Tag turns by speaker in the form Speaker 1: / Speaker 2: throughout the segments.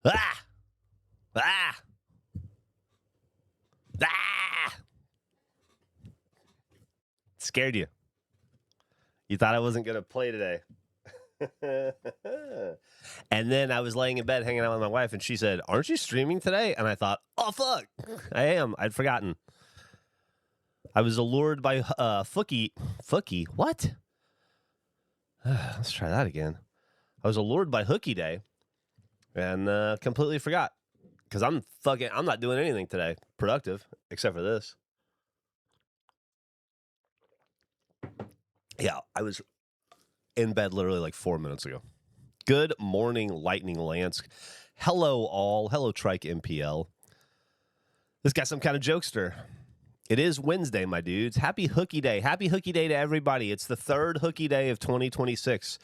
Speaker 1: Ah! Ah! Ah! Scared you. You thought I wasn't going to play today. And then I was laying in bed hanging out with my wife, and she said, "Aren't you streaming today?" And I thought, oh, fuck. I am. I'd forgotten. I was allured by Hooky. What? Let's try that again. I was allured by Hooky Day and completely forgot. Because I'm not doing anything today productive except for this. Yeah, I was in bed literally like 4 minutes ago. Good morning, Lightning Lance. Hello, all. Hello, Trike MPL. This guy's some kind of jokester. It is Wednesday, my dudes. Happy Hooky Day. Happy Hooky Day to everybody. It's the third Hooky Day of 2026.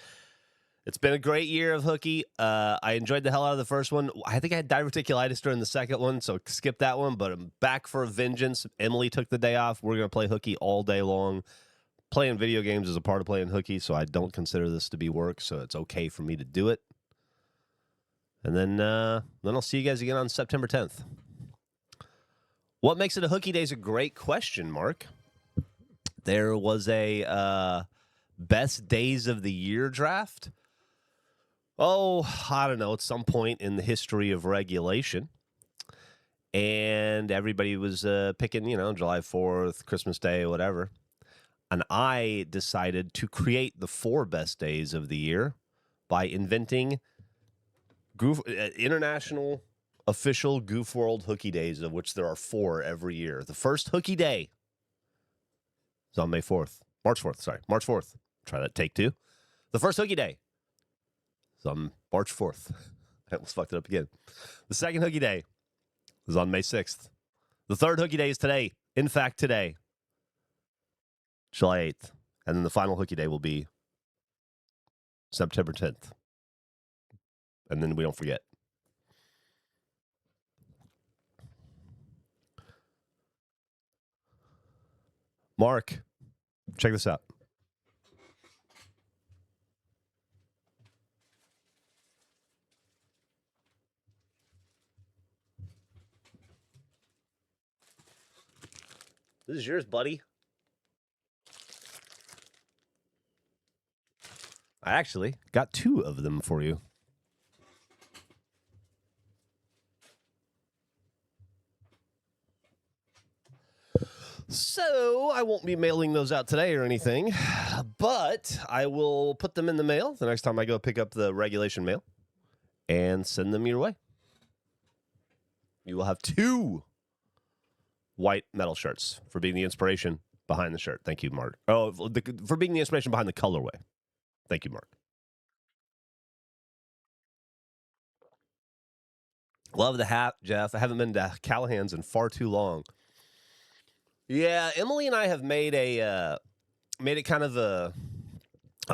Speaker 1: It's been a great year of Hooky. I enjoyed the hell out of the first one. I think I had diverticulitis during the second one, so skip that one, but I'm back for a vengeance. Emily took the day off. We're going to play Hooky all day long. Playing video games is a part of playing Hooky, so I don't consider this to be work, so it's okay for me to do it. And then I'll see you guys again on September 10th. What makes it a Hooky Day is a great question, Mark. There was a best days of the year draft. Oh, I don't know, at some point in the history of regulation. And everybody was picking, July 4th, Christmas Day, whatever. And I decided to create the 4 best days of the year by inventing international official Goof World Hooky Days, of which there are 4 every year. The first Hooky Day is on March 4th. Try that, take 2. The first Hooky Day is on March 4th. I almost fucked it up again. The second Hooky Day is on May 6th. The third Hooky Day is today. In fact, today, July 8th. And then the final Hooky Day will be September 10th. And then we don't forget. Mark, check this out. This is yours, buddy. I actually got 2 of them for you. So I won't be mailing those out today or anything, but I will put them in the mail the next time I go pick up the regulation mail and send them your way. You will have 2 white metal shirts for being the inspiration behind the shirt. Thank you, Mark. Oh, for being the inspiration behind the colorway. Thank you, Mark. Love the hat, Geoff. I haven't been to Callahan's in far too long. Yeah, Emily and I have made it kind of a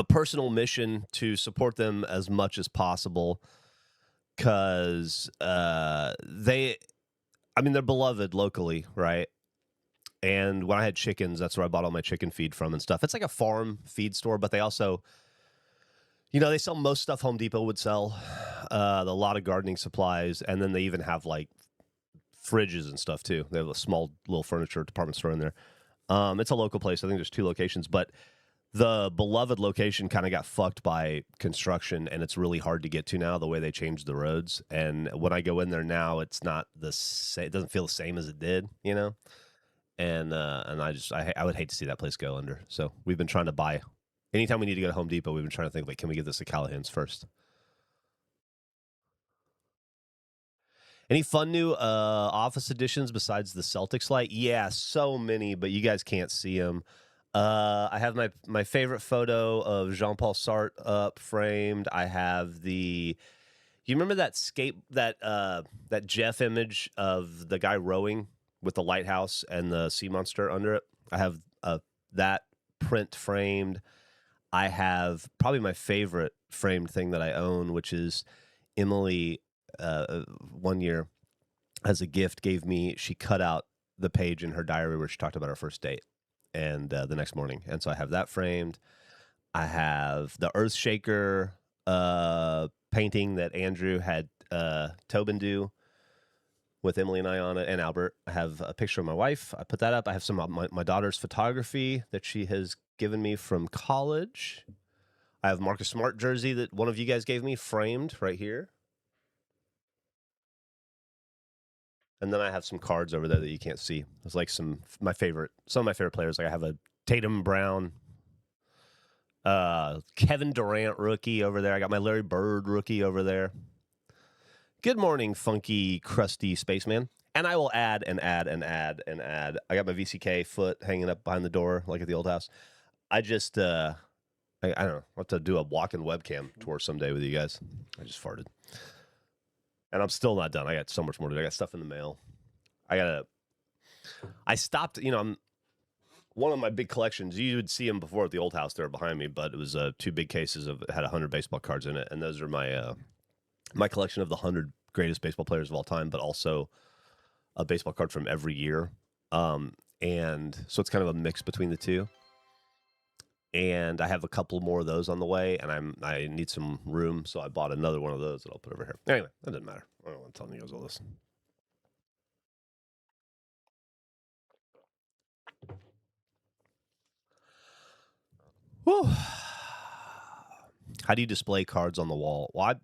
Speaker 1: personal mission to support them as much as possible because they're beloved locally, right? And when I had chickens, that's where I bought all my chicken feed from and stuff. It's like a farm feed store, but they also, they sell most stuff Home Depot would sell, a lot of gardening supplies, and then they even have like fridges and stuff too. They have a small little furniture department store in there. It's a local place. I think there's 2 locations, but the beloved location kind of got fucked by construction, and it's really hard to get to now the way they changed the roads. And when I go in there now, it's not the same. It doesn't feel the same as it did, And I would hate to see that place go under. So we've been trying to buy. Anytime we need to go to Home Depot, we've been trying to think, like, can we get this to Callahan's first? Any fun new Office editions besides the Celtics light? Yeah, so many, but you guys can't see them. I have my favorite photo of Jean-Paul Sartre up framed. I have you remember that Geoff image of the guy rowing with the lighthouse and the sea monster under it? I have that print framed. I have probably my favorite framed thing that I own, which is Emily. One year as a gift she cut out the page in her diary where she talked about our first date and the next morning. And so I have that framed. I have the Earthshaker painting that Andrew had Tobin do with Emily and I on it, and Albert. I have a picture of my wife. I put that up. I have some of my daughter's photography that she has given me from college. I have Marcus Smart jersey that one of you guys gave me framed right here. And then I have some cards over there that you can't see. It's like some of my favorite players. Like I have a Tatum Brown, Kevin Durant rookie over there. I got my Larry Bird rookie over there. Good morning, funky, crusty spaceman. And I will add and add and add and add. I got my VCK foot hanging up behind the door, like at the old house. I just, I don't know. I'll have to do a walk-in webcam tour someday with you guys. I just farted. And I'm still not done. I got so much more to do. I got stuff in the mail. I stopped, one of my big collections, you would see them before at the old house there behind me, but it was 2 big cases of, it had 100 baseball cards in it. And those are my, my collection of the 100 greatest baseball players of all time, but also a baseball card from every year. And so it's kind of a mix between the two. And I have a couple more of those on the way, and I need some room, so I bought another one of those that I'll put over here. Anyway, that doesn't matter. I don't want to tell you guys all this. Whew. How do you display cards on the wall? Well,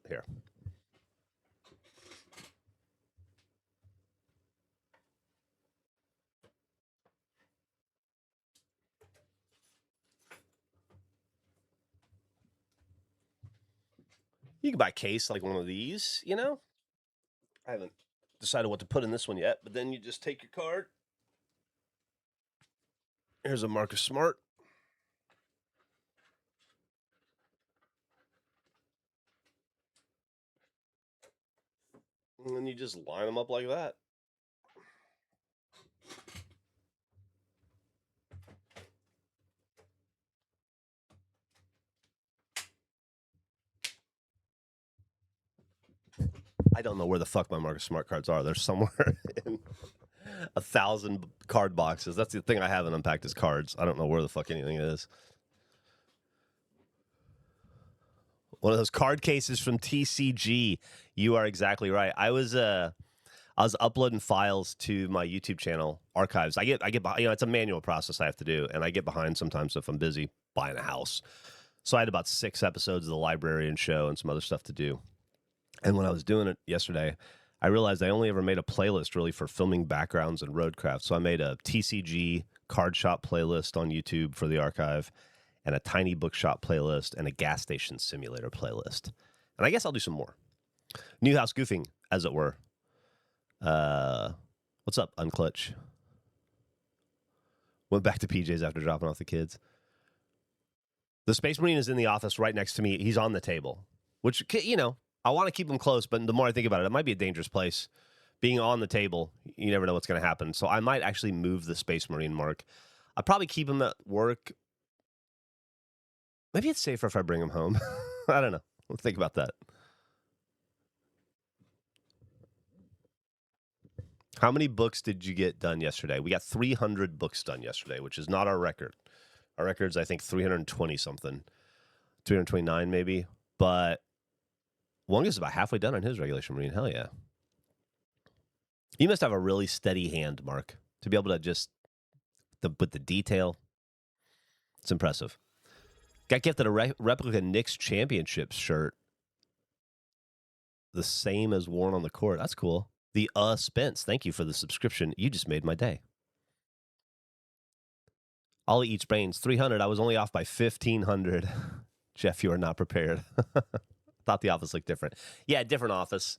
Speaker 1: here. You can buy a case like one of these, I haven't decided what to put in this one yet, but then you just take your card. Here's a Marcus Smart. And then you just line them up like that. I don't know where the fuck my Marcus Smart cards are. They're somewhere in 1,000 card boxes. That's the thing I haven't unpacked is cards. I don't know where the fuck anything is. One of those card cases from TCG. You are exactly right. I was uploading files to my YouTube channel archives. I get behind, it's a manual process I have to do, and I get behind sometimes if I'm busy buying a house. So I had about 6 episodes of the Librarian show and some other stuff to do. And when I was doing it yesterday, I realized I only ever made a playlist really for filming backgrounds and roadcraft. So I made a TCG card shop playlist on YouTube for the archive, and a tiny bookshop playlist, and a gas station simulator playlist. And I guess I'll do some more. New house goofing, as it were. What's up, Unclutch? Went back to PJ's after dropping off the kids. The Space Marine is in the office right next to me. He's on the table, which, I want to keep him close, but the more I think about it, it might be a dangerous place. Being on the table, you never know what's going to happen. So I might actually move the Space Marine, Mark. I'll probably keep him at work. Maybe it's safer if I bring him home. I don't know. Let's think about that. How many books did you get done yesterday? We got 300 books done yesterday, which is not our record. Our record's, I think, 320-something. 329 maybe. But Wong is about halfway done on his Regulation Marine. Hell yeah. You must have a really steady hand, Mark, to be able to just, with the detail. It's impressive. Got gifted a replica Knicks Championships shirt. The same as worn on the court. That's cool. The Spence, thank you for the subscription. You just made my day. Ollie eats brains. 300. I was only off by 1,500. Geoff, you are not prepared. Thought the office looked different. Yeah, different office.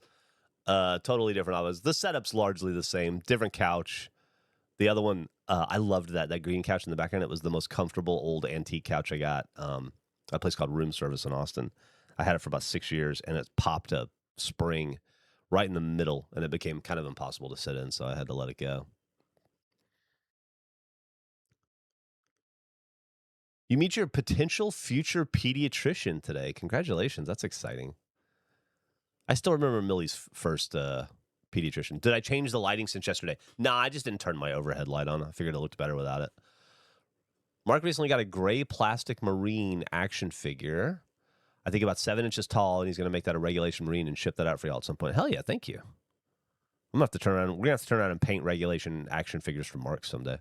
Speaker 1: Totally different office. The setup's largely the same. Different couch. The other one, I loved that green couch in the background. It was the most comfortable old antique couch I got. A place called Room Service in Austin. I had it for about 6 years, and it popped a spring right in the middle, and it became kind of impossible to sit in, so I had to let it go. You meet your potential future pediatrician today. Congratulations. That's exciting. I still remember Millie's first pediatrician. Did I change the lighting since yesterday? Nah, I just didn't turn my overhead light on. I figured it looked better without it. Mark recently got a gray plastic marine action figure. I think about 7 inches tall, and he's going to make that a regulation Marine and ship that out for y'all at some point. Hell yeah, thank you. I'm going to have to turn around. We're going to have to turn around and paint regulation action figures for Mark someday.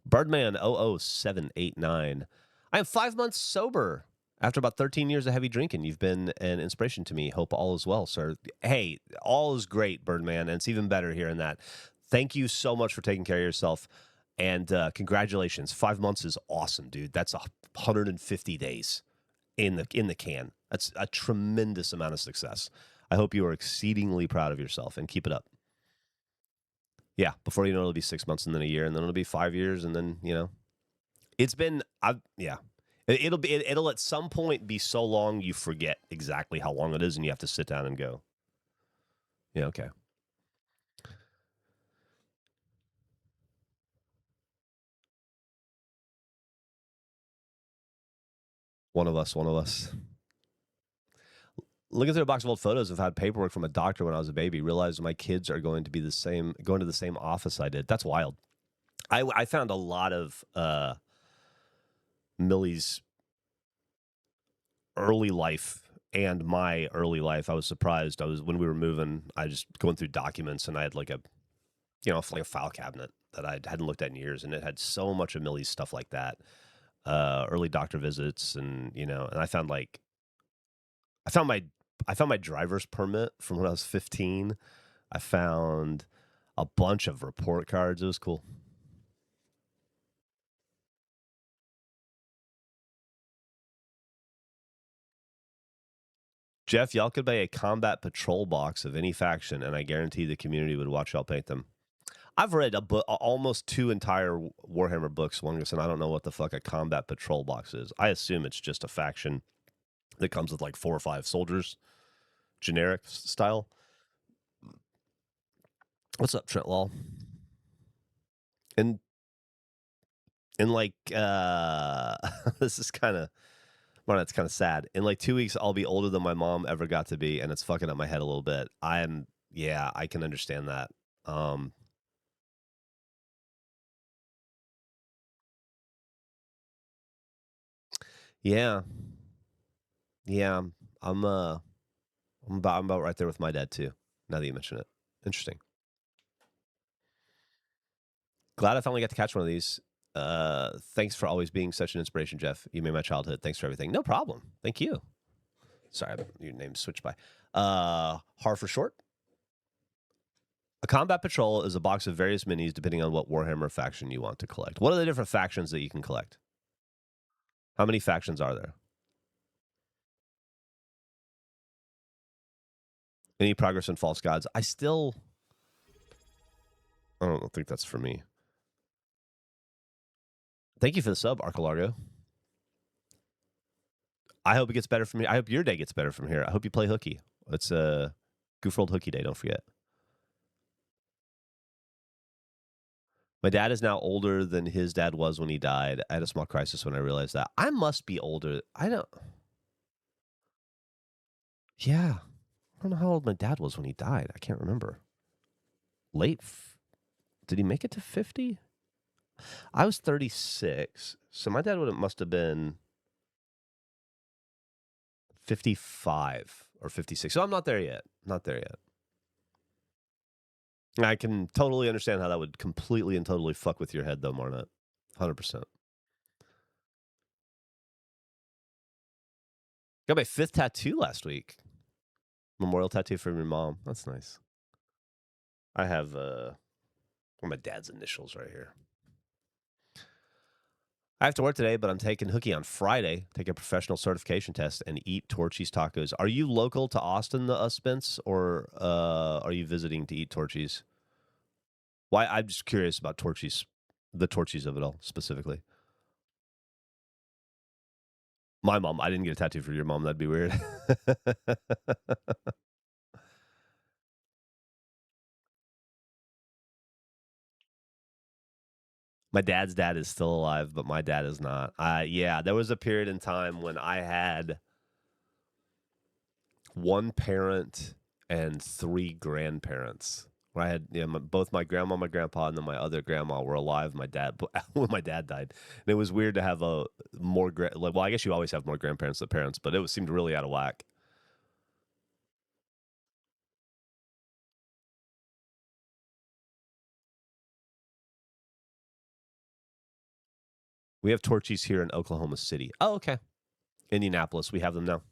Speaker 1: Birdman 00789. I am 5 months sober after about 13 years of heavy drinking. You've been an inspiration to me. Hope all is well, sir. Hey, all is great, Birdman, and it's even better hearing that. Thank you so much for taking care of yourself, and congratulations. 5 months is awesome, dude. That's 150 days in the can. That's a tremendous amount of success. I hope you are exceedingly proud of yourself, and keep it up. Yeah, before you know, it'll be 6 months, and then a year, and then it'll be 5 years, and then it's been. It'll at some point be so long you forget exactly how long it is, and you have to sit down and go, yeah, okay. One of us. Looking through a box of old photos, I've had paperwork from a doctor when I was a baby. Realized my kids are going to be going to the same office I did. That's wild. I found a lot of Millie's early life and my early life. I was surprised. When we were moving, I just going through documents, and I had like a file cabinet that I hadn't looked at in years, and it had so much of Millie's stuff like that. Early doctor visits, and and I found my driver's permit from when I was 15. I found a bunch of report cards. It was cool. Geoff, y'all could buy a combat patrol box of any faction, and I guarantee the community would watch y'all paint them. I've read almost 2 entire Warhammer books, and I don't know what the fuck a combat patrol box is. I assume it's just a faction that comes with like 4 or 5 soldiers, generic style. What's up, Trent Law? And like this is kind of that's kind of sad. In like 2 weeks, I'll be older than my mom ever got to be, and it's fucking up my head a little bit. I can understand that. Yeah, I'm about right there with my dad too. Now that you mention it, interesting. Glad I finally got to catch one of these. Thanks for always being such an inspiration, Geoff. You made my childhood. Thanks for everything. No problem. Thank you. Sorry, your name switched by. Har for short. A combat patrol is a box of various minis depending on what Warhammer faction you want to collect. What are the different factions that you can collect? How many factions are there? Any progress in False Gods? I don't think that's for me. Thank you for the sub, Arcalargo. I hope it gets better from here. I hope your day gets better from here. I hope you play Hooky. It's a Goof Hooky Day. Don't forget. My dad is now older than his dad was when he died. I had a small crisis when I realized that. I must be older. I don't. Yeah. I don't know how old my dad was when he died. I can't remember. Did he make it to 50? I was 36. So my dad must have been 55 or 56. So I'm not there yet. Not there yet. I can totally understand how that would completely and totally fuck with your head, though, Marnette. 100%. Got my 5th tattoo last week. Memorial tattoo from your mom. That's nice. I have my dad's initials right here. I have to work today, but I'm taking Hooky on Friday, take a professional certification test, and eat Torchy's tacos. Are you local to Austin, Spence, or are you visiting to eat Torchy's? Why? I'm just curious about Torchy's, the Torchy's of it all, specifically. My mom. I didn't get a tattoo for your mom. That'd be weird. My dad's dad is still alive, but my dad is not. Yeah, there was a period in time when I had 1 parent and 3 grandparents, where I had both my grandma, my grandpa, and then my other grandma were alive. My dad, when my dad died, and it was weird to have a more well, I guess you always have more grandparents than parents, but it seemed really out of whack. We have Torchies here in Oklahoma City. Oh, okay. Indianapolis, we have them now.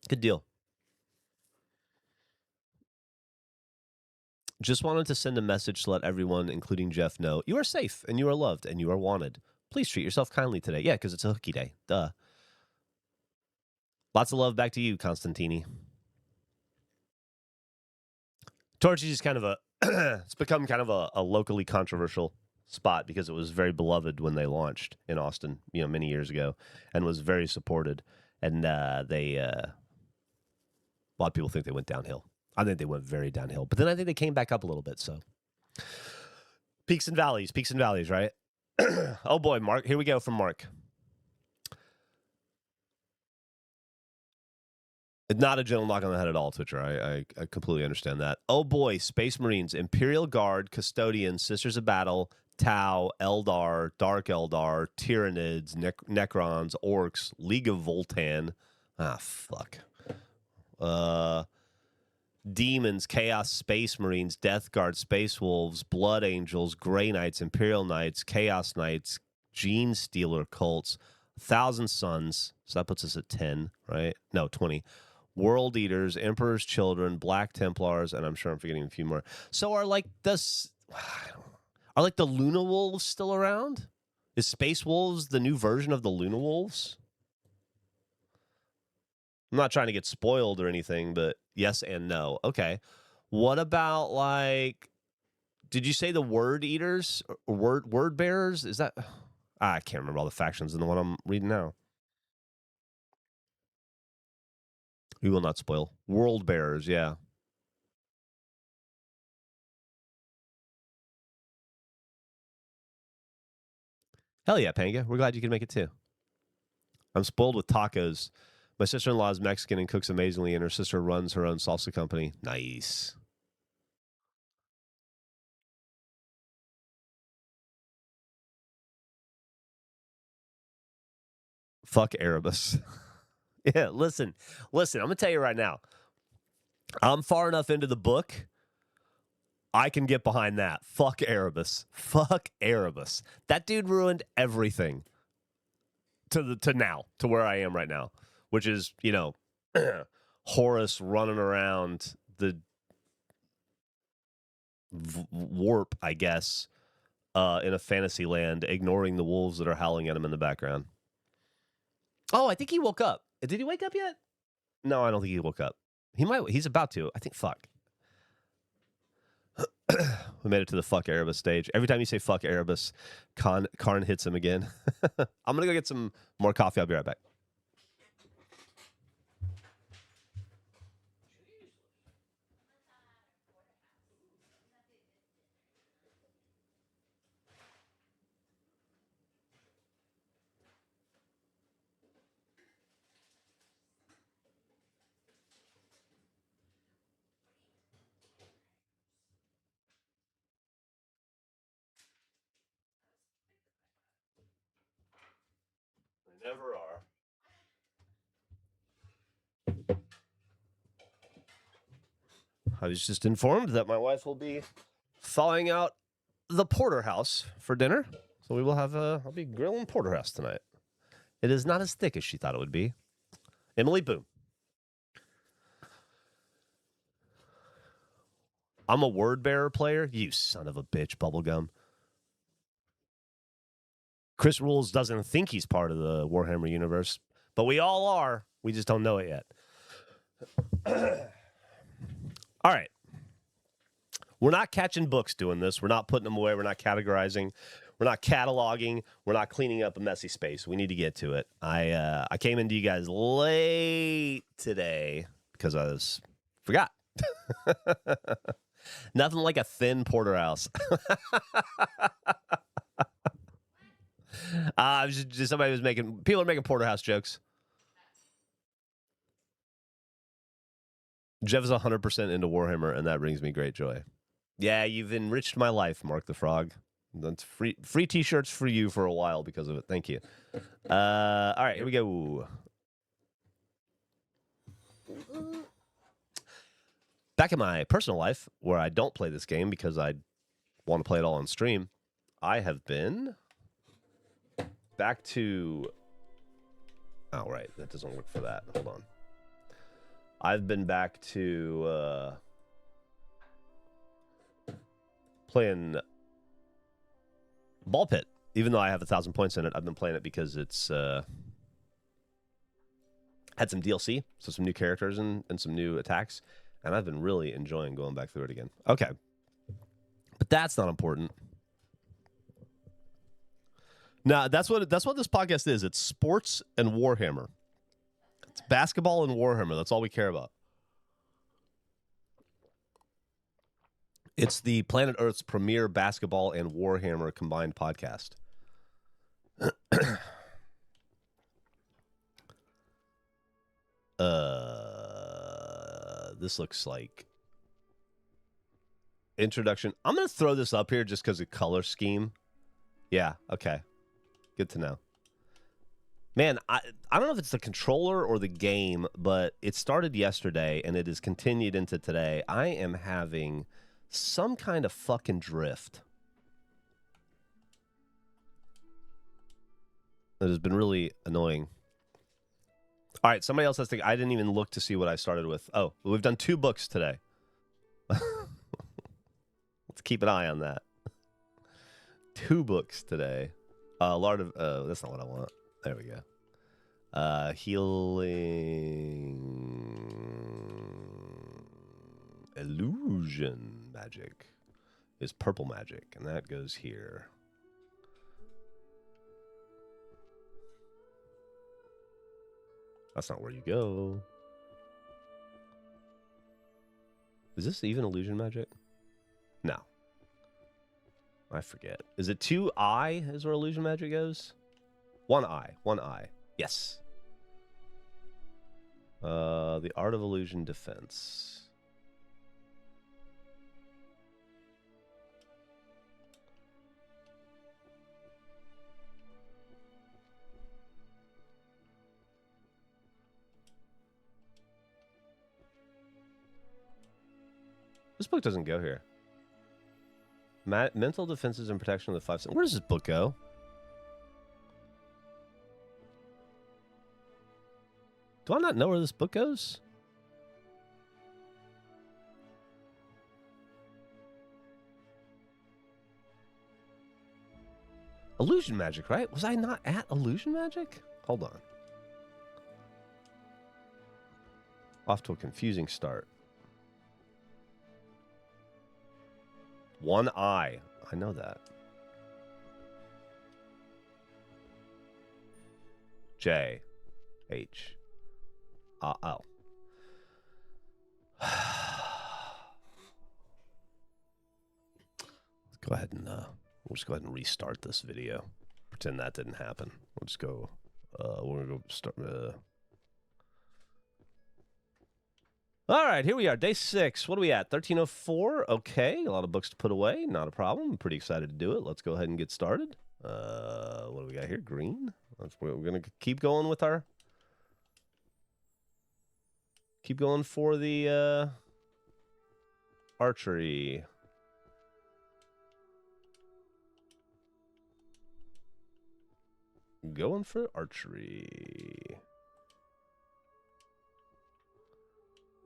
Speaker 1: Good deal. Just wanted to send a message to let everyone, including Geoff, know you are safe and you are loved and you are wanted. Please treat yourself kindly today. Yeah, because it's a Hooky day. Duh. Lots of love back to you, Constantini. Torchies is kind of a it's become kind of a locally controversial spot because it was very beloved when they launched in Austin, many years ago, and was very supported. And a lot of people think they went downhill. I think they went very downhill, but then I think they came back up a little bit. So peaks and valleys, right? Oh boy, Mark. Here we go from Mark. Not a gentle knock on the head at all, Twitcher. I completely understand that. Oh boy, Space Marines, Imperial Guard, Custodians, Sisters of Battle, Tau, Eldar, Dark Eldar, Tyranids, Necrons, Orcs, League of Voltan. Ah, fuck. Demons, Chaos Space Marines, Death Guard, Space Wolves, Blood Angels, Grey Knights, Imperial Knights, Chaos Knights, Gene Stealer Cults, Thousand Suns. So that puts us at 10, right? No, 20. World Eaters, Emperor's Children, Black Templars, and I'm sure I'm forgetting a few more. So are like the Luna Wolves still around? Is Space Wolves the new version of the Luna Wolves? I'm not trying to get spoiled or anything, but yes and no. Okay. What about did you say the Word Eaters or Word Bearers? Is that I can't remember all the factions in the one I'm reading now. We will not spoil. World Bearers, yeah. Hell yeah, Panga. We're glad you can make it too. I'm spoiled with tacos. My sister-in-law is Mexican and cooks amazingly, and her sister runs her own salsa company. Nice. Fuck Erebus. Yeah, listen. I'm going to tell you right now. I'm far enough into the book. I can get behind that. Fuck Erebus. Fuck Erebus. That dude ruined everything to where I am right now, which is, Horus running around the warp, I guess, in a fantasy land, ignoring the wolves that are howling at him in the background. Oh, I think he woke up. Did he wake up yet? No, I don't think he woke up. He might. He's about to. I think. Fuck. We made it to the fuck Erebus stage. Every time you say fuck Erebus, Karn hits him again. I'm gonna go get some more coffee. I'll be right back. They never are. I was just informed that my wife will be thawing out the porterhouse for dinner. So we will have I'll be grilling porterhouse tonight. It is not as thick as she thought it would be. Emily, boom. I'm a word bearer player. You son of a bitch, bubblegum. Chris Rules doesn't think he's part of the Warhammer universe, but we all are. We just don't know it yet. All right. We're not catching books doing this. We're not putting them away. We're not categorizing. We're not cataloging. We're not cleaning up a messy space. We need to get to it. I came into you guys late today because I forgot. Nothing like a thin porterhouse. Somebody was making. People are making porterhouse jokes. Geoff is 100% into Warhammer, and that brings me great joy. Yeah, you've enriched my life, Mark the Frog. That's free T-shirts for you for a while because of it. Thank you. All right, here we go. Back in my personal life, where I don't play this game because I want to play it all on stream, I have been back to... Oh, right. That doesn't work for that. Hold on. I've been back to playing Ball Pit. Even though I have 1,000 points in it, I've been playing it because it's had some DLC, so some new characters and some new attacks, and I've been really enjoying going back through it again. Okay. But that's not important. No, that's what this podcast is. It's sports and Warhammer. It's basketball and Warhammer. That's all we care about. It's the Planet Earth's premier basketball and Warhammer combined podcast. This looks like introduction. I'm going to throw this up here just because of color scheme. Yeah, okay. Good to know. Man, I don't know if it's the controller or the game, but it started yesterday and it has continued into today. I am having some kind of fucking drift. It has been really annoying. All right, somebody else has to... I didn't even look to see what I started with. Oh, we've done 2 books today. Let's keep an eye on that. 2 books today. Lord of... that's not what I want. There we go. Healing... Illusion magic is purple magic, and that goes here. That's not where you go. Is this even illusion magic? No. I forget. Is it 2 eye is where illusion magic goes? 1 eye. 1 eye. Yes. The art of illusion defense. This book doesn't go here. Mental defenses and protection of the 5 senses. Where does this book go? Do I not know where this book goes? Illusion magic, right? Was I not at illusion magic? Hold on. Off to a confusing start. 1 eye. I know that. J. H. Oh. Let's go ahead and we'll just go ahead and restart this video. Pretend that didn't happen. We'll just go. We're gonna go start. All right, here we are, day 6. What are we at? 1304. Okay, a lot of books to put away. Not a problem. I'm pretty excited to do it. Let's go ahead and get started. What do we got here? Green. We're gonna keep going with our. Keep going for the archery. Going for archery.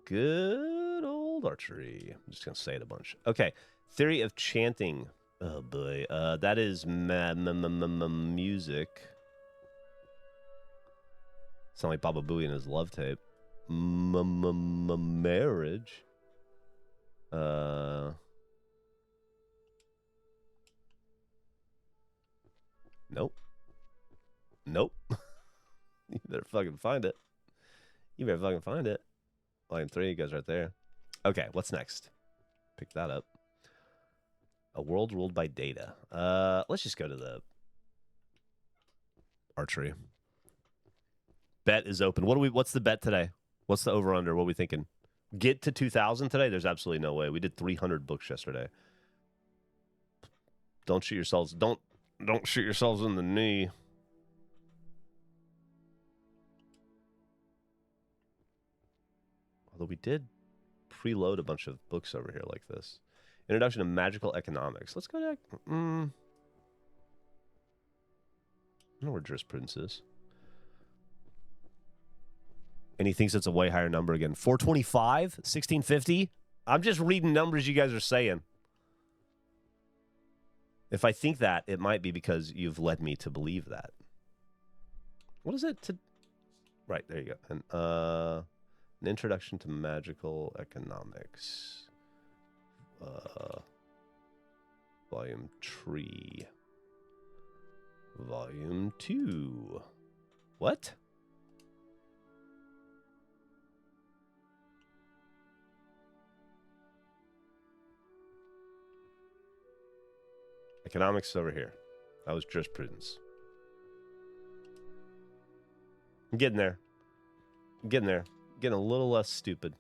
Speaker 1: Good old archery. I'm just going to say it a bunch. Okay. Theory of chanting. Oh, boy. That is music. Sound like Baba Booey in his love tape. Marriage. Nope. Nope. You better fucking find it. You better fucking find it. Volume 3 goes right there. Okay, what's next? Pick that up. A world ruled by data. Let's just go to the archery. Bet is open. What's the bet today? What's the over under? What are we thinking? get to 2,000 today? There's absolutely no way. We did 300 books yesterday. Don't shoot yourselves. Don't shoot yourselves in the knee. Although we did preload a bunch of books over here like this. Introduction to Magical Economics. Let's go to... I know where jurisprudence is. And he thinks it's a way higher number again. 425? 1650? I'm just reading numbers you guys are saying. If I think that, it might be because you've led me to believe that. What is it to... Right, there you go. And, an introduction to magical economics. Volume 3. Volume 2. What? Economics is over here. That was jurisprudence. I'm getting there. I'm getting there. Getting a little less stupid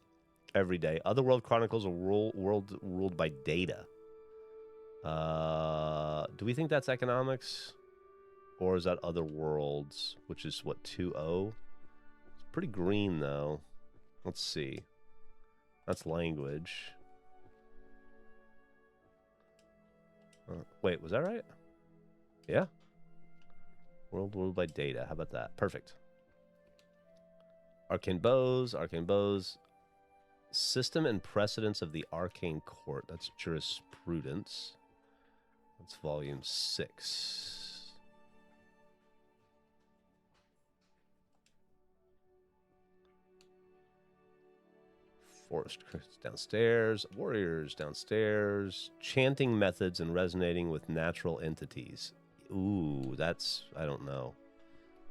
Speaker 1: every day. Otherworld Chronicles, a world ruled by data. Do we think that's economics? Or is that Other Worlds, which is what, 2.0? It's pretty green, though. Let's see. That's language. Wait, was that right? Yeah. World ruled by data. How about that? Perfect. Arcane bows. System and precedence of the Arcane Court. That's jurisprudence. That's volume 6. Forest downstairs. Warriors downstairs. Chanting methods and resonating with natural entities. Ooh, that's, I don't know.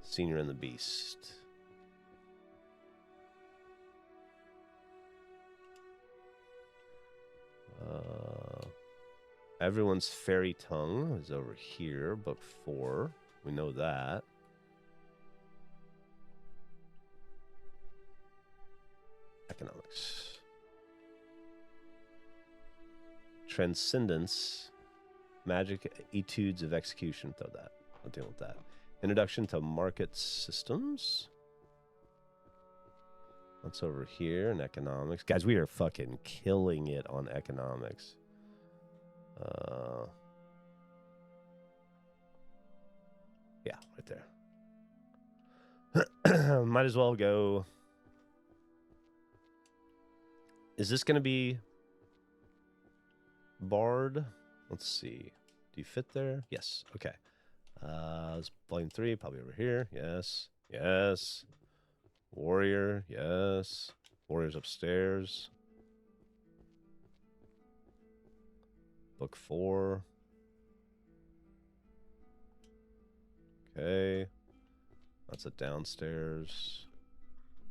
Speaker 1: Senior and the Beast. Everyone's Fairy Tongue is over here, book 4. We know that. Economics. Transcendence. Magic Etudes of Execution. Throw that. I'll deal with that. Introduction to Market Systems. That's over here in economics. Guys, we are fucking killing it on economics. Yeah, right there. Might as well go. Is this going to be Bard? Let's see. Do you fit there? Yes. Okay. It's volume 3, probably over here. Yes. Yes. Warrior. Yes. Warrior's upstairs. Book 4. Okay. That's a downstairs.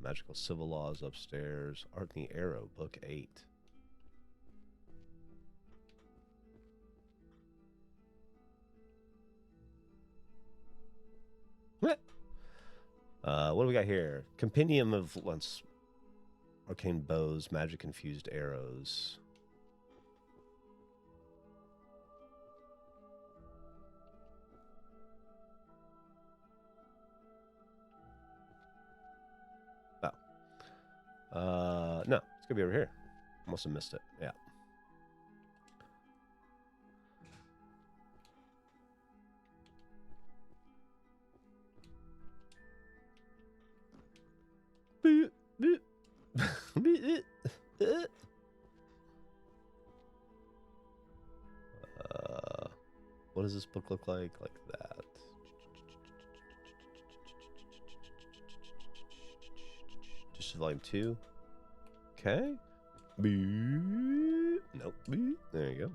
Speaker 1: Magical Civil Laws upstairs. Art and the Arrow, book 8. What do we got here? Compendium of Arcane Bows, Magic Infused Arrows. No, it's gonna be over here. Must have missed it. Yeah. What does this book look like? Like that. Just volume 2. Okay. Nope. There you go.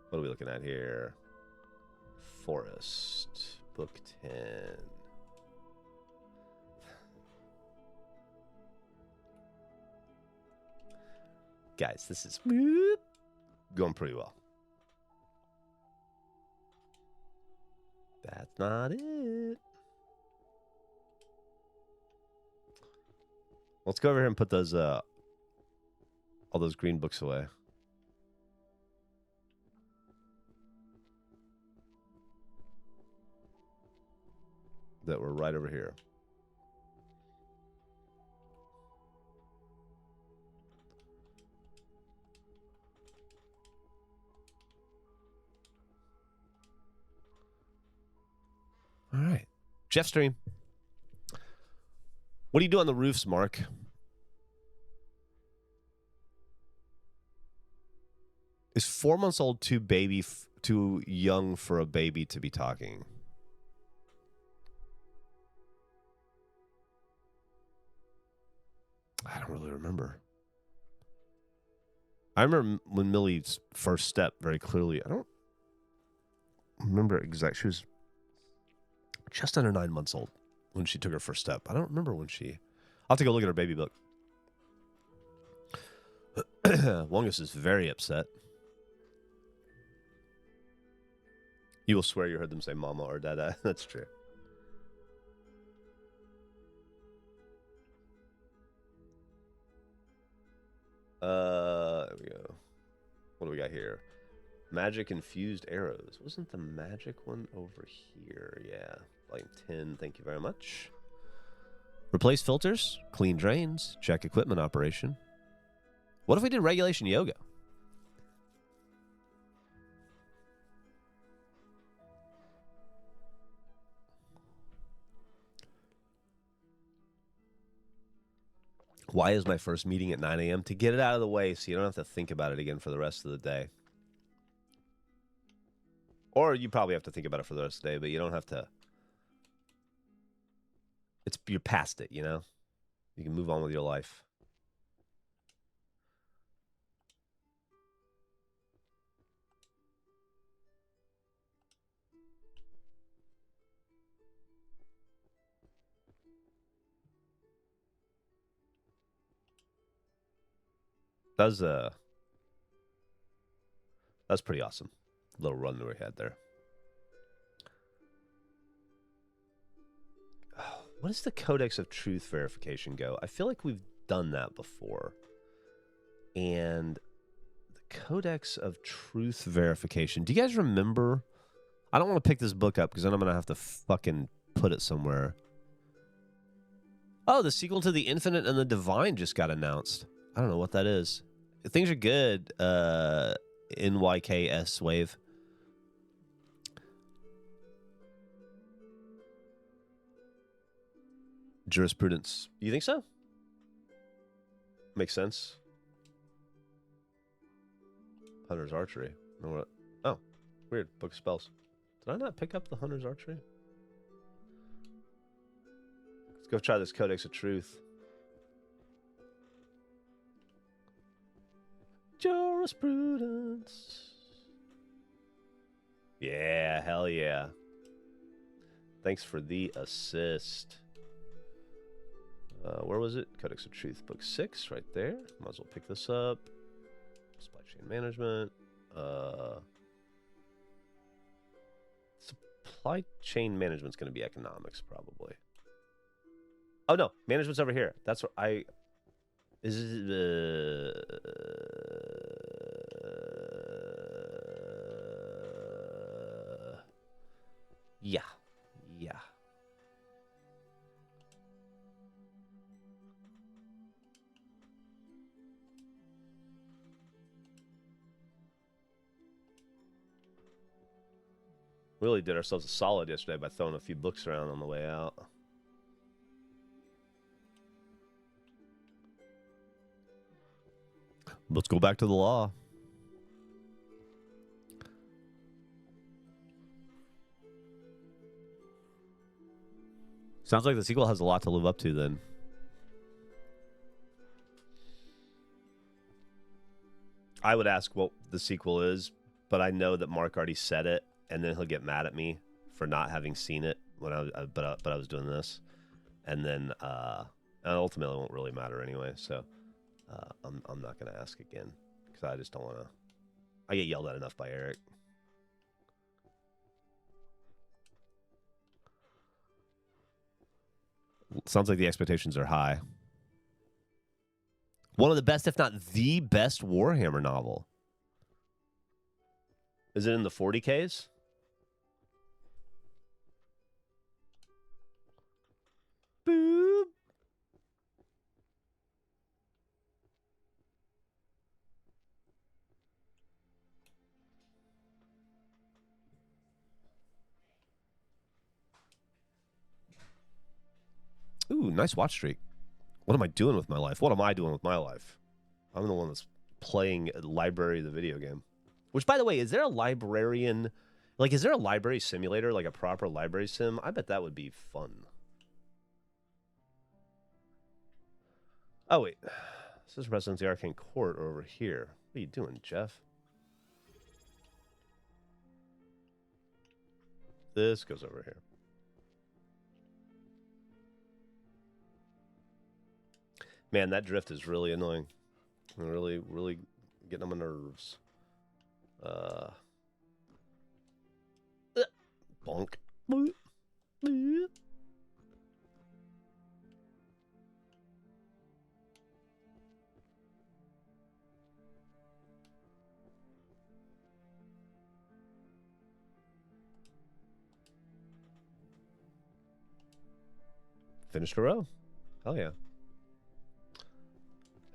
Speaker 1: What are we looking at here? Forest. Book 10. Guys, this is going pretty well. That's not it. Let's go over here and put those all those green books away. That were right over here. All right. Geoff stream. What do you do on the roofs, Mark? Is 4 months old too young for a baby to be talking? I don't really remember. I remember when Millie's first step very clearly. I don't remember exactly. She was just under 9 months old when she took her first step. I don't remember when she... I'll have to go look at her baby book. Wongus is very upset. You will swear you heard them say mama or dada. That's true. There we go. What do we got here? Magic infused arrows. Wasn't the magic one over here? Yeah. Volume 10. Thank you very much. Replace filters. Clean drains. Check equipment operation. What if we did regulation yoga? Why is my first meeting at 9 a.m.? To get it out of the way so you don't have to think about it again for the rest of the day. Or you probably have to think about it for the rest of the day, but you don't have to. You're past it, you know? You can move on with your life. That's pretty awesome. Little run that we had there. What does the Codex of Truth verification go? I feel like we've done that before. And the Codex of Truth verification. Do you guys remember? I don't want to pick this book up because then I'm going to have to fucking put it somewhere. Oh, the sequel to The Infinite and the Divine just got announced. I don't know what that is. Things are good. NYKS Wave. Jurisprudence. You think so? Makes sense. Hunter's Archery. Oh, weird. Book of Spells. Did I not pick up the Hunter's Archery? Let's go try this Codex of Truth. Jurisprudence. Yeah, hell yeah. Thanks for the assist. Where was it? Codex of Truth, book 6, right there. Might as well pick this up. Supply chain management. Supply chain management's going to be economics, probably. Oh no, management's over here. That's what I. Is it? Yeah. We really did ourselves a solid yesterday by throwing a few books around on the way out. Let's go back to the law. Sounds like the sequel has a lot to live up to then. I would ask what the sequel is, but I know that Mark already said it, and then he'll get mad at me for not having seen it when but I was doing this, and then ultimately it won't really matter anyway. So I'm not gonna ask again because I just don't want to. I get yelled at enough by Eric. Sounds like the expectations are high. One of the best, if not the best, Warhammer novel. Is it in the 40Ks? Boop. Ooh, nice watch streak. What am I doing with my life? What am I doing with my life? I'm the one that's playing Library, the video game. Which, by the way, is there a librarian... Like, is there a library simulator, like a proper library sim? I bet that would be fun. Oh, wait. Assistant President of the Arcane Court over here. What are you doing, Geoff? This goes over here. Man, that drift is really annoying. Really, really getting on my nerves. Bonk. Finished a row. Hell yeah.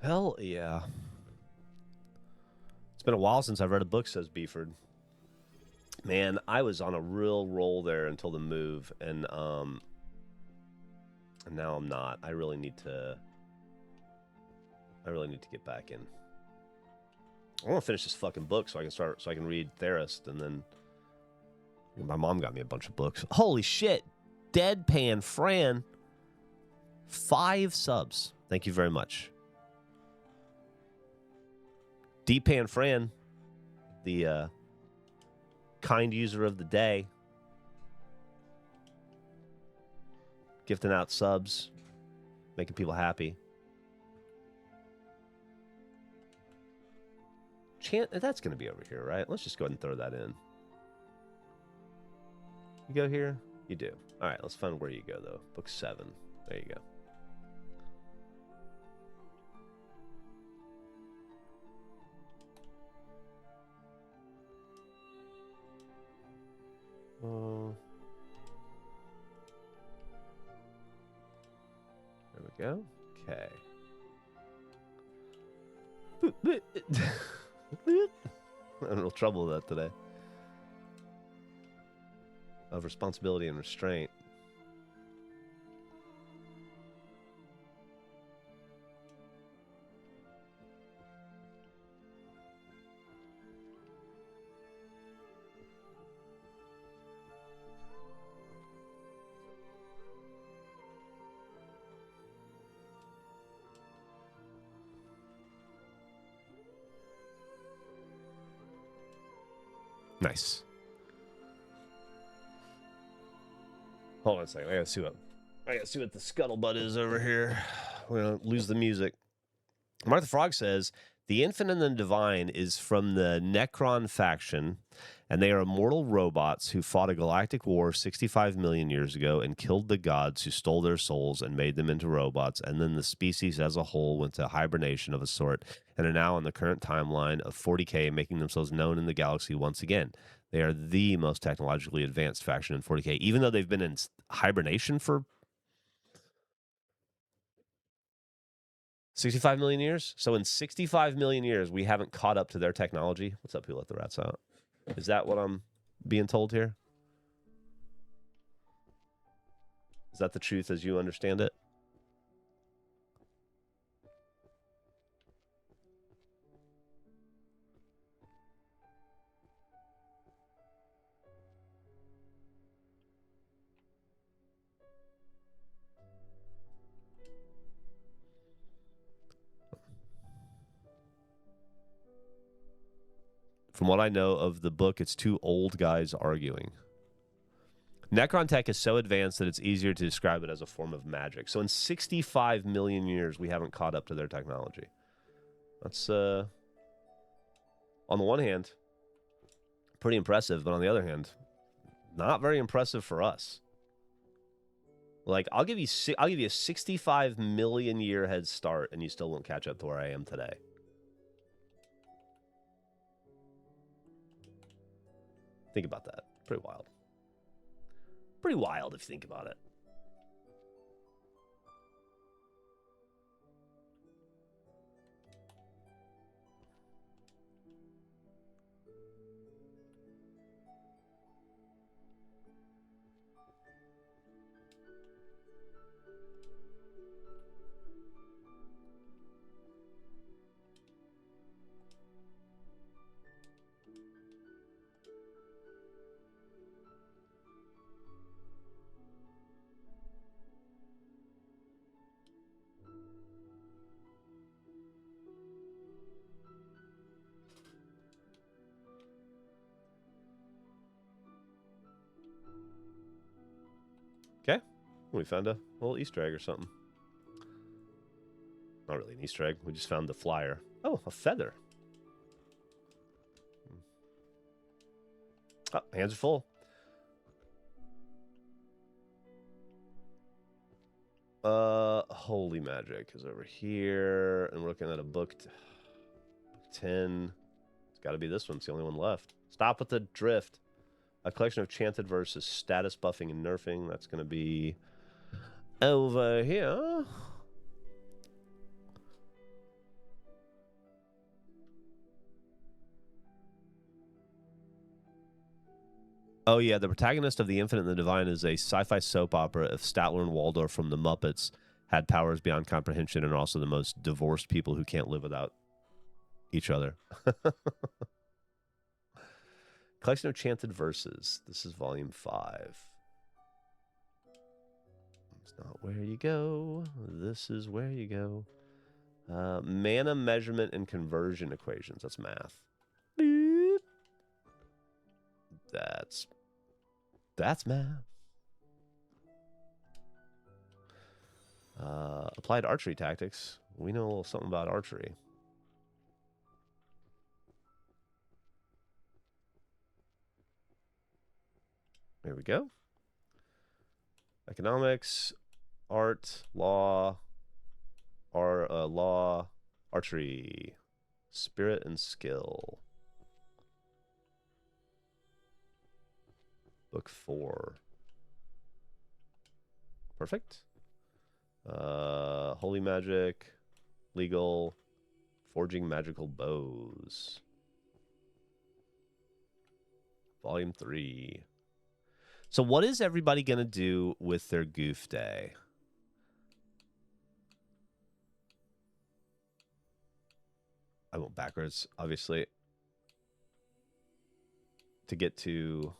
Speaker 1: Hell yeah. It's been a while since I've read a book, says Beeford. Man, I was on a real roll there until the move, and now I'm not. I really need to get back in. I want to finish this fucking book so I can read Therist, and then my mom got me a bunch of books. Holy shit. Deadpan Fran. 5 subs. Thank you very much. Deadpan Fran, the kind user of the day, gifting out subs, making people happy. That's going to be over here, right? Let's just go ahead and throw that in. You go here? You do. All right, let's find where you go, though. Book 7. There you go. There we go. Okay. I'm in real trouble with that today. Of responsibility and restraint. Nice. Hold on a second. I gotta see what the scuttlebutt is over here. We're gonna lose the music. Martha Frog says the Infinite and the Divine is from the Necron faction, and they are immortal robots who fought a galactic war 65 million years ago and killed the gods who stole their souls and made them into robots. And then the species as a whole went to hibernation of a sort and are now on the current timeline of 40K, making themselves known in the galaxy once again. They are the most technologically advanced faction in 40K, even though they've been in hibernation for 65 million years. So in 65 million years, we haven't caught up to their technology. What's up, who let the rats out? Is that what I'm being told here? Is that the truth as you understand it? From what I know of the book, it's 2 old guys arguing. Necron tech is so advanced that it's easier to describe it as a form of magic. So in 65 million years, we haven't caught up to their technology. That's, on the one hand, pretty impressive, but on the other hand, not very impressive for us. Like, I'll give you a 65 million year head start, and you still won't catch up to where I am today. Think about that. Pretty wild. Pretty wild if you think about it. Okay. We found a little Easter egg or something. Not really an Easter egg. We just found the flyer. Oh, a feather. Oh, hands are full. Holy Magic is over here. And we're looking at a book 10. It's got to be this one. It's the only one left. Stop with the drift. A collection of chanted verses, status buffing and nerfing. That's going to be over here. Oh, yeah. The protagonist of The Infinite and the Divine is a sci-fi soap opera if Statler and Waldorf from The Muppets had powers beyond comprehension and are also the most divorced people who can't live without each other. Collection of chanted verses. This is volume 5. It's not where you go. This is where you go. Mana measurement and conversion equations. That's math. Beep. That's math. Applied archery tactics. We know a little something about archery. There we go. Economics, art, law, archery, spirit and skill. Book 4. Perfect. Holy magic, legal, forging magical bows. Volume 3. So what is everybody going to do with their goof day? I went backwards, obviously, to get to...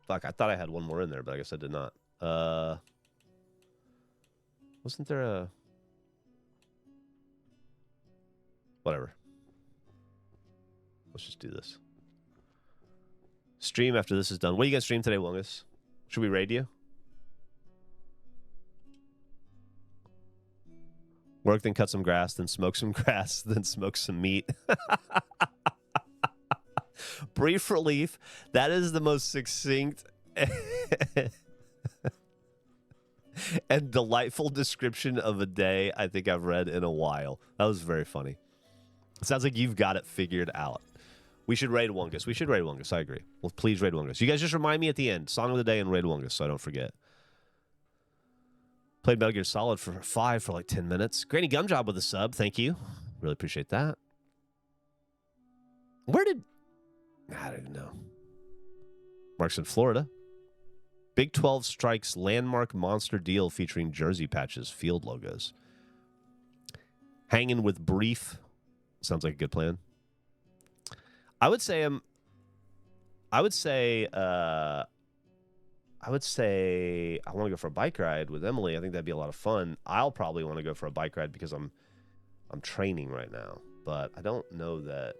Speaker 1: Fuck, I thought I had one more in there, but I guess I did not. Wasn't there a... Whatever. Let's just do this. Stream after this is done. What are you going to stream today, Wongus? Should we raid you? Work, then cut some grass, then smoke some grass, then smoke some meat. Brief relief. That is the most succinct and delightful description of a day I think I've read in a while. That was very funny. It sounds like you've got it figured out. We should raid Wongus. We should raid Wongus. I agree. Well, please raid Wongus. You guys just remind me at the end. Song of the day and raid Wongus so I don't forget. Played Metal Gear Solid for 5 for like 10 minutes. Granny Gumjob with a sub. Thank you. Really appreciate that. Where did... I don't even know. Mark's in Florida. Big 12 strikes landmark monster deal featuring jersey patches, field logos. Hanging with brief. Sounds like a good plan. I would say I want to go for a bike ride with Emily. I think that'd be a lot of fun. I'll probably want to go for a bike ride because I'm training right now, but I don't know that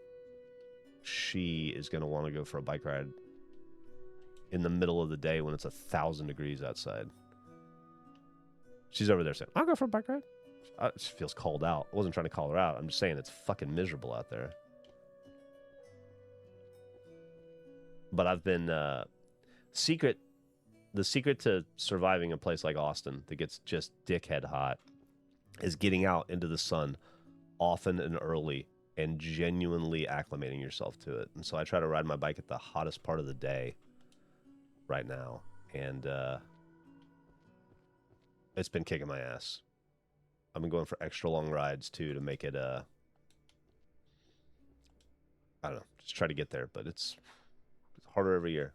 Speaker 1: she is going to want to go for a bike ride in the middle of the day when it's 1,000 degrees outside. She's over there saying, I'll go for a bike ride. She feels called out. I wasn't trying to call her out. I'm just saying it's fucking miserable out there. But I've been secret the secret to surviving a place like Austin that gets just dickhead hot is getting out into the sun often and early and genuinely acclimating yourself to it. And so I try to ride my bike at the hottest part of the day right now. And it's been kicking my ass. I've been going for extra long rides too to make it I don't know, just try to get there, but it's harder every year.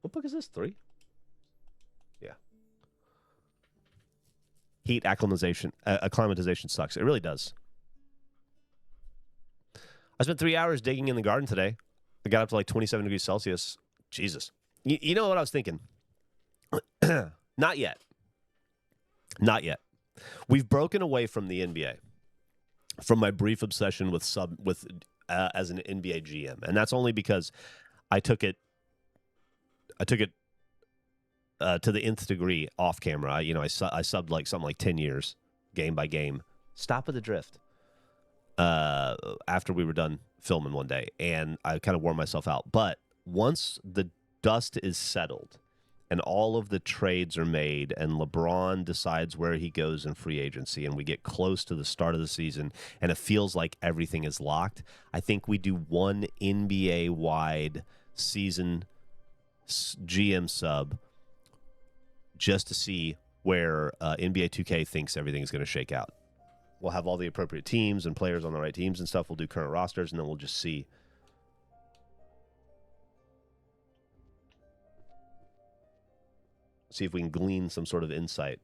Speaker 1: What book is this? 3? Yeah. Heat acclimatization sucks. It really does. I spent 3 hours digging in the garden today. I got up to like 27 degrees Celsius. Jesus. You know what I was thinking? Not yet. Not yet. We've broken away from the NBA, from my brief obsession with as an NBA GM, and that's only because I took it to the nth degree off camera. I subbed like something like 10 years, game by game. Stop with the drift. After we were done filming one day, and I kind of wore myself out. But once the dust is settled and all of the trades are made and LeBron decides where he goes in free agency and we get close to the start of the season and it feels like everything is locked, I think we do one NBA-wide season GM sub just to see where NBA 2K thinks everything is going to shake out. We'll have all the appropriate teams and players on the right teams and stuff. We'll do current rosters, and then we'll just see. See if we can glean some sort of insight.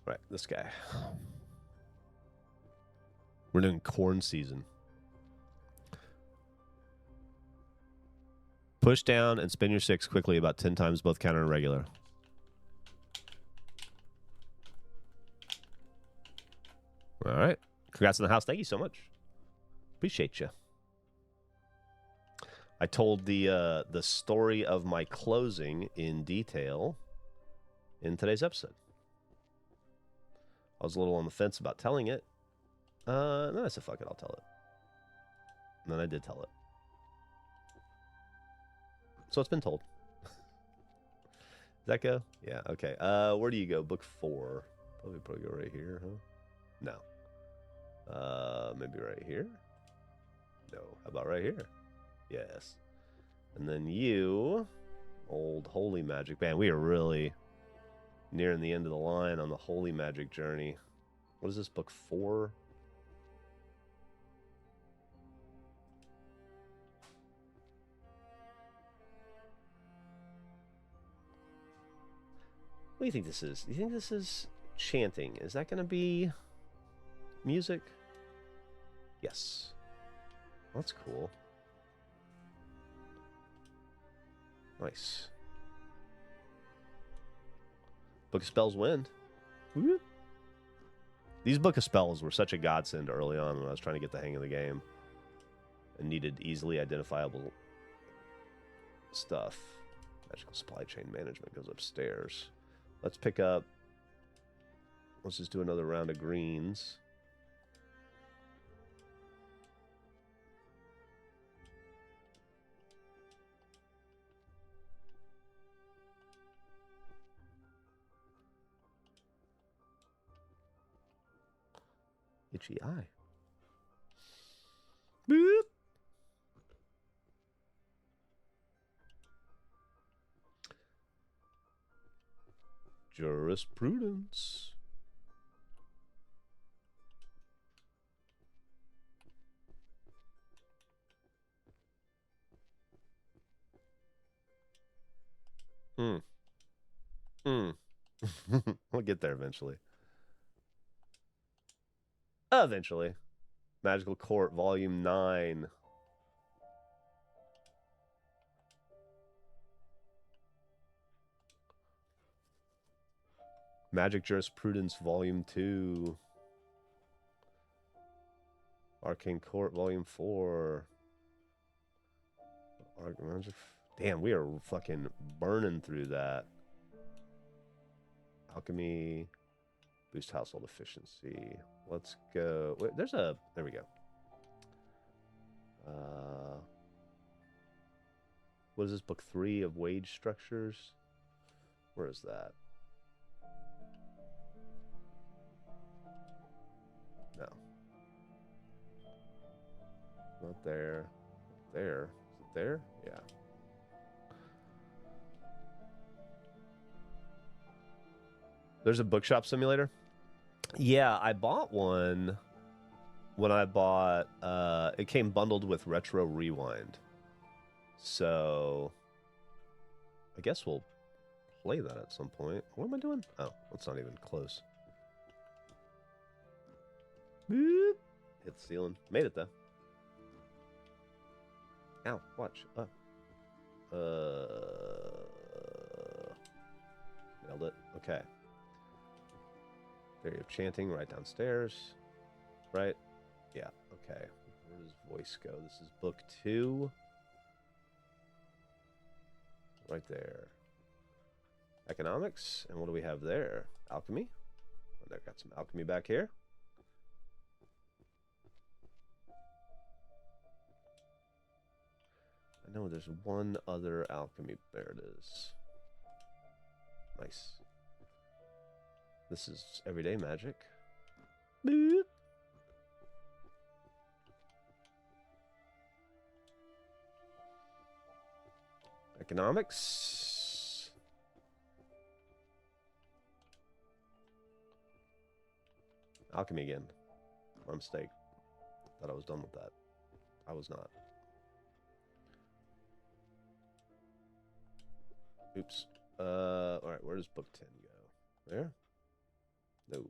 Speaker 1: Right, this guy. We're doing corn season. Push down and spin your 6 quickly about 10 times, both counter and regular. All right. Congrats on the house. Thank you so much. Appreciate you. I told the story of my closing in detail in today's episode. I was a little on the fence about telling it. Then I said, fuck it, I'll tell it. And then I did tell it. So it's been told. Does that go? Yeah, okay. Where do you go? Book 4. Probably go right here, huh? No. Maybe right here? No. How about right here? Yes. And then you, old holy magic. Man, we are really nearing the end of the line on the holy magic journey. What is this, book 4? What do you think this is? Do you think this is chanting? Is that going to be music? Yes. That's cool. Nice. Book of Spells Wind. Woo. These Book of Spells were such a godsend early on when I was trying to get the hang of the game and needed easily identifiable stuff. Magical supply chain management goes upstairs. Let's pick up. Let's just do another round of greens. Itchy eye. Boop. Jurisprudence. We'll get there eventually. Eventually. Magical Court, Volume 9. Magic Jurisprudence Volume 2. Arcane Court Volume 4. Damn, we are fucking burning through that. Alchemy. Boost household efficiency. Let's go. Wait, there's a... There we go. What is this? Book 3 of Wage Structures? Where is that? No. Not there. There. Is it there? Yeah. There's a bookshop simulator? Yeah, I bought one when I bought... it came bundled with Retro Rewind. So... I guess we'll play that at some point. What am I doing? Oh, it's not even close. Boop. Hit the ceiling. Made it, though. Ow, watch. Nailed it. Okay. Theory of chanting right downstairs. Right? Yeah, okay. Where does voice go? This is book 2. Right there. Economics. And what do we have there? Alchemy. Oh, I got some alchemy back here. I know there's one other alchemy. There it is. Nice. This is everyday magic. Boop. Economics. Alchemy again. My mistake. Thought I was done with that. I was not. Oops. Alright, where does book 10 go? There? No.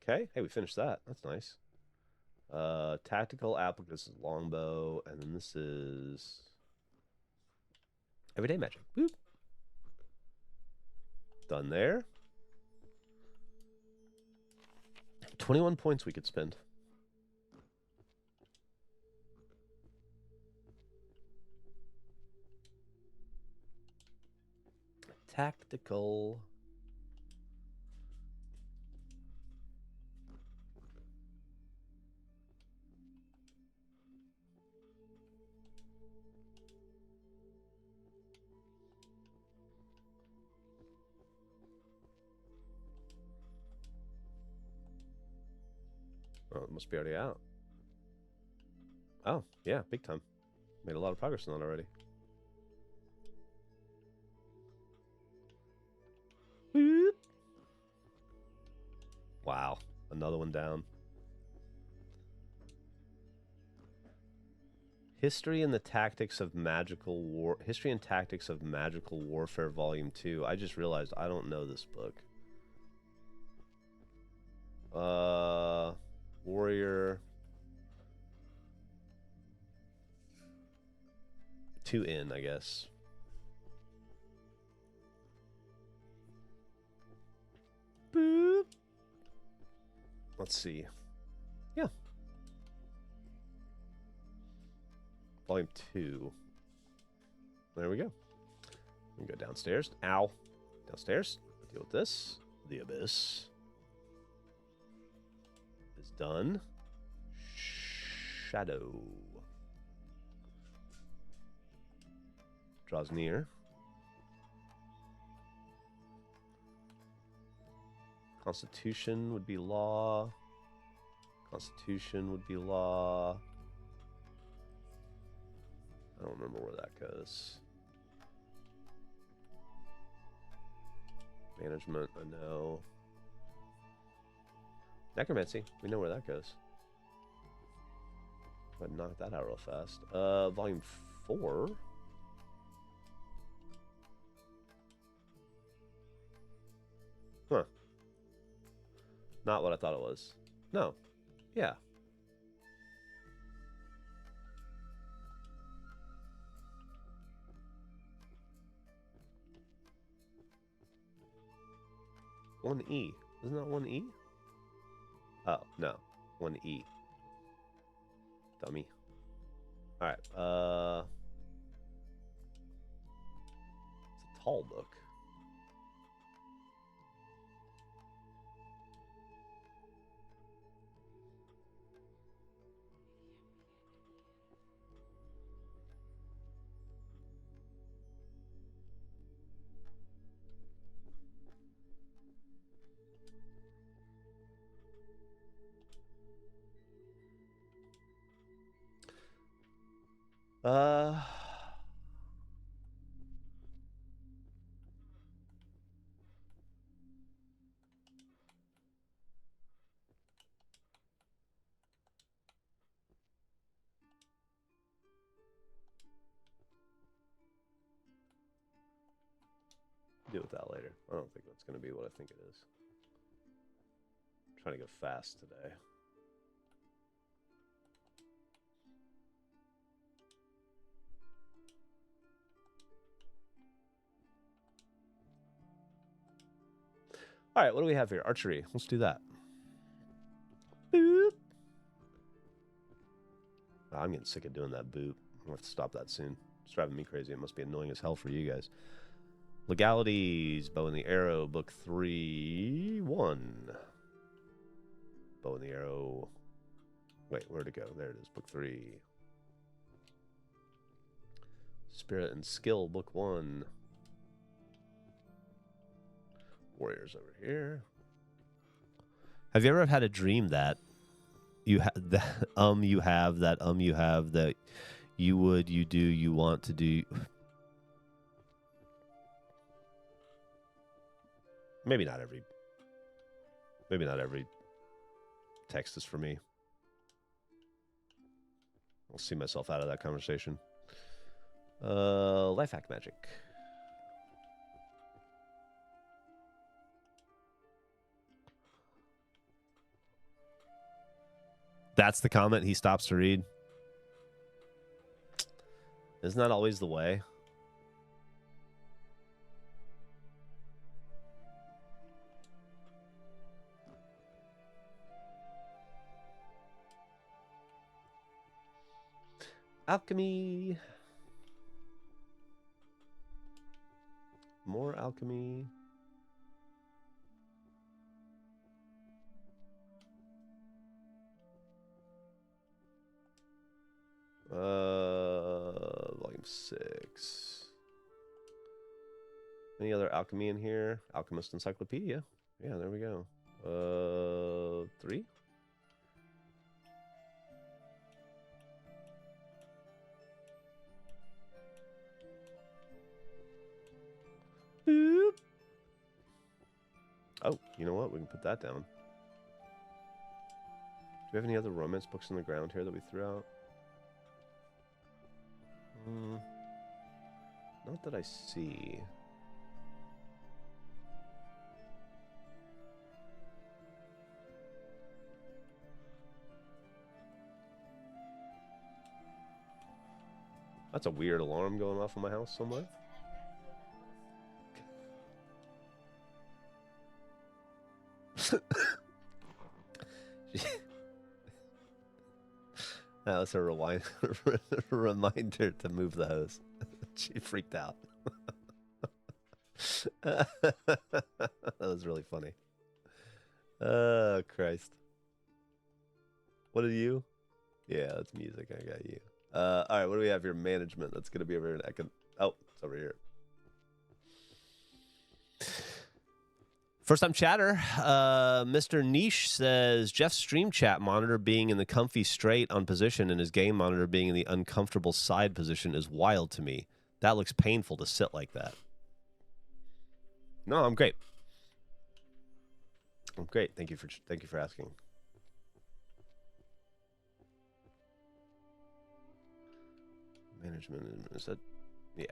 Speaker 1: Okay. Hey, we finished that. That's nice. Tactical Applicants is longbow, and then this is everyday magic. Boop. Done there. 21 points we could spend. Tactical. Oh, it must be already out. Oh, yeah, big time. Made a lot of progress on that already. Boop. Wow, another one down. History and Tactics of Magical Warfare Volume 2. I just realized I don't know this book. Warrior 2 in, I guess. Boop. Let's see. Yeah. Volume 2. There we go. We can go downstairs. Ow. Downstairs. Deal with this. The Abyss is done. Shadow draws near. Constitution would be law. Constitution would be law. I don't remember where that goes. Management, I know. Necromancy, we know where that goes. But knock that out real fast. Volume 4. Huh. Not what I thought it was. No. Yeah. 1E. Isn't that 1E? Oh, no. 1E. Dummy. Alright, it's a tall book. Deal with that later. I don't think that's going to be what I think it is. I'm trying to go fast today. All right, what do we have here? Archery. Let's do that. Boop. Oh, I'm getting sick of doing that boop. I'll have to stop that soon. It's driving me crazy. It must be annoying as hell for you guys. Legalities. Bow and the Arrow. Book 3. 1. Bow and the Arrow. Wait, where'd it go? There it is. Book 3. Spirit and Skill. Book 1. Warriors over here. Have you ever had a dream that you have that you have that you have that you would, you do, you want to do? Maybe not every text is for me. I'll see myself out of that conversation. Life hack magic. That's the comment he stops to read. Isn't that always the way? Alchemy. More alchemy. Volume 6. Any other alchemy in here? Alchemist Encyclopedia. Yeah, there we go. 3. Boop. Oh, you know what? We can put that down. Do we have any other romance books on the ground here that we threw out? Not that I see. That's a weird alarm going off in my house somewhere. That was a reminder to move the hose. She freaked out. That was really funny. Oh, Christ. What are you? Yeah, that's music. I got you. All right, what do we have here? Management. That's going to be over here in oh, it's over here. First time chatter, Mr. Niche says, Geoff's stream chat monitor being in the comfy straight on position and his game monitor being in the uncomfortable side position is wild to me. That looks painful to sit like that. No, I'm great. I'm great. Thank you for asking. Management, is that? Yeah.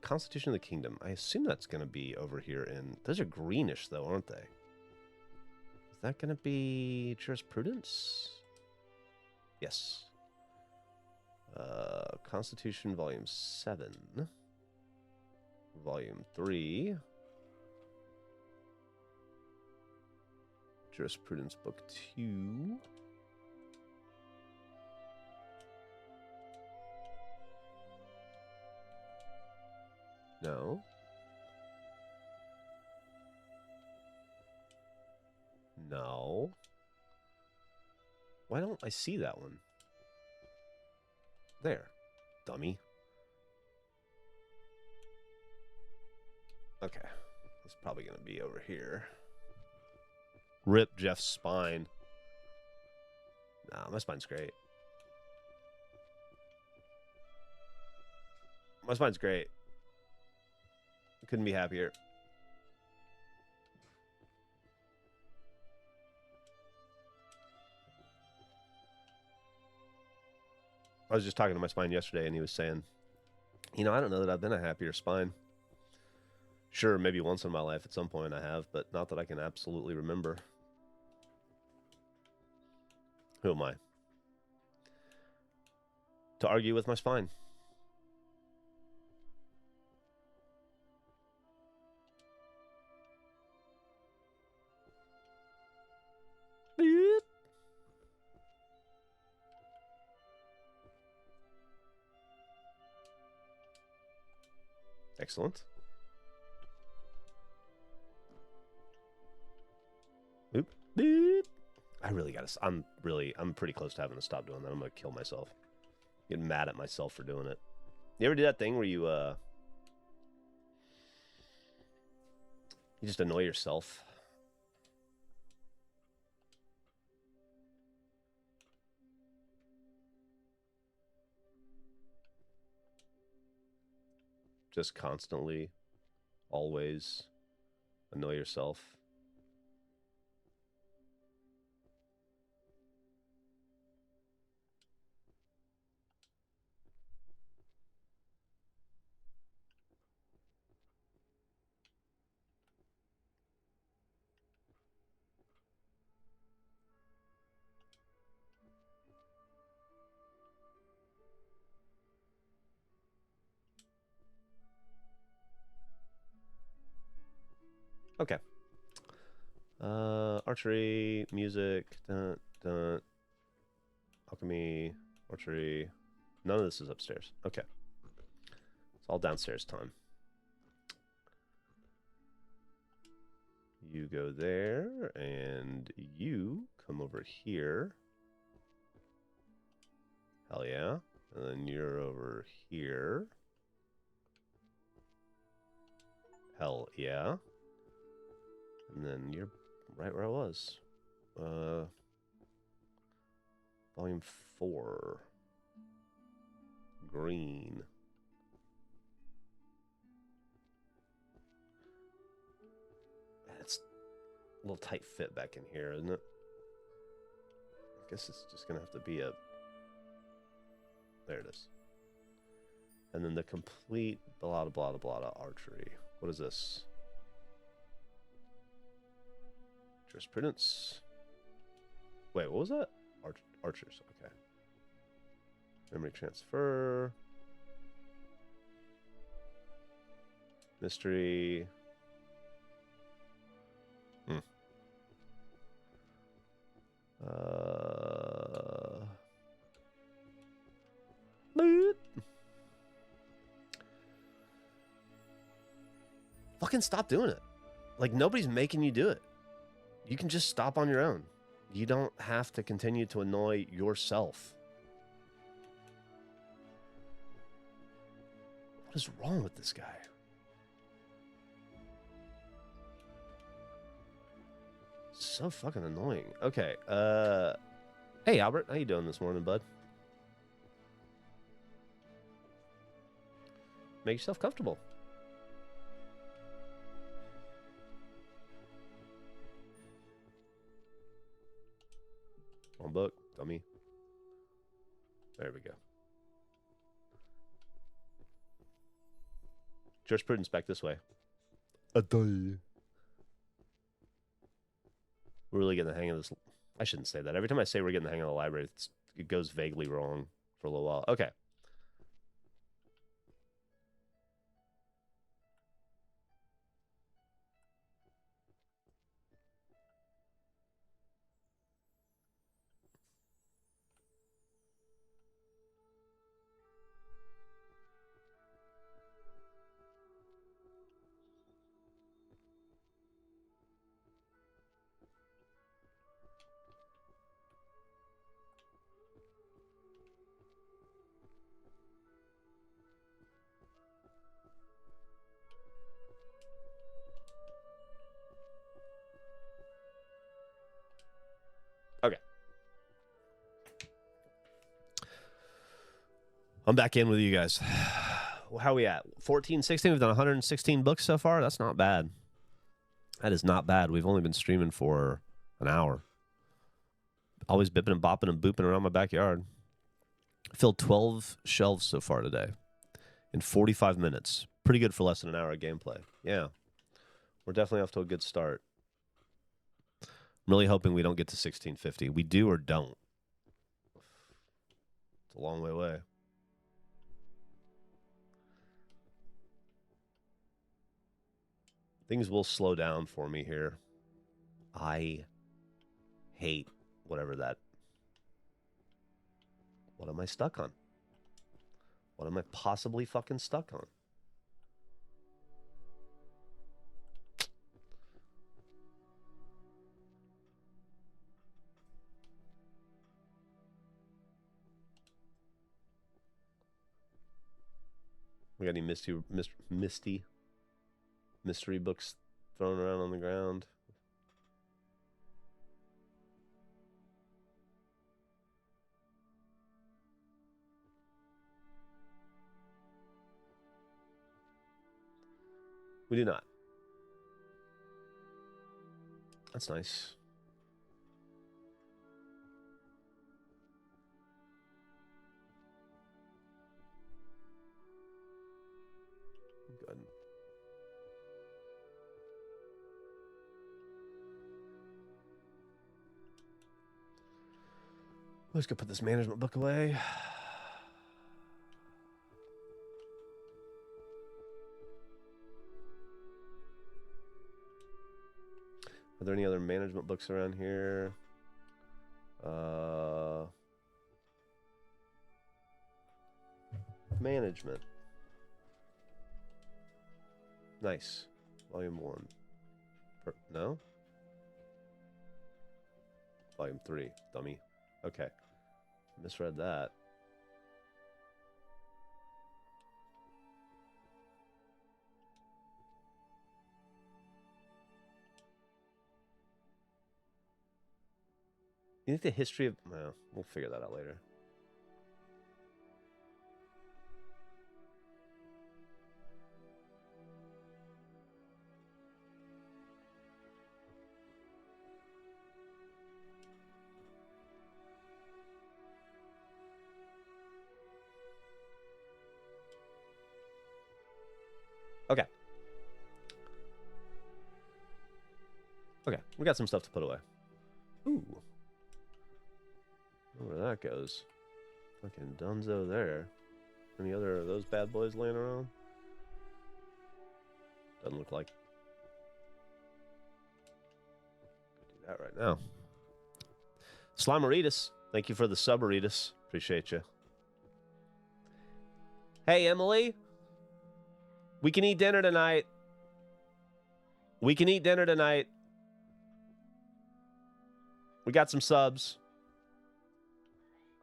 Speaker 1: Constitution of the Kingdom. I assume that's going to be over here in... Those are greenish, though, aren't they? Is that going to be jurisprudence? Yes. Constitution, Volume 7. Volume 3. Jurisprudence Book 2. No. No. Why don't I see that one? There. Dummy. Okay. It's probably going to be over here. Rip Geoff's spine. Nah, my spine's great. My spine's great. Couldn't be happier. I was just talking to my spine yesterday, and he was saying, you know, I don't know that I've been a happier spine. Sure, maybe once in my life at some point I have, but not that I can absolutely remember. Who am I to argue with my spine? Excellent. Boop, boop. I really gotta. I'm pretty close to having to stop doing that. I'm gonna kill myself. Get mad at myself for doing it. You ever do that thing where you just annoy yourself? Just constantly, always annoy yourself. Okay. Archery, music, dun, dun, alchemy, archery. None of this is upstairs. Okay. It's all downstairs time. You go there, and you come over here. Hell yeah. And then you're over here. Hell yeah. And then you're right where I was. Volume 4. Green. It's a little tight fit back in here, isn't it? I guess it's just going to have to be a... There it is. And then the complete blah, blah, blah, blah, archery. What is this? Jurisprudence. Wait, what was that? Archers, okay. Memory transfer. Mystery. Boop. Fucking stop doing it. Like, nobody's making you do it. You can just stop on your own. You don't have to continue to annoy yourself. What is wrong with this guy? So fucking annoying. Okay, hey Albert, how you doing this morning, bud? Make yourself comfortable. One book, dummy. There we go. Jurisprudence back this way. We're really getting the hang of this. I shouldn't say that. Every time I say we're getting the hang of the library, it goes vaguely wrong for a little while. Okay. I'm back in with you guys. How are we at? 14, 16? We've done 116 books so far. That's not bad. That is not bad. We've only been streaming for an hour. Always bipping and bopping and booping around my backyard. Filled 12 shelves so far today in 45 minutes. Pretty good for less than an hour of gameplay. Yeah. We're definitely off to a good start. I'm really hoping we don't get to 1650. We do or don't. It's a long way away. Things will slow down for me here. I hate whatever that... What am I stuck on? What am I possibly fucking stuck on? We got any misty mystery books thrown around on the ground? We do not. That's nice. Good. Let's go put this management book away. Are there any other management books around here? Management. Nice. Volume 1. No? Volume 3. Dummy. Okay. Misread that. You think the history of... Well, we'll figure that out later. Okay. Okay, we got some stuff to put away. Ooh. Where that goes. Fucking dunzo there. Any other of those bad boys laying around? Doesn't look like. Do that right now. Slimeritas, thank you for the suberitas. Appreciate you. Hey, Emily. We can eat dinner tonight. We can eat dinner tonight. We got some subs.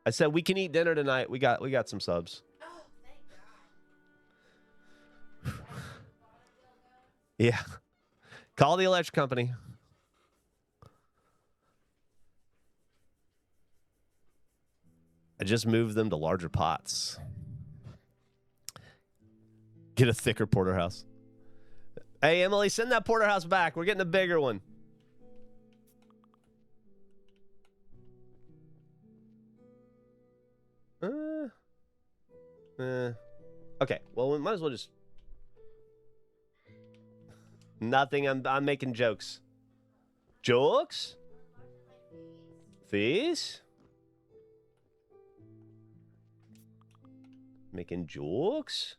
Speaker 1: I said we can eat dinner tonight. We got some subs.
Speaker 2: Oh, thank God.
Speaker 1: Yeah. Call the electric company. I just moved them to larger pots. Get a thicker porterhouse. Hey, Emily, send that porterhouse back. We're getting a bigger one. Okay, well, we might as well just... Nothing, I'm making jokes. Jokes? Fees? Making jokes?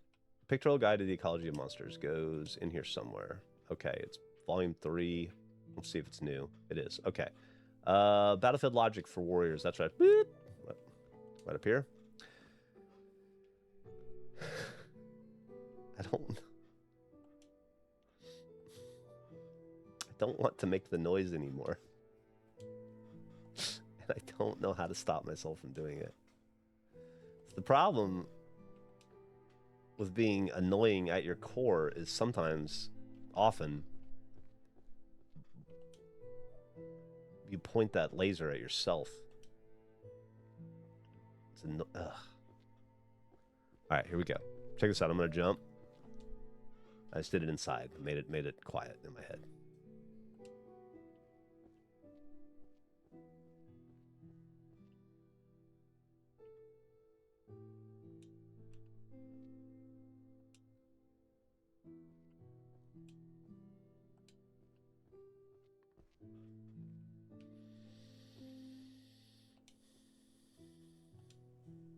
Speaker 1: Pictorial Guide to the Ecology of Monsters goes in here somewhere. Okay, it's volume 3. Let's see if it's new. It is. Okay. Battlefield Logic for Warriors. That's right. Boop. Right up here. I don't want to make the noise anymore. And I don't know how to stop myself from doing it. The problem with being annoying at your core is sometimes, often, you point that laser at yourself. It's All right, here we go. Check this out. I'm gonna jump. I just did it inside. Made it quiet in my head.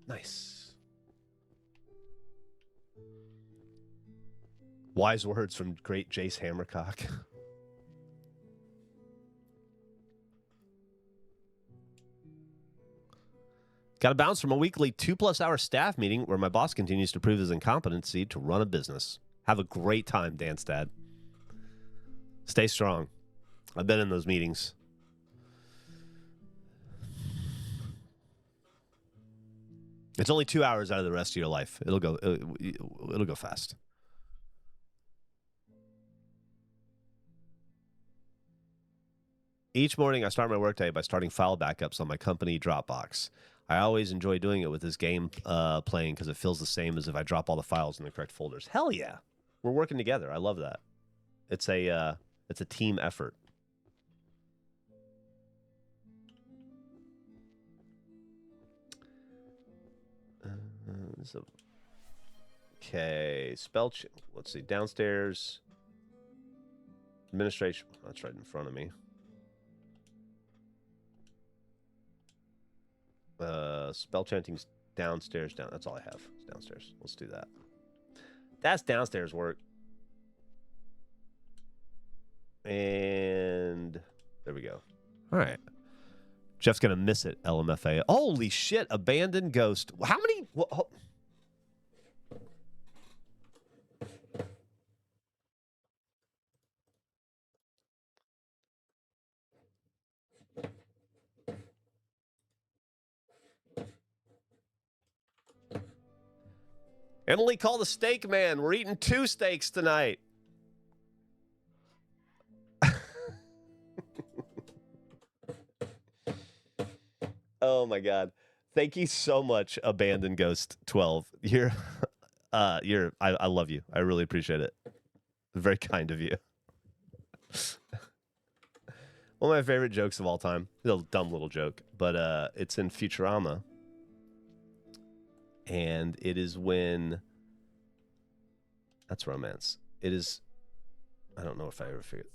Speaker 1: Nice. Wise words from great Jace Hammercock. Got to bounce from a weekly 2+ hour staff meeting where my boss continues to prove his incompetency to run a business. Have a great time, Danstad. Stay strong. I've been in those meetings. It's only 2 hours out of the rest of your life. It'll go fast. Each morning, I start my workday by starting file backups on my company Dropbox. I always enjoy doing it with this game playing because it feels the same as if I drop all the files in the correct folders. Hell yeah, we're working together. I love that. It's a team effort. Okay, let's see, downstairs. Administration, that's right in front of me. Spell chanting's downstairs. That's all I have. It's downstairs. Let's do that. That's downstairs work. And there we go. All right. Jeff's gonna miss it. LMFA. Holy shit! Abandoned ghost. How many? Emily, call the steak man. We're eating 2 steaks tonight. Oh my god. Thank you so much, Abandoned Ghost 12. I love you. I really appreciate it. Very kind of you. One of my favorite jokes of all time. It's a dumb little joke, but it's in Futurama. And it is when... That's romance. It is... I don't know if I ever figured...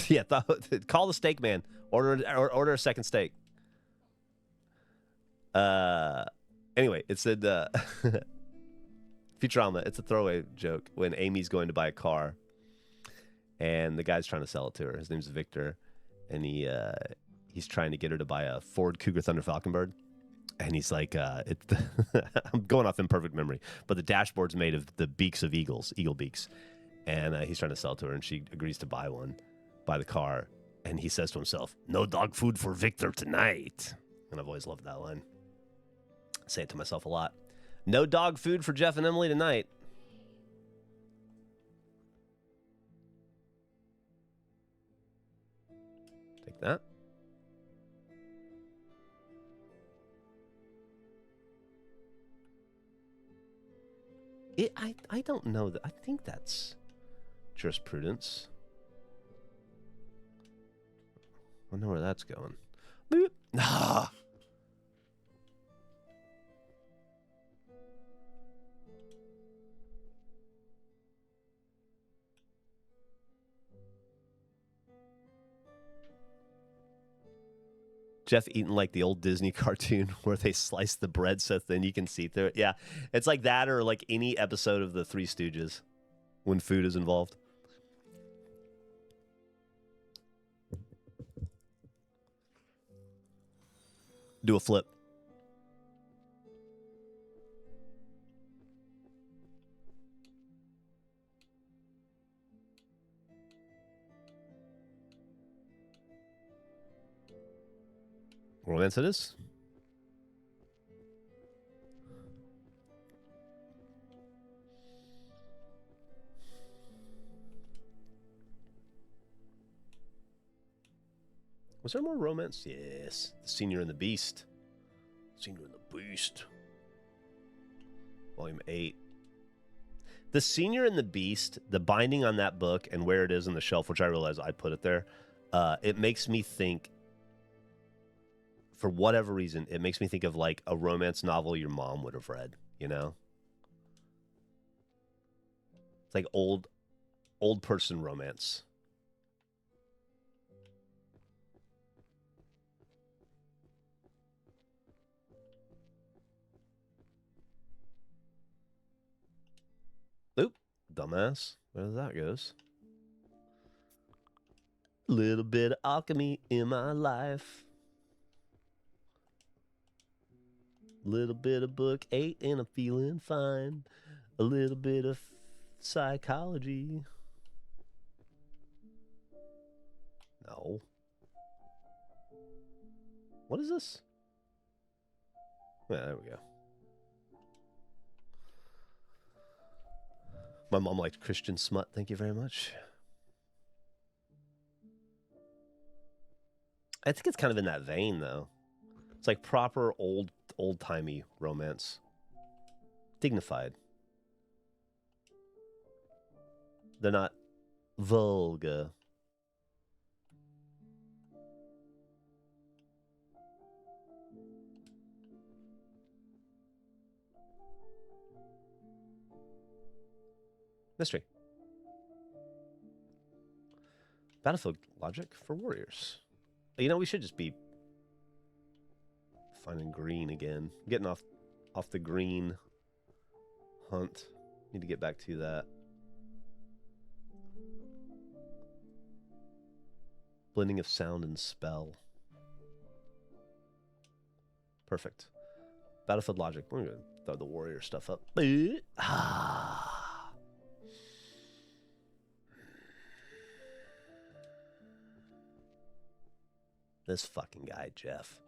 Speaker 1: Yeah, call the steak man. Order a second steak. Anyway, it said Futurama. It's a throwaway joke when Amy's going to buy a car, and the guy's trying to sell it to her. His name's Victor, and he's trying to get her to buy a Ford Cougar Thunder Falconbird. And he's like, I'm going off imperfect memory, but the dashboard's made of the beaks of eagles, eagle beaks. And he's trying to sell it to her, and she agrees to buy the car. And he says to himself, "No dog food for Victor tonight." And I've always loved that line. I say it to myself a lot. No dog food for Geoff and Emily tonight. Take that. I don't know that. I think that's jurisprudence. I know where that's going. Nah. Geoff eating like the old Disney cartoon where they slice the bread so thin you can see through it. Yeah, it's like that, or like any episode of the Three Stooges when food is involved. Do a flip. Romance it is. Was there more romance? Yes. The Senior and the Beast. Senior and the Beast. Volume 8. The Senior and the Beast, the binding on that book and where it is on the shelf, which I realize I put it there, it makes me think, for whatever reason, it makes me think of like a romance novel your mom would have read, you know? It's like old person romance. Oop, dumbass. Where that goes. Little bit of alchemy in my life. Little bit of book 8 and I'm feeling fine. A little bit of psychology. No. What is this? Yeah, there we go. My mom liked Christian smut. Thank you very much. I think it's kind of in that vein, though. It's like proper old-timey romance. Dignified. They're not vulgar. Mystery. Battlefield logic for warriors. You know, we should just be finding green again. Getting off the green hunt. Need to get back to that. Blending of sound and spell. Perfect. Battlefield logic. We're going to throw the warrior stuff up. This fucking guy, Geoff.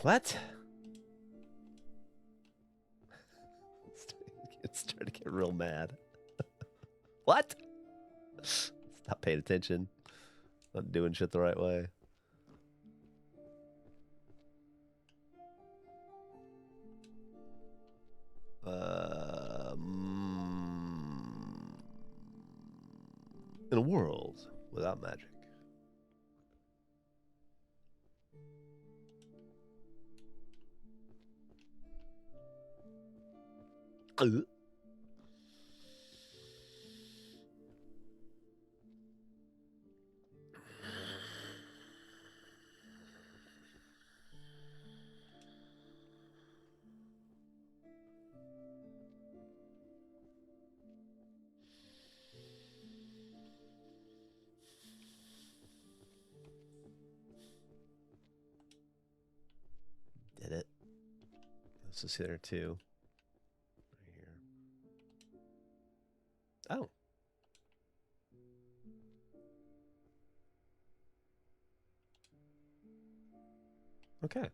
Speaker 1: What? It's starting to get real mad. What? Stop paying attention. Not doing shit the right way. In a world without magic. Did it. This is here too. Right here. Oh. Okay.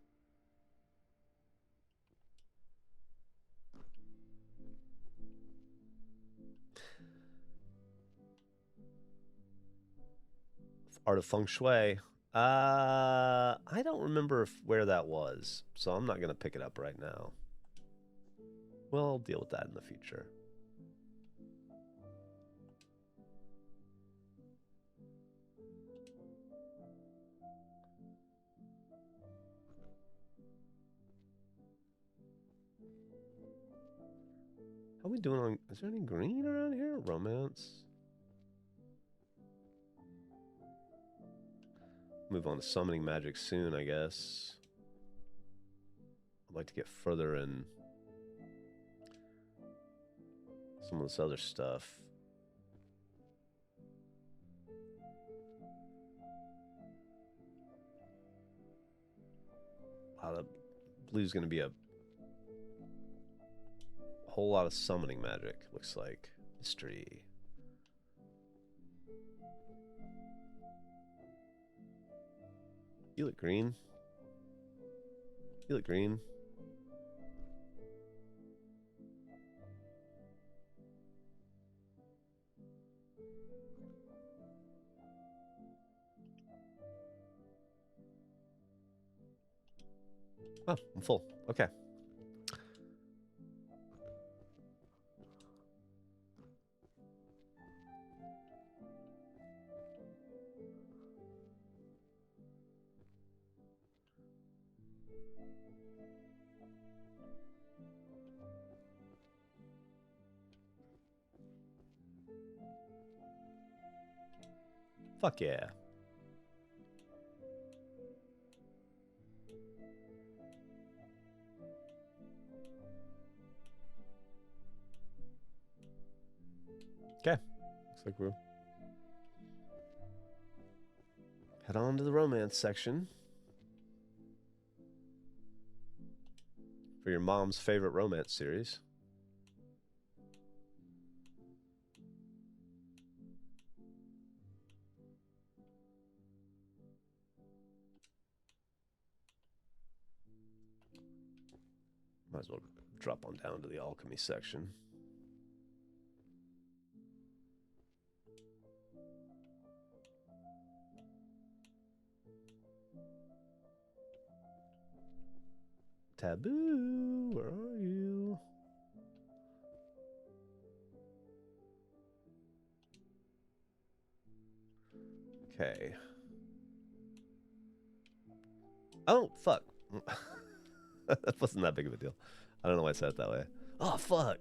Speaker 1: Art of Feng Shui. I don't remember where that was, so I'm not going to pick it up right now. We'll deal with that in the future. How are we doing on... Is there any green around here? Romance. Move on to summoning magic soon, I guess. I'd like to get further in some of this other stuff. Wow, the blue's going to be a whole lot of summoning magic, looks like. Mystery. You look green. You look green. Oh, I'm full. Okay. Fuck yeah. Okay. Looks like we're head on to the romance section. For your mom's favorite romance series. Might as well drop on down to the alchemy section. Taboo, where are you? Okay. Oh, fuck. That wasn't that big of a deal. I don't know why I said it that way. Oh, fuck.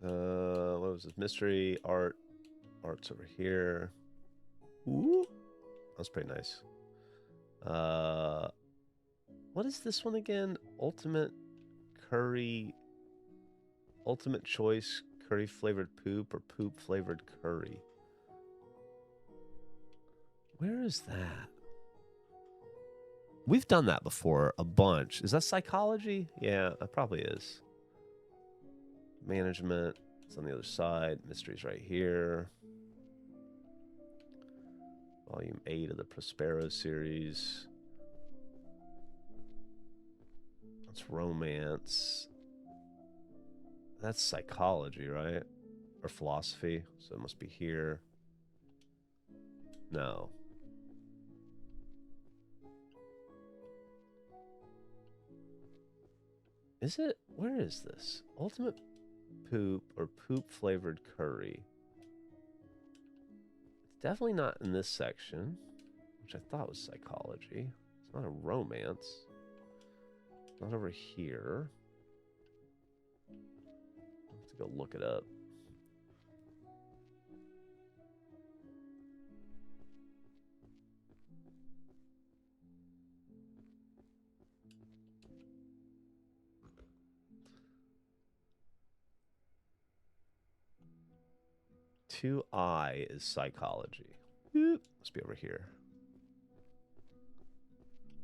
Speaker 1: What was this? Mystery, art. Art's over here. Ooh. That's pretty nice. What is this one again? Ultimate curry. Ultimate choice curry flavored poop or poop flavored curry. Where is that? We've done that before a bunch. Is that psychology? Yeah, that probably is. Management. It's on the other side. Mysteries right here. Volume 8 of the Prospero series. That's romance. That's psychology, right? Or philosophy. So it must be here. No. Is it? Where is this? Ultimate poop or poop flavored curry. It's definitely not in this section, which I thought was psychology. It's not a romance. It's not over here. I have to go look it up. Two I is psychology. Oop, must be over here.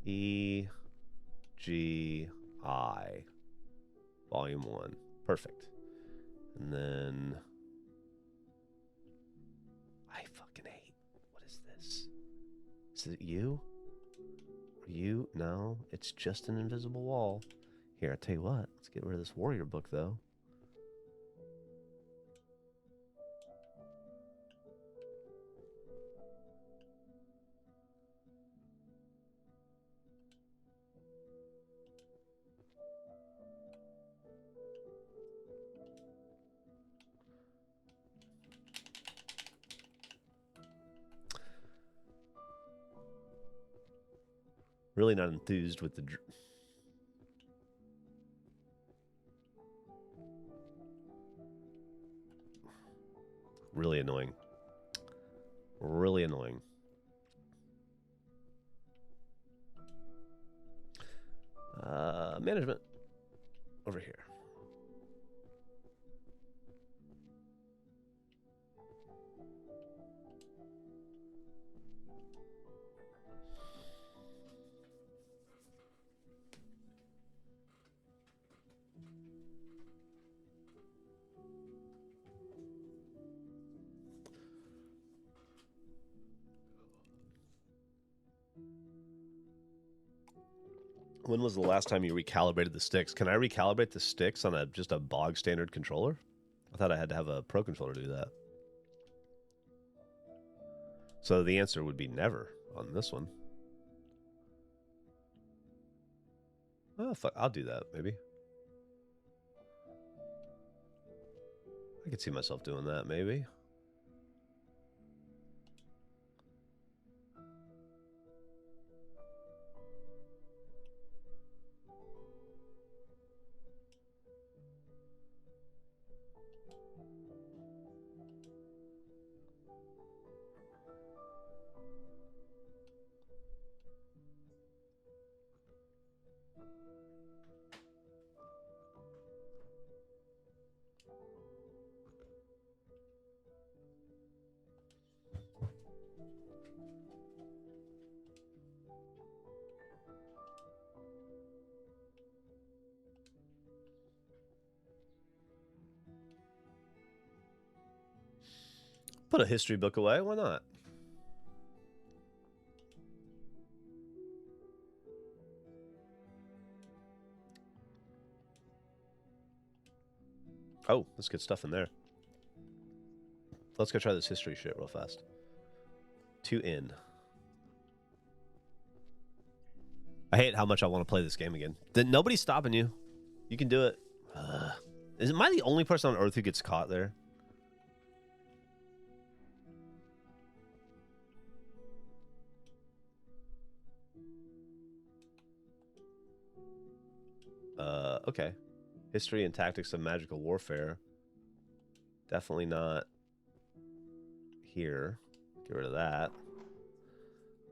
Speaker 1: E G I. Volume 1. Perfect. And then I fucking hate. What is this? Is it you? You? No, it's just an invisible wall. Here, I'll tell you what. Let's get rid of this warrior book, though. Really not enthused with the... Really annoying. Really annoying. Management. Over here. When was the last time you recalibrated the sticks? Can I recalibrate the sticks on just a bog standard controller? I thought I had to have a pro controller do that. So the answer would be never on this one. Oh, fuck, I'll do that, maybe. I could see myself doing that, maybe. Put a history book away, why not? Oh, there's good stuff in there. Let's go try this history shit real fast. 2 in. I hate how much I want to play this game again. Nobody's stopping you. You can do it. Am I the only person on Earth who gets caught there? Okay. History and tactics of magical warfare. Definitely not here. Get rid of that.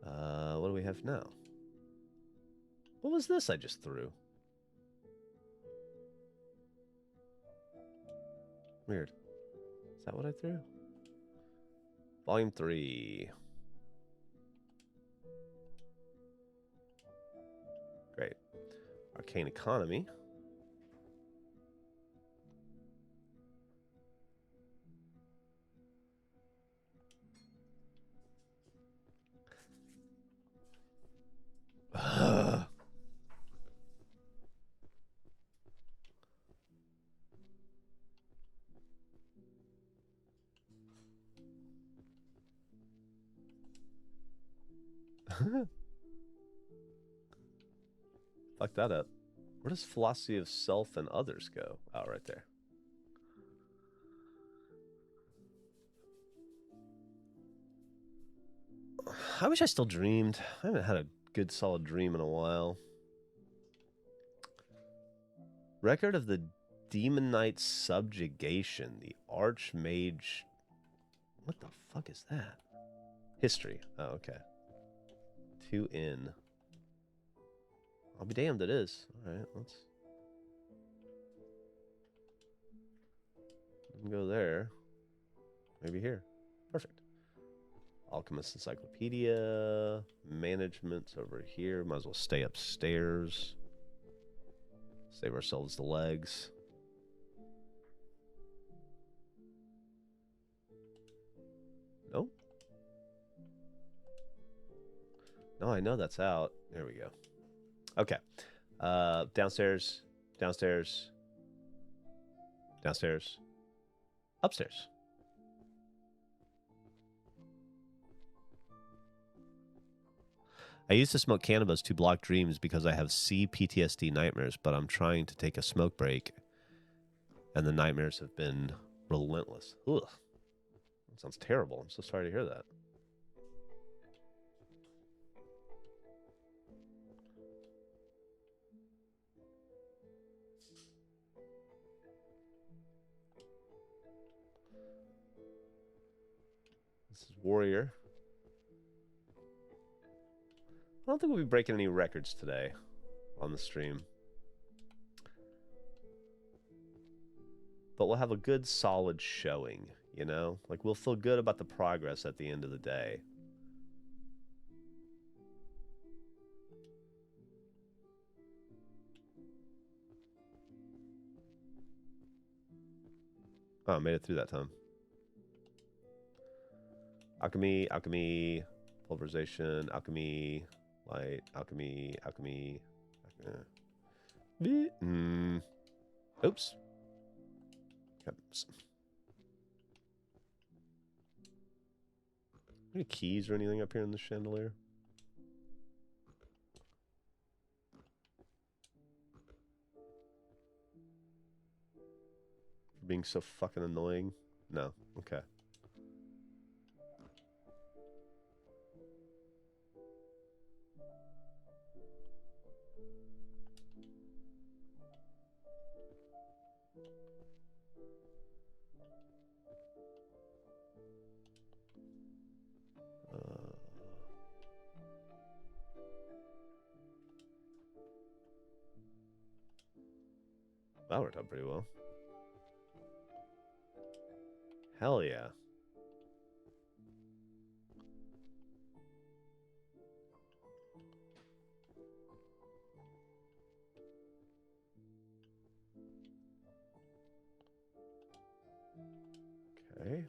Speaker 1: What do we have now? What was this I just threw? Weird. Is that what I threw? Volume 3. Great. Arcane economy. Fuck that up. Where does philosophy of self and others go? Oh, right there. I wish I still dreamed. I haven't had a good solid dream in a while. Record of the Demon Knight subjugation. The Archmage. What the fuck is that? History. Oh, okay. 2 in. I'll be damned, it is. Alright, let's go there. Maybe here. Perfect. Alchemist Encyclopedia. Management's over here. Might as well stay upstairs. Save ourselves the legs. No? No, I know that's out. There we go. Okay. Downstairs. Downstairs. Downstairs. Upstairs. I used to smoke cannabis to block dreams because I have PTSD nightmares, but I'm trying to take a smoke break, and the nightmares have been relentless. Ugh. That sounds terrible. I'm so sorry to hear that. This is Warrior. I don't think we'll be breaking any records today on the stream. But we'll have a good, solid showing, you know? Like, we'll feel good about the progress at the end of the day. Oh, I made it through that time. Alchemy, alchemy, pulverization, alchemy, light, alchemy, alchemy, Oops. Any keys or anything up here in the chandelier? For being so fucking annoying? No. Okay. That worked out pretty well. Hell yeah. Okay.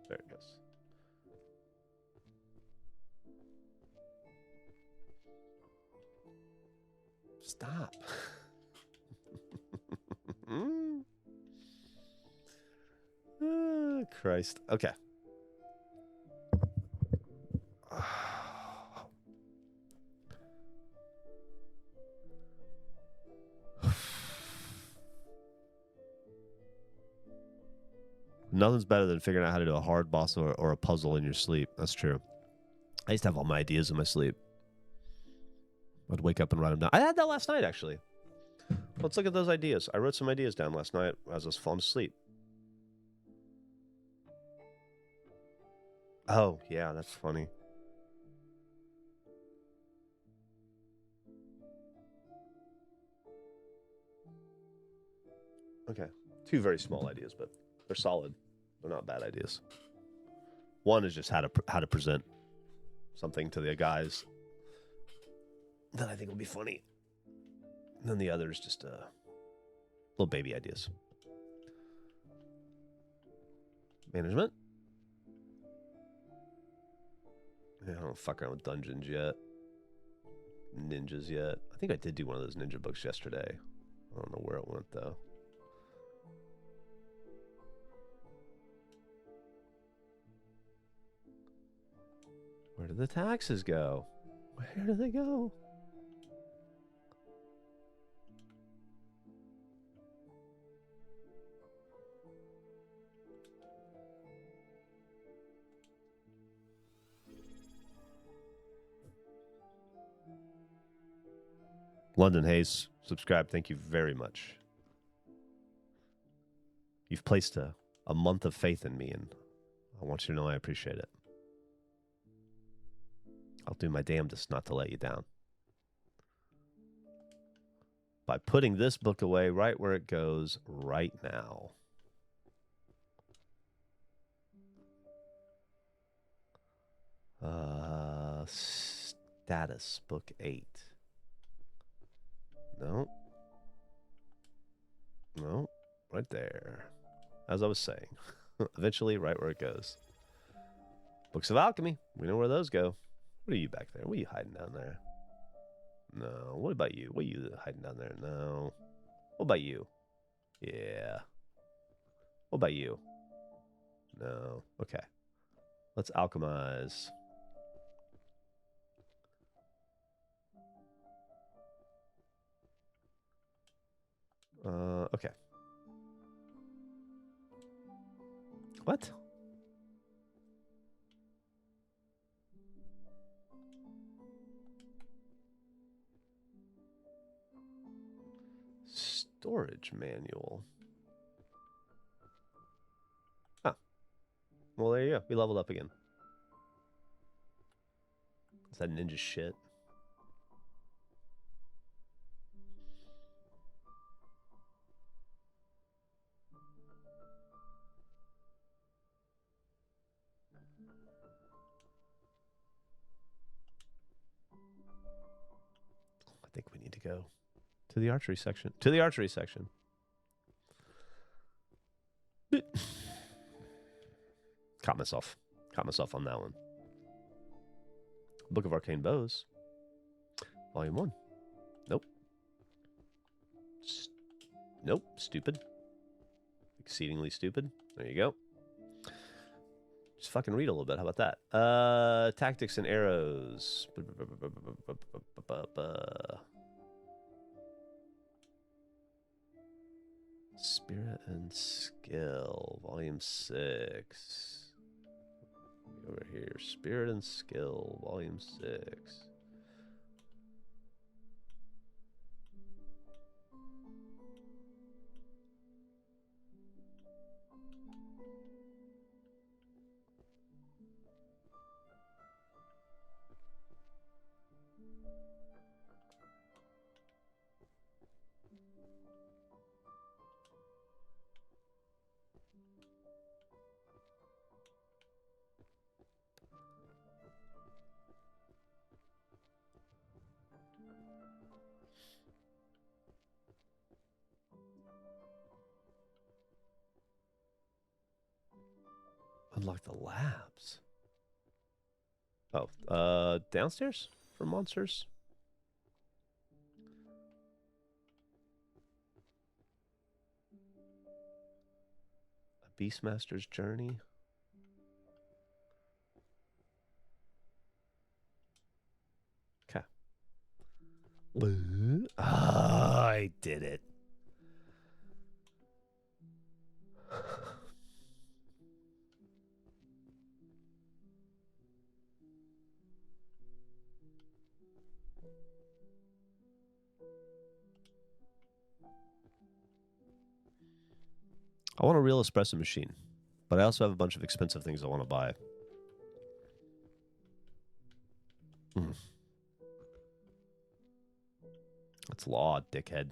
Speaker 1: There it goes. Stop. Oh, Christ. Okay. Nothing's better than figuring out how to do a hard boss or a puzzle in your sleep. That's true. I used to have all my ideas in my sleep. I'd wake up and write them down. I had that last night, actually. Let's look at those ideas. I wrote some ideas down last night as I was falling asleep. Oh, yeah, that's funny. Okay. Two very small ideas, but they're solid. They're not bad ideas. One is just how to present something to the guys that I think will be funny. And then the other is just little baby ideas. Management. Yeah, I don't fuck around with dungeons yet. Ninjas yet. I think I did do one of those ninja books yesterday. I don't know where it went, though. Where did the taxes go? Where did they go? London Hayes, subscribe. Thank you very much. You've placed a month of faith in me, and I want you to know I appreciate it. I'll do my damnedest not to let you down. By putting this book away right where it goes right now. Status, book 8. No. No. Right there. As I was saying. Eventually, right where it goes. Books of Alchemy. We know where those go. What are you back there? What are you hiding down there? No. What about you? What are you hiding down there? No. What about you? Yeah. What about you? No. Okay. Let's alchemize. Okay. What? Storage manual. Ah. Well, there you go. We leveled up again. Is that ninja shit? I think we need to go to the archery section. To the archery section. Caught myself on that one. Book of Arcane Bows. Volume 1. Nope. Nope. Stupid. Exceedingly stupid. There you go. Just fucking read a little bit. How about that? Tactics and arrows. Spirit and Skill, Volume 6. Over here. Spirit and Skill, Volume 6. Unlock the labs. Oh, downstairs for monsters. A Beastmaster's Journey. Okay. I did it. I want a real espresso machine, but I also have a bunch of expensive things I want to buy. That's law, dickhead.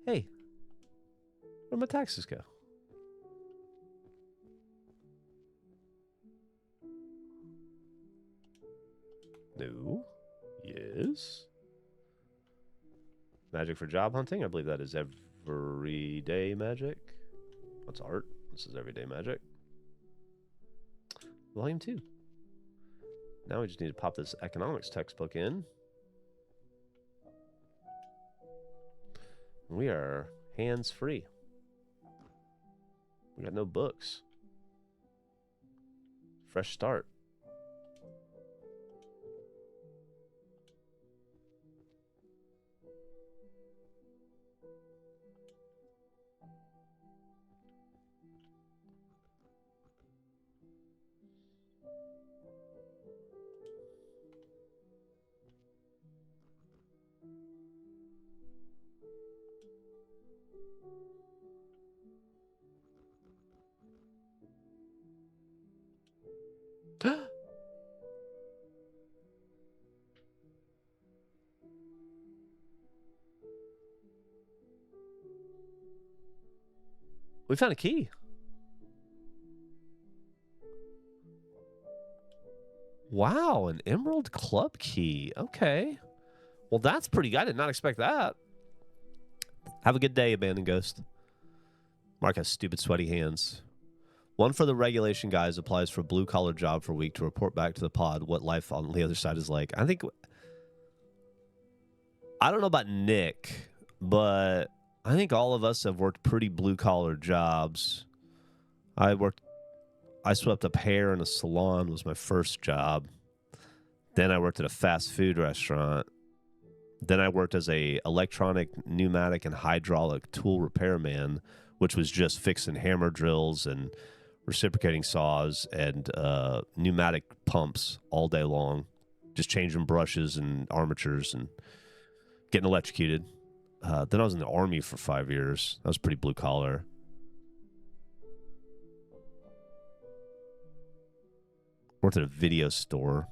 Speaker 1: Hey, where'd my taxes go? No. Yes. Magic for job hunting. I believe that is everyday magic. What's art? This is everyday magic. Volume 2. Now we just need to pop this economics textbook in. We are hands-free. We got no books. Fresh start. We found a key. Wow, an Emerald Club key. Okay. Well, that's pretty good. I did not expect that. Have a good day, Abandoned Ghost. Mark has stupid sweaty hands. One for the regulation guys applies for a blue-collar job for a week to report back to the pod what life on the other side is like. I don't know about Nick, but I think all of us have worked pretty blue-collar jobs. I swept up hair in a salon was my first job. Then I worked at a fast food restaurant. Then I worked as a electronic, pneumatic, and hydraulic tool repairman, which was just fixing hammer drills and reciprocating saws and pneumatic pumps all day long, just changing brushes and armatures and getting electrocuted. Then I was in the Army for 5 years. That was pretty blue collar. Worked at a video store.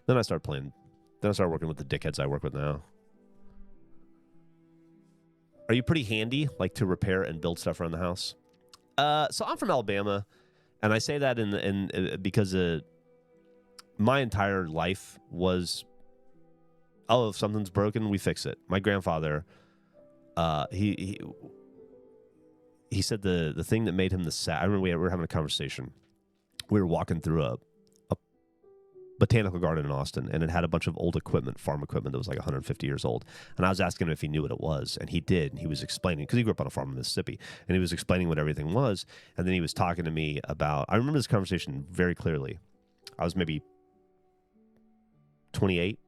Speaker 1: Then I started working with the dickheads I work with now. Are you pretty handy, like to repair and build stuff around the house? So I'm from Alabama, and I say that because my entire life was, oh, if something's broken, we fix it. My grandfather, he he said the thing that made him the sad. I remember we were having a conversation. We were walking through a botanical garden in Austin, and it had a bunch of old equipment, farm equipment that was like 150 years old. And I was asking him if he knew what it was, and he did. And he was explaining, because he grew up on a farm in Mississippi, and he was explaining what everything was. And then he was talking to me about, I remember this conversation very clearly. I was maybe 28,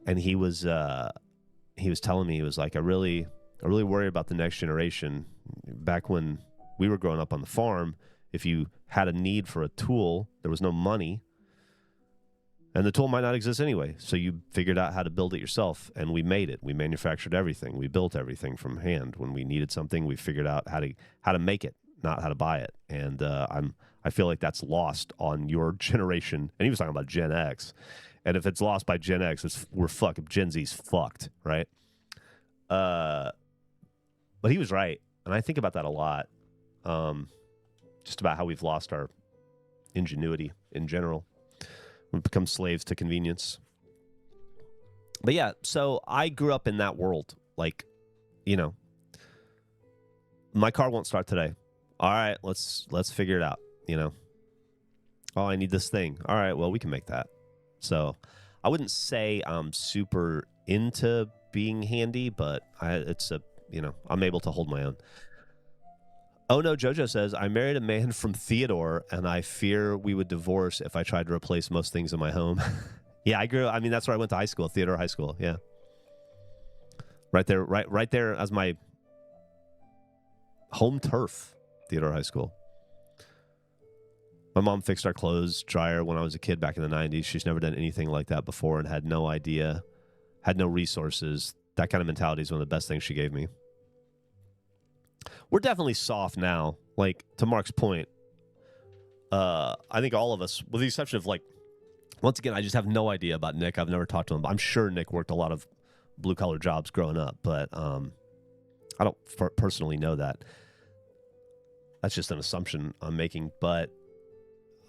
Speaker 1: and he was telling me, he was like, I really worry about the next generation. Back when we were growing up on the farm, if you had a need for a tool, there was no money. And the tool might not exist anyway. So you figured out how to build it yourself, and we made it. We manufactured everything. We built everything from hand. When we needed something, we figured out how to make it, not how to buy it. And I feel like that's lost on your generation. And he was talking about Gen X. And if it's lost by Gen X, we're fucked. Gen Z's fucked, right? But he was right. And I think about that a lot. Just about how we've lost our ingenuity in general. We've become slaves to convenience. But yeah, so I grew up in that world. Like, you know, my car won't start today. All right, let's figure it out, you know. Oh, I need this thing. All right, well, we can make that. So I wouldn't say I'm super into being handy, but I'm able to hold my own. Oh no, Jojo says, I married a man from Theodore, and I fear we would divorce if I tried to replace most things in my home. Yeah, that's where I went to high school, Theodore High School, yeah. Right there as my home turf, Theodore High School. My mom fixed our clothes dryer when I was a kid back in the 90s. She's never done anything like that before and had no idea, had no resources. That kind of mentality is one of the best things she gave me. We're definitely soft now. Like, to Mark's point, I think all of us, with the exception of, like, once again, I just have no idea about Nick. I've never talked to him. I'm sure Nick worked a lot of blue-collar jobs growing up, but I don't personally know that. That's just an assumption I'm making. But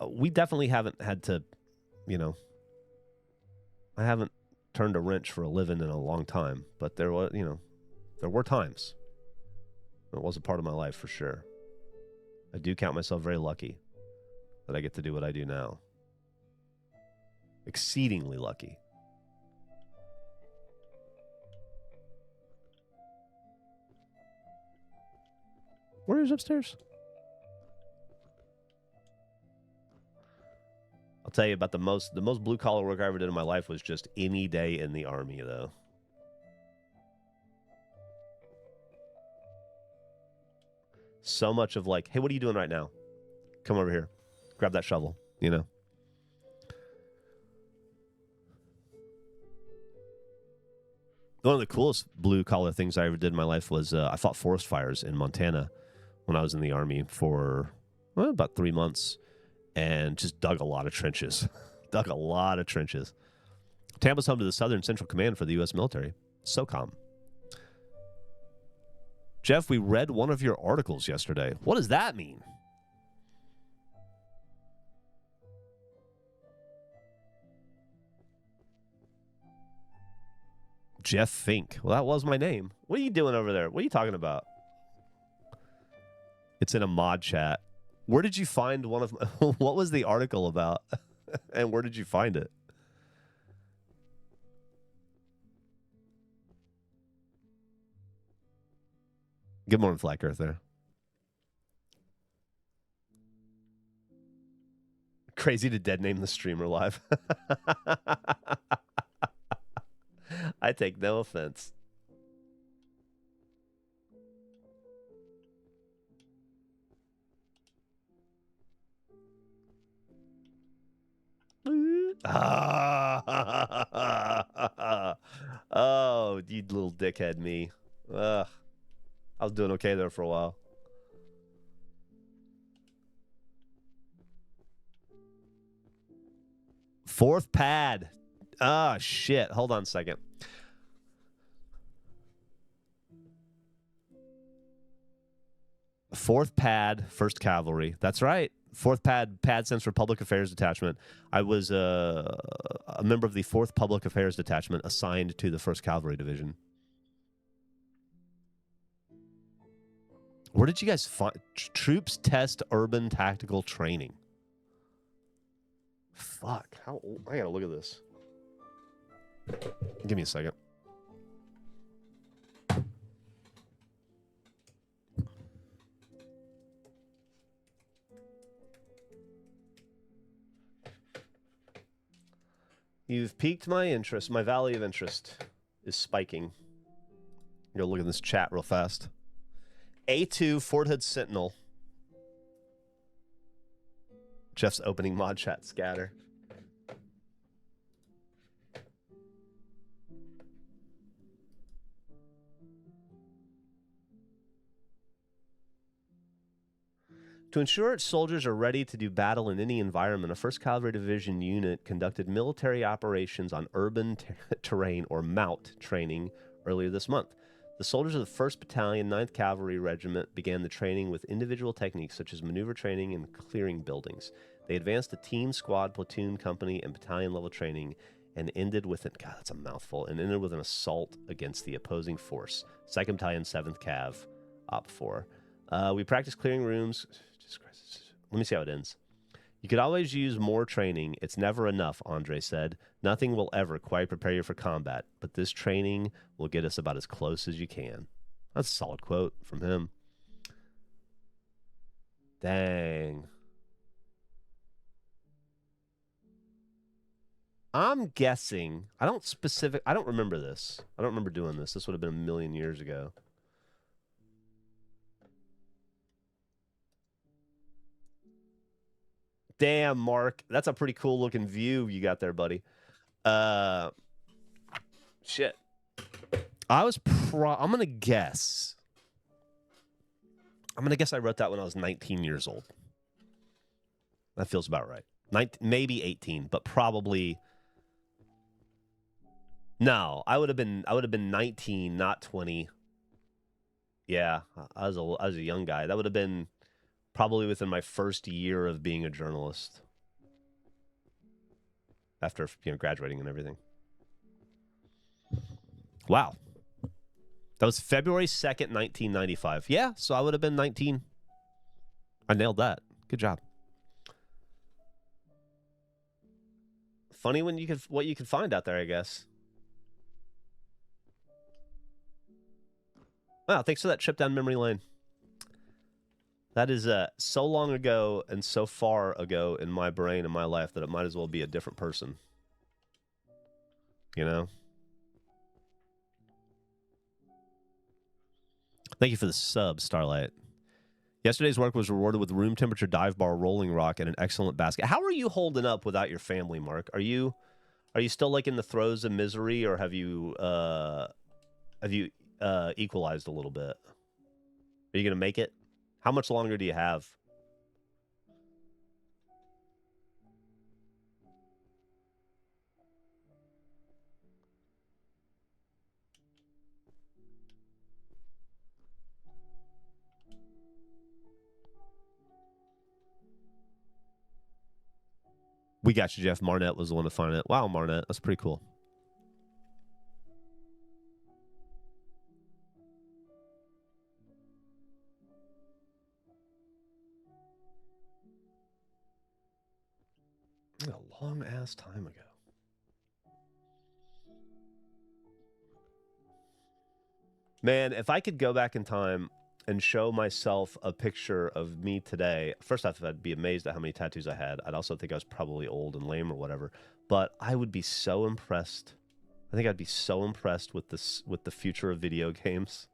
Speaker 1: we definitely haven't had to, I haven't turned a wrench for a living in a long time. But there were times. It was a part of my life for sure. I do count myself very lucky that I get to do what I do now. Exceedingly lucky. Where is upstairs? I'll tell you about the most blue collar work I ever did in my life was just any day in the Army, though. So much of like, hey, what are you doing right now? Come over here. Grab that shovel, One of the coolest blue-collar things I ever did in my life was I fought forest fires in Montana when I was in the Army for about 3 months and just dug a lot of trenches. Tampa's home to the Southern Central Command for the U.S. military. SOCOM. Geoff, we read one of your articles yesterday. What does that mean? Geoff Fink. Well, that was my name. What are you doing over there? What are you talking about? It's in a mod chat. Where did you find one of what was the article about? And where did you find it? Good morning, Flat Earth there. Crazy to dead name the streamer live. I take no offense. Oh, you little dickhead me. Ugh. I was doing okay there for a while. Fourth pad. Ah, shit. Hold on a second. Fourth pad, 1st Cavalry. That's right. Fourth pad stands for Public Affairs Detachment. I was a member of the 4th Public Affairs Detachment assigned to the 1st Cavalry Division. Where did you guys find troops test urban tactical training? Fuck. How old? I gotta look at this. Give me a second. You've piqued my interest. My valley of interest is spiking. Go look at this chat real fast. A2 Fort Hood Sentinel. Jeff's opening mod chat scatter. To ensure its soldiers are ready to do battle in any environment, a 1st Cavalry Division unit conducted military operations on urban terrain, or MOUT, training earlier this month. The soldiers of the 1st Battalion, 9th Cavalry Regiment began the training with individual techniques such as maneuver training and clearing buildings. They advanced to team, squad, platoon, company, and battalion level training and ended with an, God, that's a mouthful, and ended with an assault against the opposing force. 2nd Battalion, 7th Cav, Op 4. We practiced clearing rooms. Let me see how it ends. You could always use more training. It's never enough, Andre said. Nothing will ever quite prepare you for combat, but this training will get us about as close as you can. That's a solid quote from him. Dang. I'm guessing. I don't remember this. I don't remember doing this. This would have been a million years ago. Damn, Mark. That's a pretty cool looking view you got there, buddy. Shit. I'm going to guess. I'm going to guess I wrote that when I was 19 years old. That feels about right. Maybe 18, but probably... No, I would have been 19, not 20. Yeah, I was a young guy. That would have been... probably within my first year of being a journalist. After, graduating and everything. Wow. That was February 2nd, 1995. Yeah, so I would have been 19. I nailed that. Good job. Funny what you could find out there, I guess. Wow, thanks for that trip down memory lane. That is so long ago and so far ago in my brain and my life that it might as well be a different person. You know? Thank you for the sub, Starlight. Yesterday's work was rewarded with room temperature dive bar, rolling rock, and an excellent basket. How are you holding up without your family, Mark? Are you still like in the throes of misery, or have you equalized a little bit? Are you gonna make it? How much longer do you have? We got you, Jeff. Marnette was the one to find it. Wow, Marnette. That's pretty cool. A long-ass time ago. Man, if I could go back in time and show myself a picture of me today, first off, I'd be amazed at how many tattoos I had. I'd also think I was probably old and lame or whatever. But I would be so impressed. I think I'd be so impressed with the future of video games.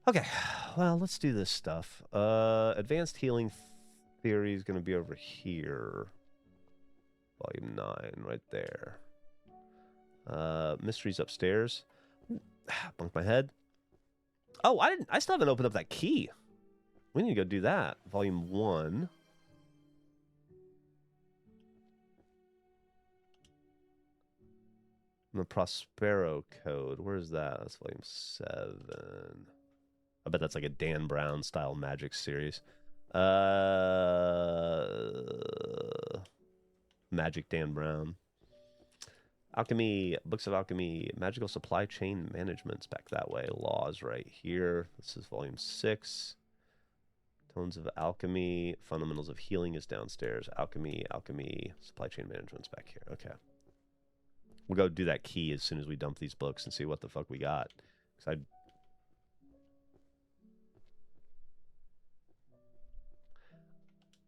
Speaker 1: Okay, well, let's do this stuff. Advanced healing theory is going to be over here. Volume 9, right there. Mysteries upstairs. Bunk my head. Oh, I still haven't opened up that key. We need to go do that. Volume 1. The Prospero Code. Where is that? That's volume 7. I bet that's like a Dan Brown style magic series. Magic Dan Brown. Alchemy, Books of Alchemy, Magical Supply Chain Management's back that way. Laws right here. This is volume 6. Tones of Alchemy, Fundamentals of Healing is downstairs. Alchemy, Supply Chain Management's back here. Okay. We'll go do that key as soon as we dump these books and see what the fuck we got. 'Cause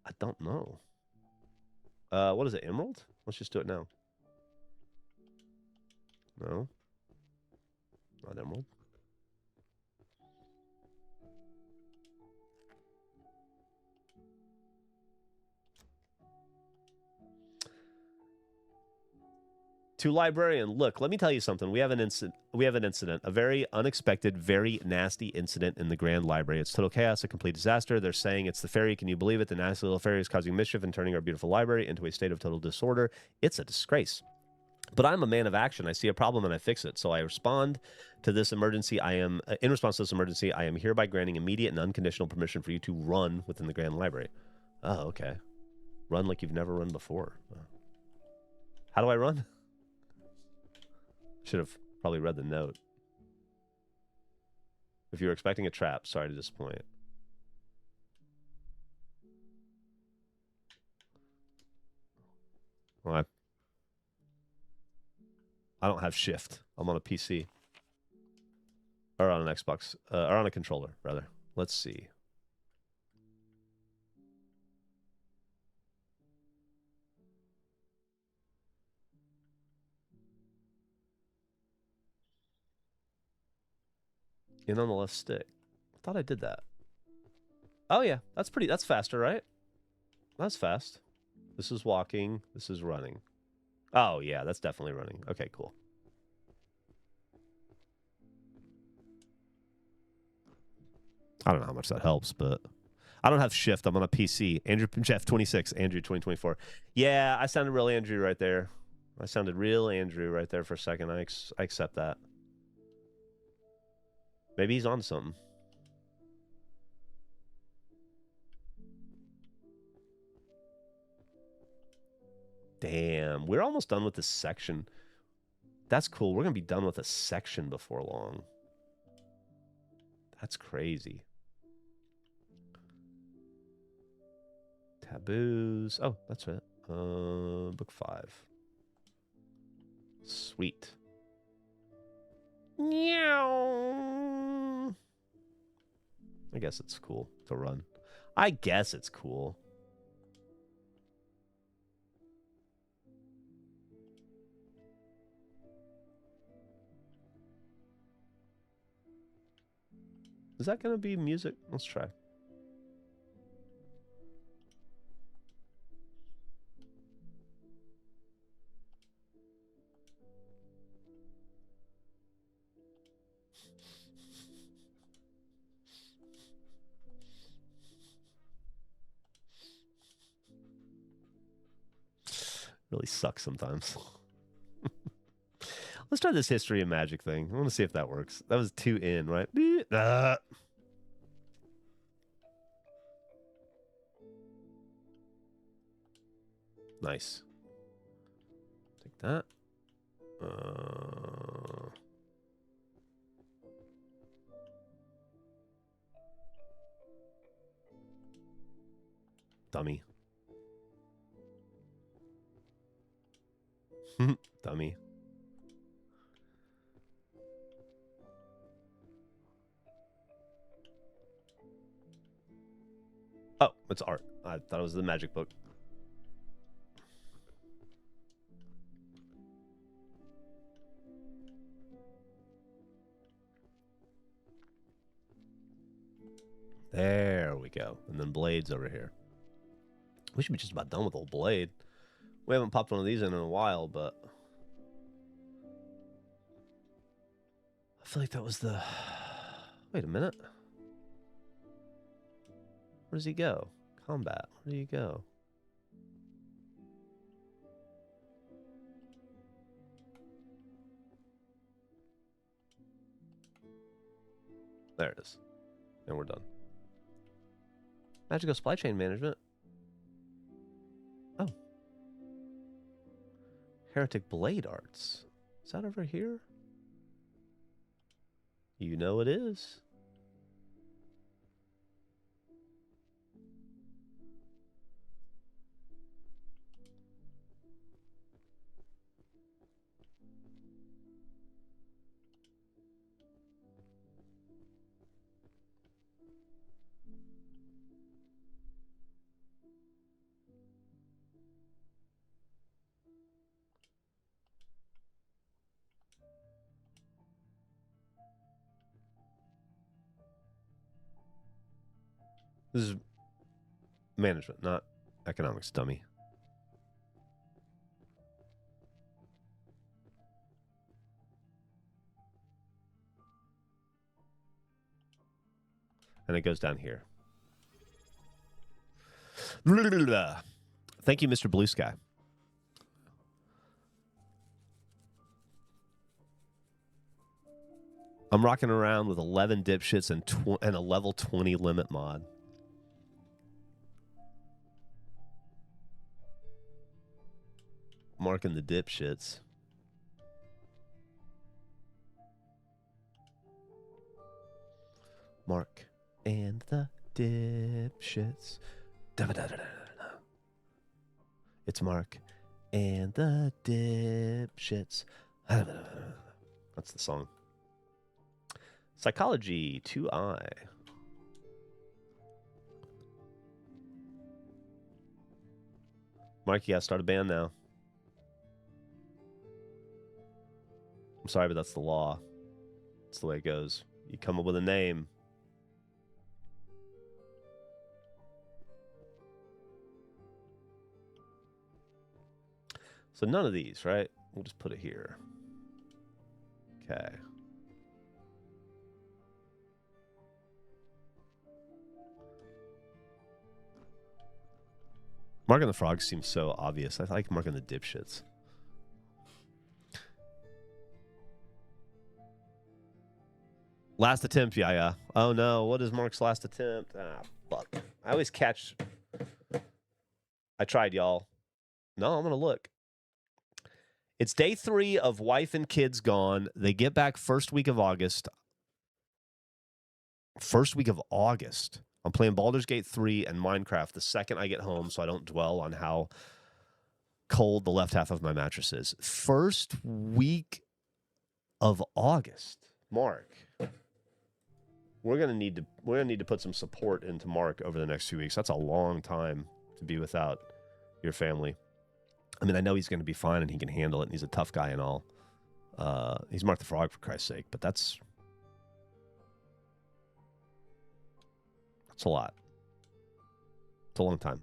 Speaker 1: I don't know. What is it, Emerald? Let's just do it now. No. Not Emerald. To Librarian, look, let me tell you something. We have an incident, a very unexpected, very nasty incident in the Grand Library. It's total chaos, a complete disaster. They're saying it's the fairy. Can you believe it? The nasty little fairy is causing mischief and turning our beautiful library into a state of total disorder. It's a disgrace. But I'm a man of action. I see a problem and I fix it. So I respond to this emergency. In response to this emergency, I am hereby granting immediate and unconditional permission for you to run within the Grand Library. Oh, okay. Run like you've never run before. How do I run? Should have probably read the note. If you were expecting a trap, sorry to disappoint. Well, I don't have shift. I'm on a PC. Or on an Xbox. Or on a controller, rather. Let's see. In on the left stick. I thought I did that. Oh, yeah. That's faster, right? That's fast. This is walking. This is running. Oh, yeah. That's definitely running. Okay, cool. I don't know how much that helps, but I don't have shift. I'm on a PC. Andrew Geoff 26, Andrew 2024. Yeah, I sounded real Andrew right there. I sounded real Andrew right there for a second. I accept that. Maybe he's on something. Damn, we're almost done with this section. That's cool. We're going to be done with a section before long. That's crazy. Taboos. Oh, that's right. Book 5. Sweet. Meow. I guess it's cool to run. I guess it's cool. Is that going to be music? Let's try. Really sucks sometimes. Let's try this history of magic thing. I want to see if that works. That was 2 in, right? Nice. Take that. Dummy. Dummy. Oh, it's art. I thought it was the magic book. There we go. And then Blade's over here. We should be just about done with old Blade. We haven't popped one of these in a while, but I feel like that was the... Wait a minute. Where does he go? Combat. Where do you go? There it is. And we're done. Magical supply chain management. Oh. Heretic blade arts. Is that over here? You know it is. This is management, not economics, dummy. And it goes down here. Thank you, Mr. Blue Sky. I'm rocking around with 11 dipshits and a level 20 limit mod. Marking the dipshits. Mark and the dipshits. It's Mark and the dipshits. That's the song. Psychology 2I. Mark, you gotta start a band now. I'm sorry, but that's the law. That's the way it goes. You come up with a name. So none of these, right? We'll just put it here. Okay. Marking the frogs seems so obvious. I like marking the dipshits. Last attempt, yeah. Oh no, what is Mark's last attempt? Ah, fuck. I always catch. I tried, y'all. No, I'm gonna look. It's day 3 of wife and kids gone. They get back first week of August. First week of August. I'm playing Baldur's Gate 3 and Minecraft the second I get home, so I don't dwell on how cold the left half of my mattress is. First week of August. Mark. We're gonna need to put some support into Mark over the next few weeks. That's a long time to be without your family. I mean, I know he's gonna be fine and he can handle it, and he's a tough guy and all. He's Mark the Frog, for Christ's sake, but that's a lot. It's a long time.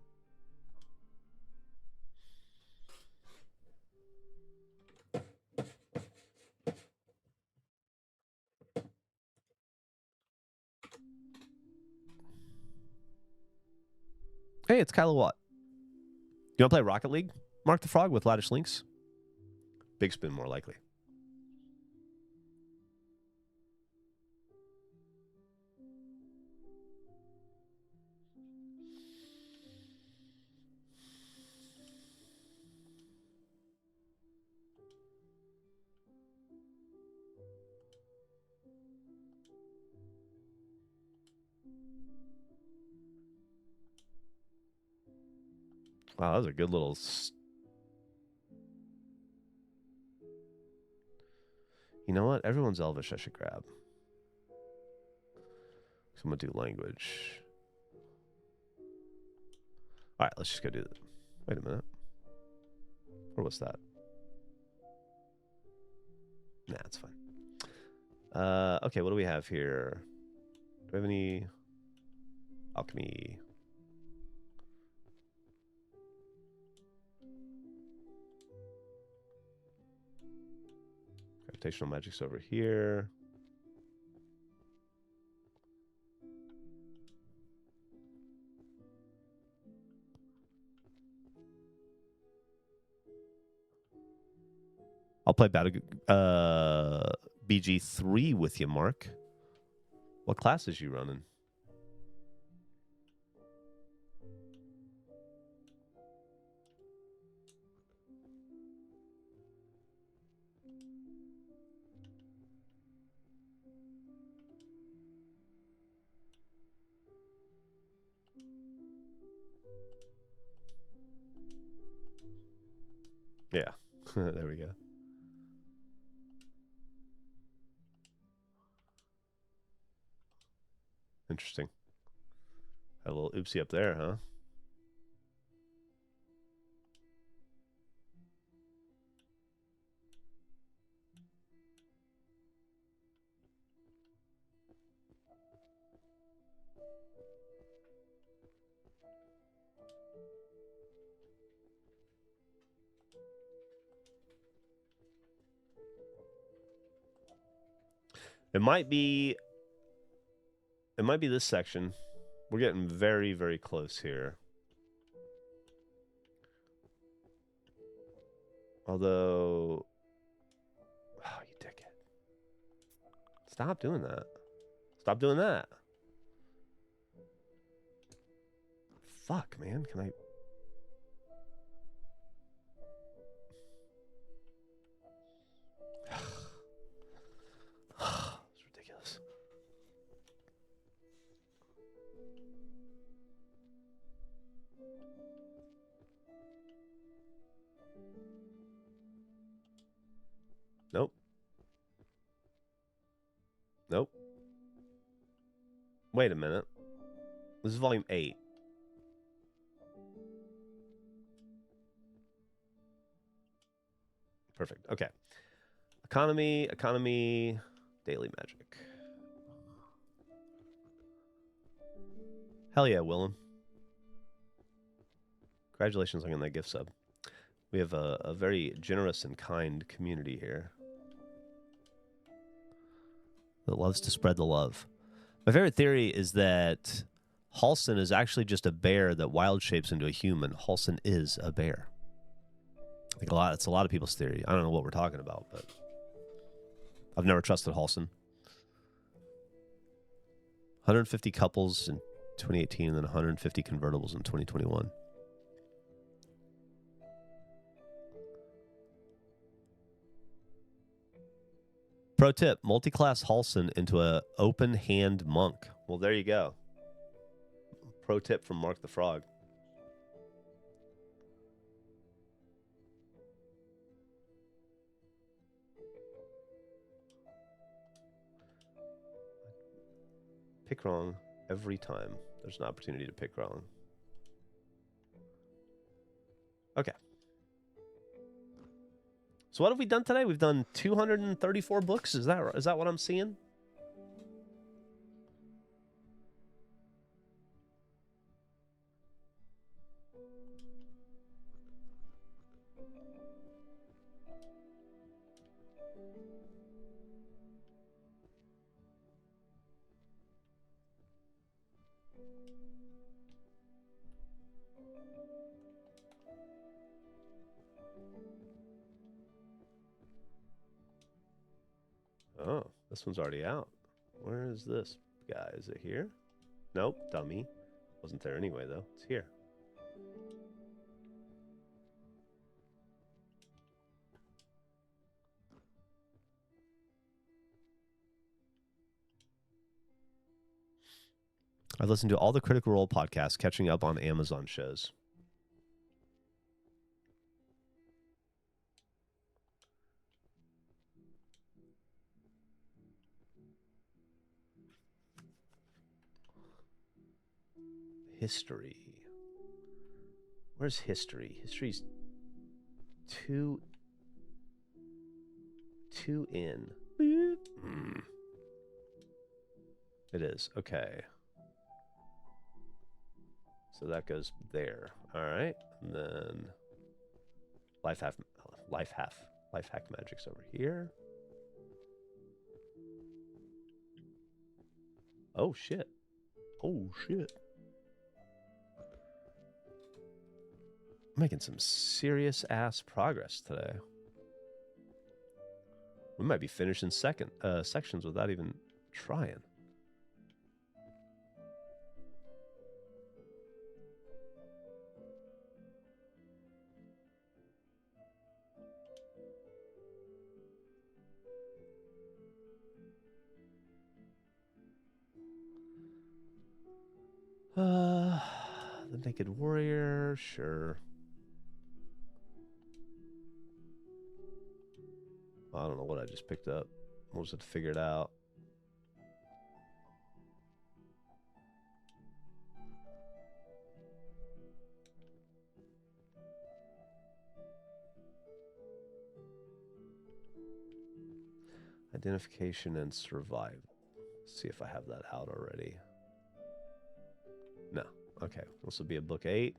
Speaker 1: Hey, it's Kylo Watt. You want to play Rocket League? Mark the Frog with Laddish Links? Big Spoon, more likely. Wow, that was a good little... You know what? Everyone's Elvish I should grab. So I'm going to do language. All right, let's just go do that. Wait a minute. Or what's that? Nah, it's fine. Okay, what do we have here? Do we have any... Alchemy... Gravitational magic's over here. I'll play BG3 with you, Mark. What class is you running? Yeah, there we go. Interesting. Had a little oopsie up there, huh? It might be this section. We're getting very, very close here. Although, oh, you dickhead. Stop doing that. Stop doing that. Fuck, man. Can I... It's ridiculous. Nope. Nope. Wait a minute. This is volume 8. Perfect. Okay. Economy, daily magic. Hell yeah, Willem. Congratulations on getting that gift sub. We have a very generous and kind community here that loves to spread the love. My favorite theory is that Halsin is actually just a bear that wild shapes into a human. Halsin is a bear. I think it's a lot of people's theory. I don't know what we're talking about, but I've never trusted Halsin. 150 couples in 2018 and then 150 convertibles in 2021. Pro tip, multi-class Halsin into a open hand monk. Well, there you go. Pro tip from Mark the Frog. Pick wrong every time. There's an opportunity to pick wrong. Okay. So what have we done today? We've done 234 books. Is that what I'm seeing? Oh, this one's already out. Where is this guy? Is it here? Nope, dummy. Wasn't there anyway, though. It's here. I've listened to all the Critical Role podcasts, catching up on Amazon shows. History. Where's history? History's two in. It is. Okay. So that goes there. All right. And then life hack magic's over here. Oh shit. Oh shit. I'm making some serious ass progress today. We might be finishing sections without even trying. Naked warrior, sure. I don't know what I just picked up. We'll just have to figure it out. Identification and survival. See if I have that out already. No. Okay. This will be a book 8.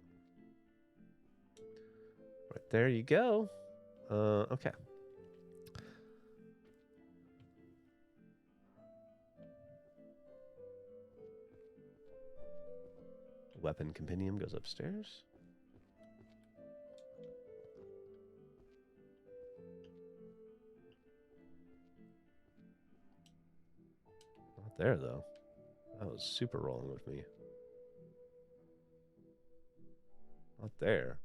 Speaker 1: Right there you go. Okay. Weapon compendium goes upstairs. Not there, though. That was super wrong with me. Not there.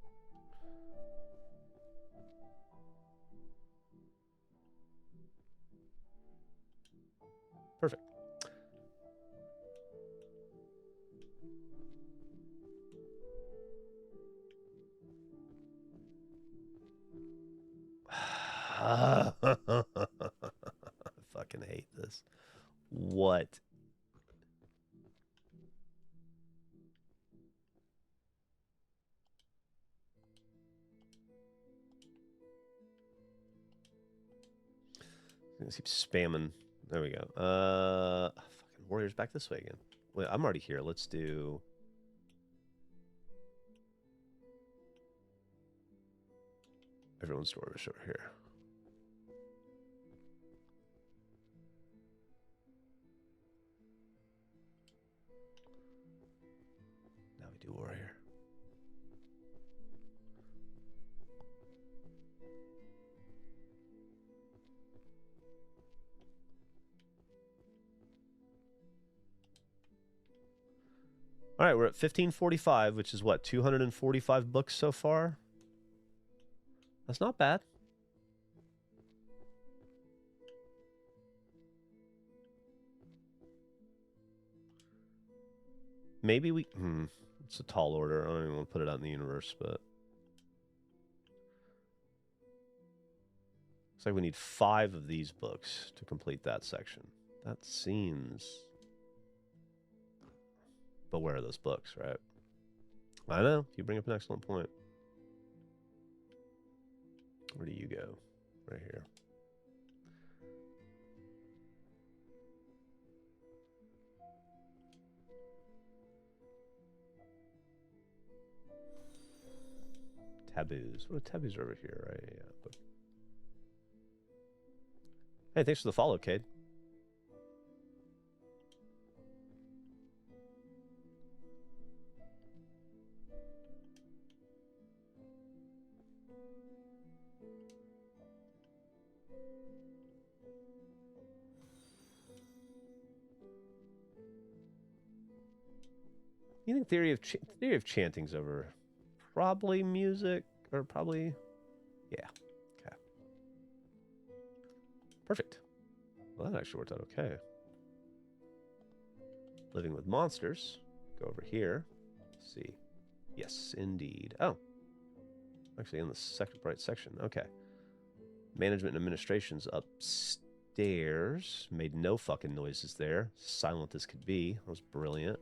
Speaker 1: Perfect. I fucking hate this. What? I'm gonna keep spamming. There we go. Fucking warriors back this way again. Wait, I'm already here. Let's do. Everyone's dwarvish over here. Now we do warrior. All right, we're at 1545, which is what, 245 books so far? That's not bad. Maybe we... it's a tall order. I don't even want to put it out in the universe, but... Looks like we need 5 of these books to complete that section. That seems... But where are those books, right? I know. You bring up an excellent point. Where do you go? Right here. Taboos. What are taboos are over here, right? Yeah. But... Hey, thanks for the follow, Cade. You think theory of chanting's over? Probably music, or probably, yeah. Okay. Perfect. Well, that actually worked out okay. Living with monsters. Go over here. Let's see. Yes, indeed. Oh, actually in the right section. Okay. Management and administration's upstairs. Made no fucking noises there. Silent as could be. That was brilliant.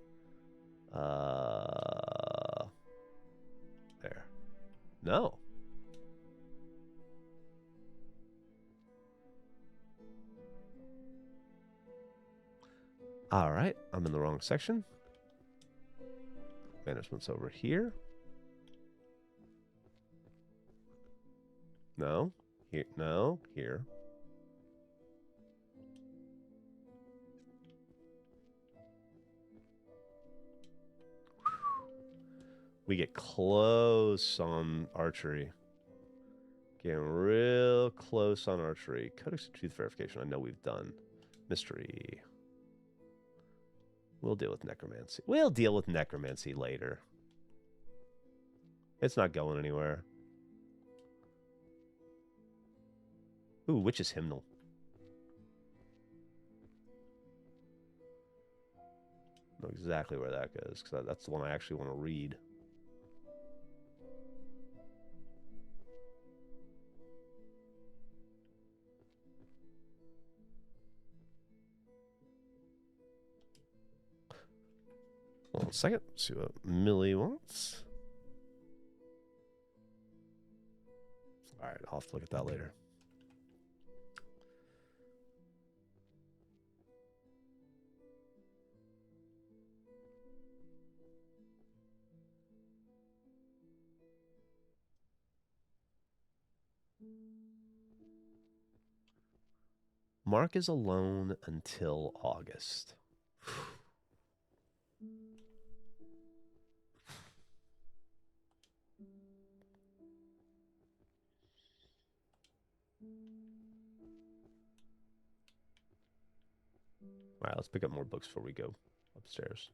Speaker 1: There. No. All right. I'm in the wrong section. Management's over here. No. Here. No. Here. We get close on archery. Getting real close on archery. Codex of Truth Verification, I know we've done. Mystery. We'll deal with necromancy. We'll deal with necromancy later. It's not going anywhere. Ooh, Witch's Hymnal. Know exactly where that goes, because that's the one I actually want to read. Hold on a second. See what Millie wants. All right, I'll have to look at that later. Mark is alone until August. All right, let's pick up more books before we go upstairs.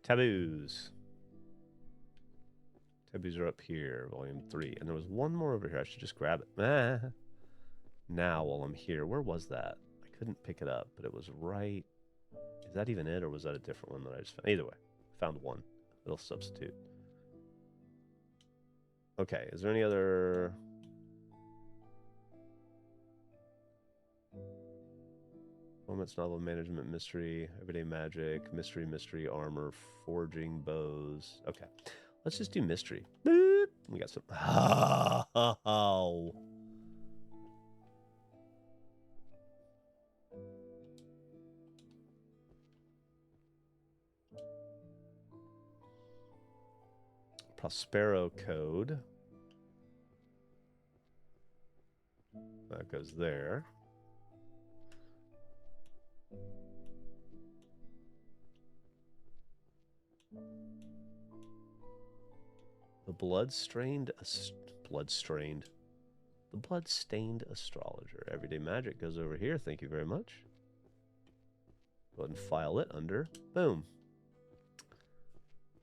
Speaker 1: Taboos. Taboos are up here, volume 3. And there was one more over here. I should just grab it. Now, while I'm here, where was that? I couldn't pick it up, but it was right. Is that even it, or was that a different one that I just found? Either way, found one. It'll substitute. Okay, is there any other... Romance novel, management, mystery, everyday magic, mystery, armor, forging, bows. Okay, let's just do mystery. Boop. We got some... Oh. Prospero code. That goes there. The blood-stained astrologer. Everyday magic goes over here. Thank you very much. Go ahead and file it under. Boom.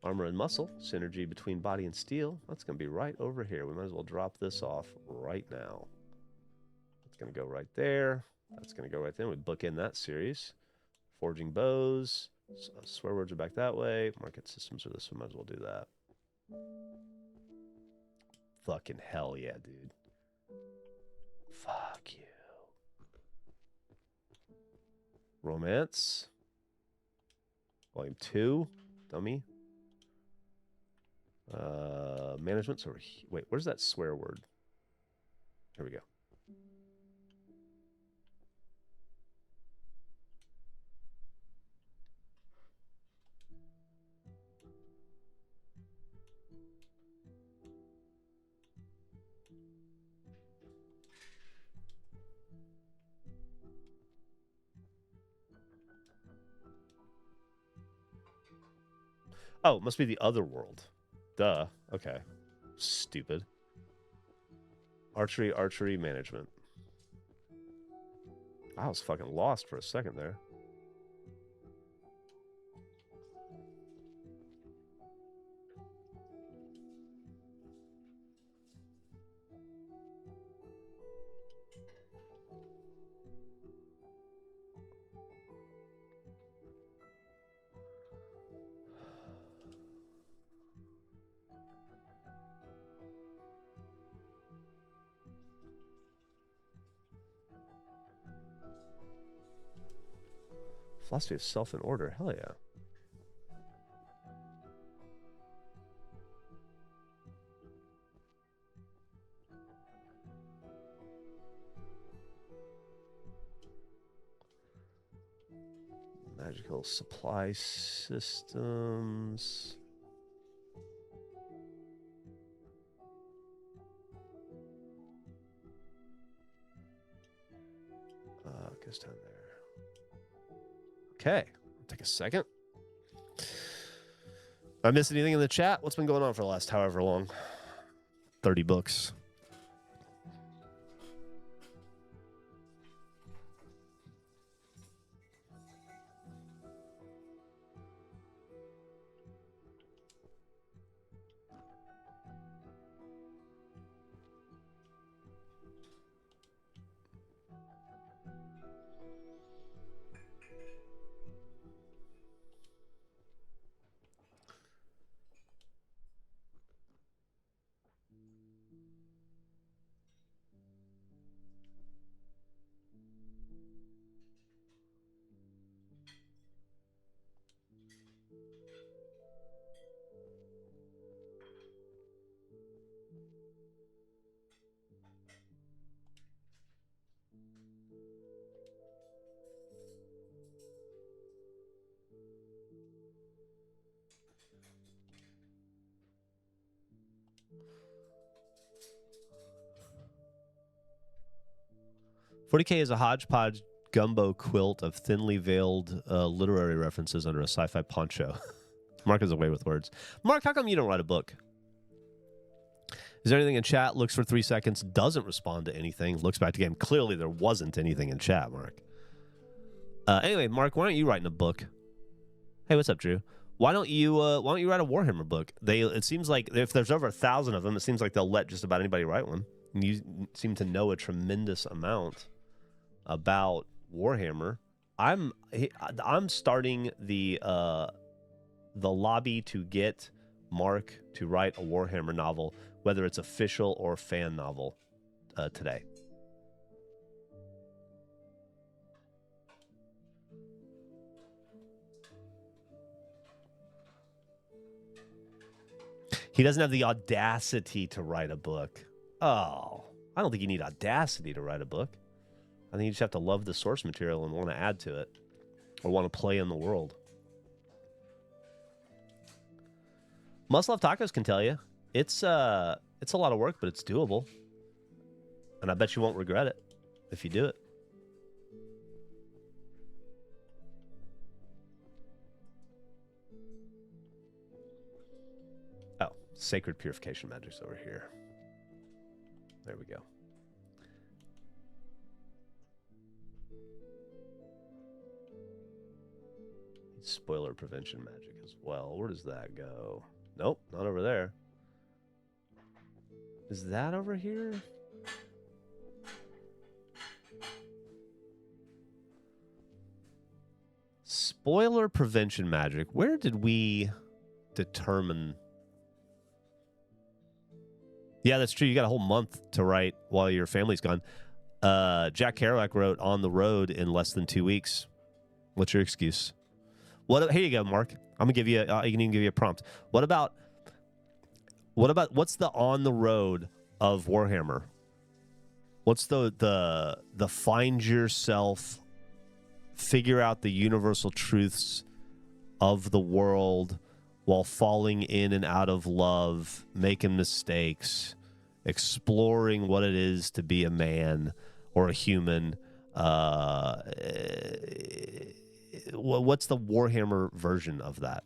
Speaker 1: Armor and muscle. Synergy between body and steel. That's going to be right over here. We might as well drop this off right now. It's going to go right there. That's going to go right there. We book in that series. Forging bows. Swear words are back that way. Market systems are this one. Might as well do that. Fucking hell yeah, dude. Fuck you. Romance. Volume 2. Dummy. Management's over here. Wait, where's that swear word? Here we go. Oh, it must be the other world. Duh. Okay. Stupid. Archery management. I was fucking lost for a second there. Philosophy of self and order. Hell yeah. Magical supply systems. Goes down there. Okay, take a second. I missed anything in the chat? What's been going on for the last however long? 30 books. 40K is a hodgepodge gumbo quilt of thinly veiled literary references under a sci-fi poncho. Mark is away with words. Mark, how come you don't write a book? Is there anything in chat? Looks for 3 seconds. Doesn't respond to anything. Looks back to game. Clearly there wasn't anything in chat, Mark. Anyway, Mark, why aren't you writing a book? Hey, what's up, Drew? Why don't you write a Warhammer book? It seems like if there's over 1,000 of them, it seems like they'll let just about anybody write one. And you seem to know a tremendous amount about Warhammer. I'm starting the lobby to get Mark to write a Warhammer novel, whether it's official or fan novel, today. He doesn't have the audacity to write a book. Oh, I don't think you need audacity to write a book. I think you just have to love the source material and want to add to it, or want to play in the world. Must Love Tacos can tell you it's a lot of work, but it's doable, and I bet you won't regret it if you do it. Oh, Sacred Purification Magic's over here. There we go. Spoiler prevention magic as well. Where does that go? Nope, not over there. Is that over here? Spoiler prevention magic. Where did we determine? Yeah, that's true. You got a whole month to write while your family's gone. Jack Kerouac wrote On the Road in less than 2 weeks. What's your excuse? Here you go, Mark. I'm gonna give you. I can even give you a prompt. What about? What's the On the Road of Warhammer? What's the find yourself, figure out the universal truths of the world while falling in and out of love, making mistakes, exploring what it is to be a man or a human. What's the Warhammer version of that?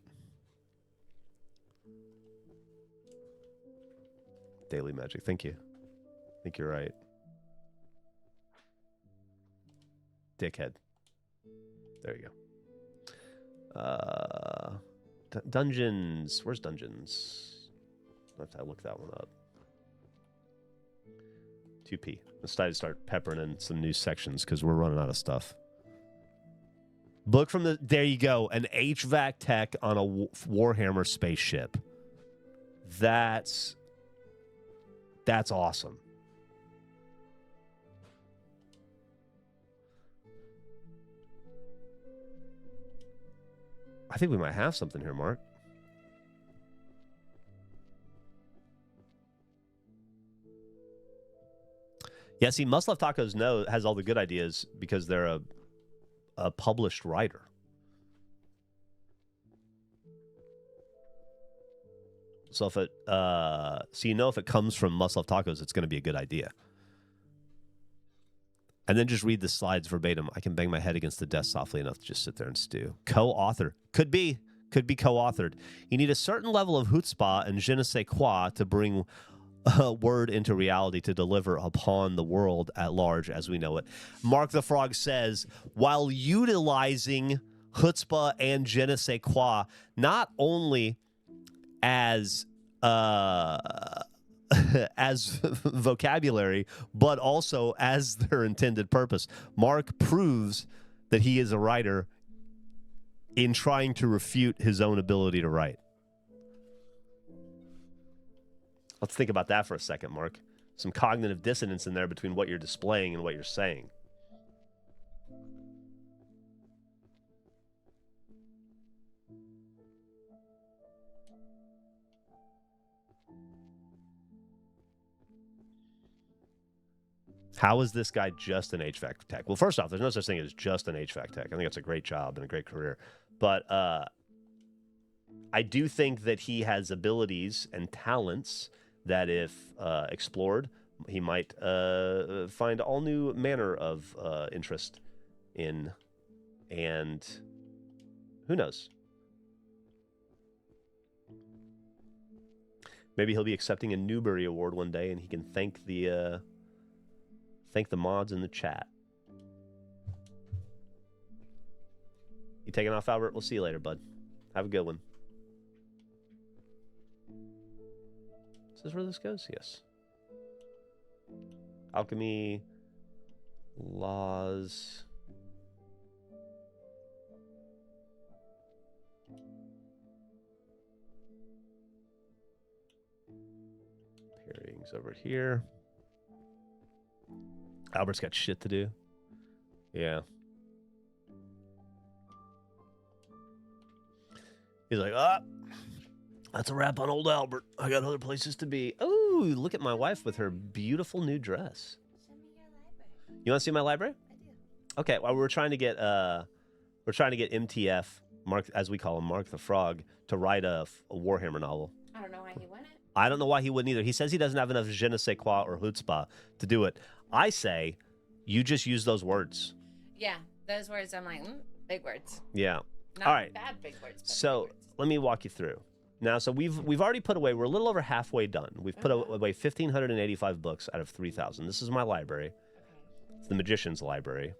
Speaker 1: Daily magic. Thank you. I think you're right. Dickhead. There you go. Dungeons. Where's Dungeons? I have to look that one up. 2P. Let's decided to start peppering in some new sections because we're running out of stuff. Book from the... There you go. An HVAC tech on a Warhammer spaceship. That's awesome. I think we might have something here, Mark. Yeah, see, Must Love Tacos has all the good ideas because they're a published writer. So if it, so you know if it comes from Must Love Tacos, it's going to be a good idea. And then just read the slides verbatim. I can bang my head against the desk softly enough to just sit there and stew. Co-author. Could be co-authored. You need a certain level of chutzpah and je ne sais quoi to bring a word into reality to deliver upon the world at large as we know it. Mark the Frog says, while utilizing chutzpah and je ne sais quoi, not only as as vocabulary, but also as their intended purpose. Mark proves that he is a writer in trying to refute his own ability to write. Let's think about that for a second, Mark. Some cognitive dissonance in there between what you're displaying and what you're saying. How is this guy just an HVAC tech? Well, first off, there's no such thing as just an HVAC tech. I think it's a great job and a great career. But I do think that he has abilities and talents that if explored, he might find all new manner of interest in. And who knows? Maybe he'll be accepting a Newbery Award one day and he can thank the mods in the chat. You taking off, Albert? We'll see you later, bud. Have a good one. Is this where this goes? Yes. Alchemy. Laws. Pairings over here. Albert's got shit to do. Yeah. He's like, that's a wrap on old Albert. I got other places to be. Oh, look at my wife with her beautiful new dress.
Speaker 2: Send me your library.
Speaker 1: You want to see my library?
Speaker 2: I do.
Speaker 1: Okay. Well, we're trying to get MTF, Mark, as we call him, Mark the Frog, to write a Warhammer novel.
Speaker 2: I don't know why he wouldn't.
Speaker 1: I don't know why he wouldn't either. He says he doesn't have enough je ne sais quoi or chutzpah to do it. I say, you just use those words.
Speaker 2: Yeah, those words. I'm like, big words.
Speaker 1: Yeah.
Speaker 2: Not
Speaker 1: all right.
Speaker 2: bad big words. But
Speaker 1: so
Speaker 2: big words.
Speaker 1: let me walk you through. Now, so we've already put away. We're a little over halfway done. We've put away 1,585 books out of 3,000. This is my library.
Speaker 2: Okay.
Speaker 1: It's the Magician's Library.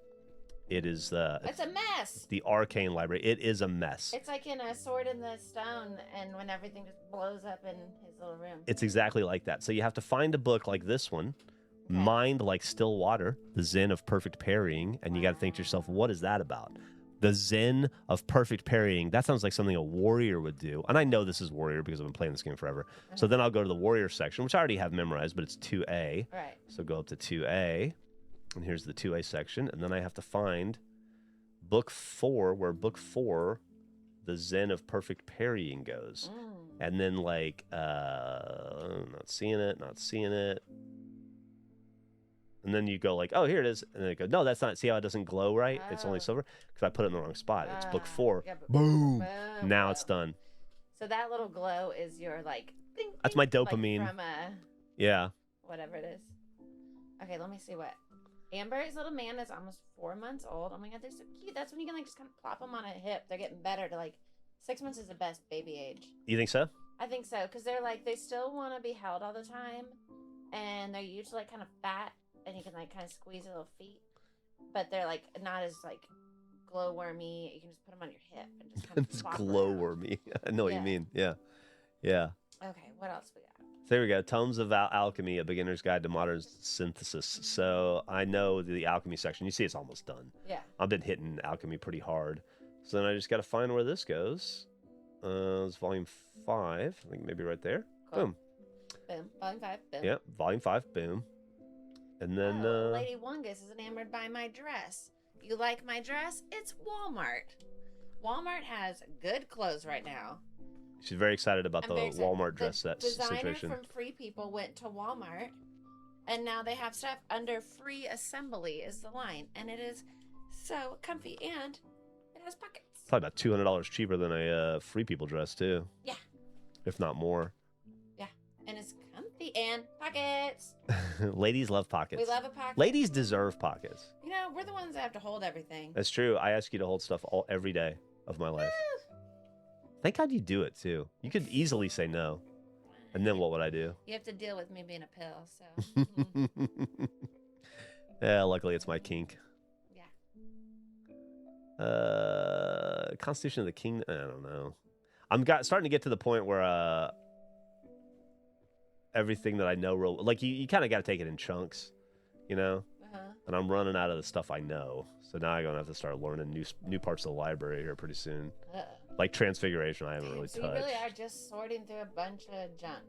Speaker 1: It is
Speaker 2: it's a mess.
Speaker 1: The Arcane Library. It is a mess.
Speaker 2: It's like in a Sword in the Stone, and when everything just blows up in his little room.
Speaker 1: It's exactly like that. So you have to find a book like this one, Mind Like Still Water, the Zen of Perfect Parrying, and you got to think to yourself, what is that about? The Zen of Perfect Parrying. That sounds like something a warrior would do. And I know this is warrior because I've been playing this game forever. So then I'll go to the warrior section, which I already have memorized, but it's 2A.
Speaker 2: Right.
Speaker 1: So go up to 2A, and here's the 2A section. And then I have to find book 4, where book 4, the Zen of Perfect Parrying goes. And then not seeing it. And then you go like, oh, here it is. And then it goes, no, that's not. See how it doesn't glow right? It's only silver? Because I put it in the wrong spot. It's book 4.
Speaker 2: Yeah,
Speaker 1: Boom. Now it's done.
Speaker 2: So that little glow is your like. Ding,
Speaker 1: That's my
Speaker 2: ding,
Speaker 1: dopamine.
Speaker 2: Like from
Speaker 1: yeah.
Speaker 2: whatever it is. Okay, let me see what. Amber's little man is almost 4 months old. Oh my god, they're so cute. That's when you can like just kind of plop them on a hip. They're getting better to like 6 months is the best baby age.
Speaker 1: You think so?
Speaker 2: I think so, because they're like they still want to be held all the time, and they're usually like kind of fat, and you can like kind of squeeze their little feet, but they're like not as like glowwormy. You can just put them on your hip and just kind of
Speaker 1: It's
Speaker 2: flop
Speaker 1: glowwormy. I know what you mean. Yeah. Yeah.
Speaker 2: Okay, what else we got?
Speaker 1: There we go. Tomes of Alchemy, A Beginner's Guide to Modern Synthesis. So I know the alchemy section. You see it's almost done.
Speaker 2: Yeah.
Speaker 1: I've been hitting alchemy pretty hard. So then I just got to find where this goes. It's volume 5. I think maybe right there.
Speaker 2: Cool.
Speaker 1: Boom.
Speaker 2: Boom. Volume 5. Boom.
Speaker 1: Yep. Volume 5. Boom. And then...
Speaker 2: Lady Wongus is enamored by my dress. You like my dress? It's Walmart. Walmart has good clothes right now.
Speaker 1: She's very excited about the Walmart dress
Speaker 2: the
Speaker 1: situation.
Speaker 2: designer from Free People went to Walmart, and now they have stuff under free assembly is the line, and it is so comfy, and it has pockets.
Speaker 1: Probably about $200 cheaper than a Free People dress too.
Speaker 2: Yeah.
Speaker 1: If not more.
Speaker 2: pockets.
Speaker 1: Ladies love pockets.
Speaker 2: We love a pocket.
Speaker 1: Ladies deserve pockets.
Speaker 2: You know, we're the ones that have to hold everything.
Speaker 1: That's true. I ask you to hold stuff every day of my life. Thank God you do it too. You could easily say no. And then what would I do?
Speaker 2: You have to deal with me being a pill, so.
Speaker 1: Yeah, luckily it's my kink.
Speaker 2: Yeah.
Speaker 1: Constitution of the King. I don't know. I'm starting to get to the point where everything that I know, like you kind of got to take it in chunks, you know. And I'm running out of the stuff I know, so now I'm gonna have to start learning new parts of the library here pretty soon. Like Transfiguration, I haven't really touched.
Speaker 2: You really are just sorting through a bunch of junk.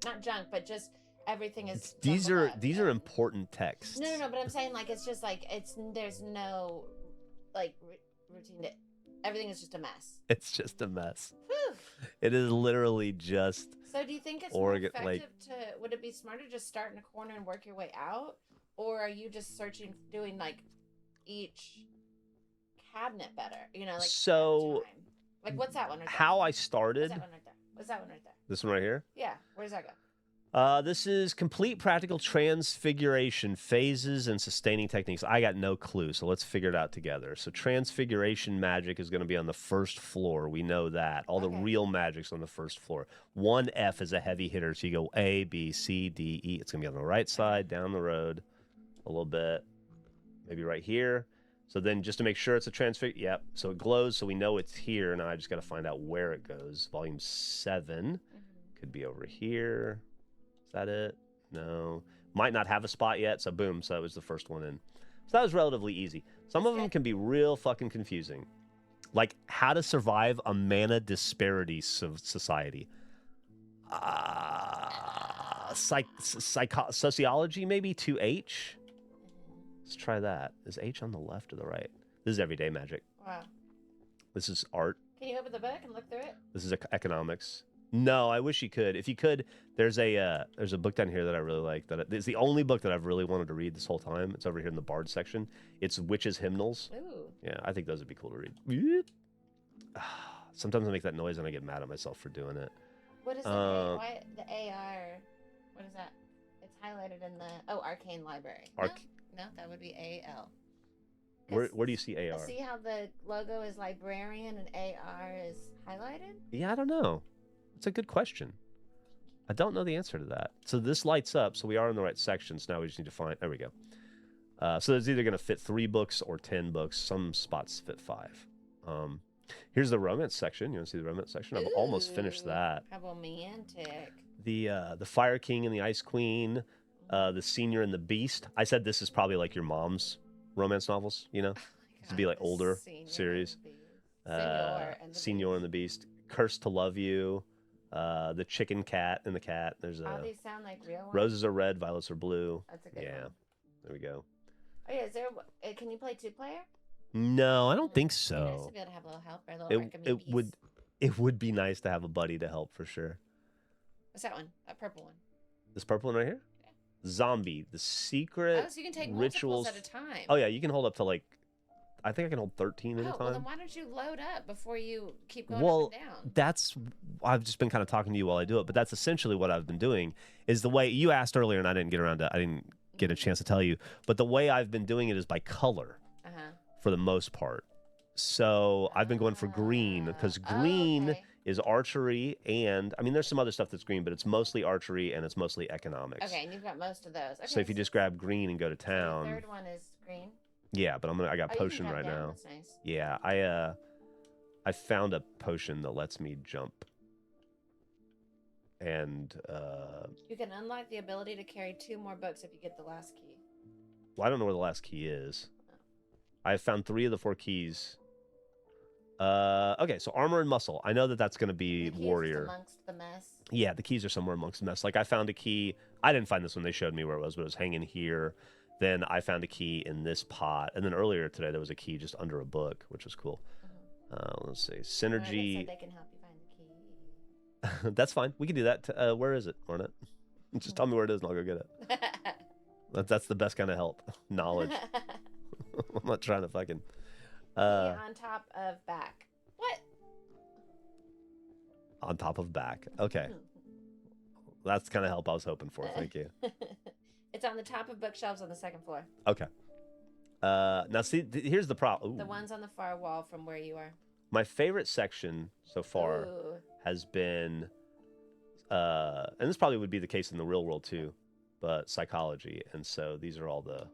Speaker 2: Not junk, but just everything is.
Speaker 1: These are important texts.
Speaker 2: No, but I'm saying like it's just like there's no like routine. Everything is just a mess.
Speaker 1: It's just a mess.
Speaker 2: Whew.
Speaker 1: It is literally just.
Speaker 2: So do you think it's more effective would it be smarter to start in a corner and work your way out? Or are you just searching, doing like each cabinet better? You know, like
Speaker 1: so.
Speaker 2: Like what's that one right there?
Speaker 1: How I started.
Speaker 2: What's that one right there? What's that one right there?
Speaker 1: This one right here?
Speaker 2: Yeah. Where does that go?
Speaker 1: This is complete practical transfiguration phases and sustaining techniques. I got no clue, so let's figure it out together. So transfiguration magic is going to be on the first floor. We know that. All the real magic's on the first floor. 1F is a heavy hitter, so you go A, B, C, D, E. It's going to be on the right side, down the road a little bit, maybe right here. So then just to make sure it's a transfig, yep. So it glows, so we know it's here. Now I just got to find out where it goes. Volume 7 could be over here. Is that it? No. Might not have a spot yet, so boom. So that was the first one in. So that was relatively easy. Some of them can be real fucking confusing. Like how to survive a mana disparity society. Sociology, maybe 2H. Let's try that. Is H on the left or the right? This is everyday magic.
Speaker 2: Wow.
Speaker 1: This is art.
Speaker 2: Can you open the book and look through it?
Speaker 1: This is economics. No, I wish you could. If you could, there's a book down here that I really like. It's the only book that I've really wanted to read this whole time. It's over here in the Bard section. It's Witches' Hymnals.
Speaker 2: Ooh.
Speaker 1: Yeah, I think those would be cool to read. Sometimes I make that noise and I get mad at myself for doing it.
Speaker 2: What is the AR? What is that? It's highlighted in the Arcane Library. No, that would be AL.
Speaker 1: Where do you see AR?
Speaker 2: See how the logo is Librarian and AR is highlighted?
Speaker 1: Yeah, I don't know. It's a good question. I don't know the answer to that. So this lights up, so we are in the right sections. Now we just need to find... There we go. So it's either going to fit 3 books or 10 books. Some spots fit 5. Here's the romance section. You want to see the romance section? I've almost finished that.
Speaker 2: How romantic.
Speaker 1: The Fire King and the Ice Queen, the Senior and the Beast. I said this is probably like your mom's romance novels, you know? This would be like older series. Senior and the Beast. Cursed to Love You. The Chicken Cat and the Cat. There's
Speaker 2: all these sound like real ones?
Speaker 1: Roses are red, violets are blue.
Speaker 2: That's a good one.
Speaker 1: There we go.
Speaker 2: Oh yeah, can you play 2-player?
Speaker 1: No, I don't think so.
Speaker 2: It'd be nice to be able to have a little help or a little
Speaker 1: it would be nice to have a buddy to help for sure.
Speaker 2: What's that one? That purple one.
Speaker 1: This purple one right here? Yeah. Zombie, the secret
Speaker 2: so you can take
Speaker 1: rituals
Speaker 2: multiples at a time.
Speaker 1: Oh yeah, you can hold up to like I think I can hold 13 at a time.
Speaker 2: Well, then why don't you load up before you keep going up and down?
Speaker 1: I've just been kind of talking to you while I do it, but that's essentially what I've been doing. Is the way you asked earlier, and I didn't get a chance to tell you, but the way I've been doing it is by color for the most part. So I've been going for green because green is archery, and I mean there's some other stuff that's green, but it's mostly archery and it's mostly economics.
Speaker 2: Okay, and you've got most of those. Okay,
Speaker 1: so if you just grab green and go to town.
Speaker 2: The third one is green.
Speaker 1: Yeah, but I got potion right now.
Speaker 2: That's nice.
Speaker 1: Yeah, I found a potion that lets me jump. And
Speaker 2: you can unlock the ability to carry 2 more books if you get the last key.
Speaker 1: Well, I don't know where the last key is. I found 3 of the 4 keys. Okay, so armor and muscle. I know that that's going to be warrior.
Speaker 2: Amongst the mess.
Speaker 1: Yeah, the keys are somewhere amongst the mess. Like I found a key. I didn't find this one. They showed me where it was, but it was hanging here. Then I found a key in this pot, and then earlier today there was a key just under a book, which was cool. Let's see, synergy.
Speaker 2: They said they can help you find the key.
Speaker 1: That's fine. We can do that. Where is it, Ornette? Just tell me where it is, and I'll go get it. That's the best kind of help. Knowledge. I'm not trying to fucking.
Speaker 2: On top of back. What?
Speaker 1: On top of back. Okay. That's the kind of help I was hoping for. Thank you.
Speaker 2: It's on the top of bookshelves on the second floor.
Speaker 1: Okay. Now see, here's the problem.
Speaker 2: The ones on the far wall from where you are.
Speaker 1: My favorite section so far
Speaker 2: Ooh.
Speaker 1: has been, and this probably would be the case in the real world too, but psychology. And so these are all the,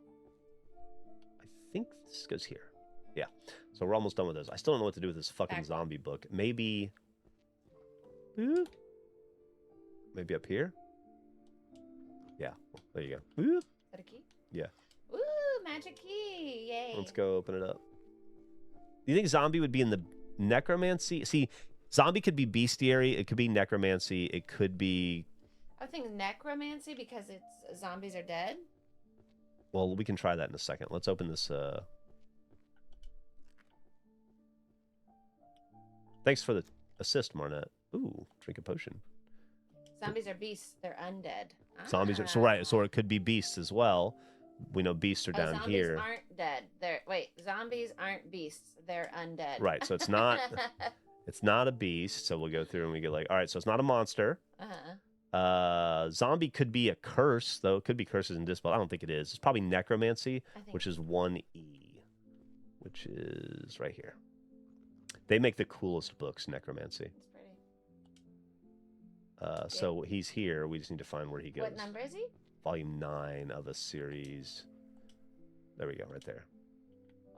Speaker 1: I think this goes here. Yeah. So we're almost done with those. I still don't know what to do with this fucking zombie book. Maybe up here? Yeah. There you go.
Speaker 2: Is that a key?
Speaker 1: Yeah.
Speaker 2: Ooh, magic key. Yay.
Speaker 1: Let's go open it up. Do you think zombie would be in the necromancy? See, zombie could be bestiary. It could be necromancy. It could be...
Speaker 2: I think necromancy because it's zombies are dead.
Speaker 1: Well, we can try that in a second. Let's open this... Thanks for the assist, Marnette. Ooh, drink a potion.
Speaker 2: Zombies are beasts. They're undead.
Speaker 1: Zombies are... So right, so it could be beasts as well. We know beasts are down here.
Speaker 2: Zombies aren't dead. Zombies aren't beasts. They're undead.
Speaker 1: Right, so it's not... It's not a beast, so we'll go through and we get like, all right, so it's not a monster. Zombie could be a curse, though. It could be curses and dispel. I don't think it is. It's probably necromancy, which is 1E, which is right here. They make the coolest books, necromancy.
Speaker 2: It's pretty.
Speaker 1: So he's here. We just need to find where he goes.
Speaker 2: What number is he?
Speaker 1: Volume 9 of a series. There we go, right there.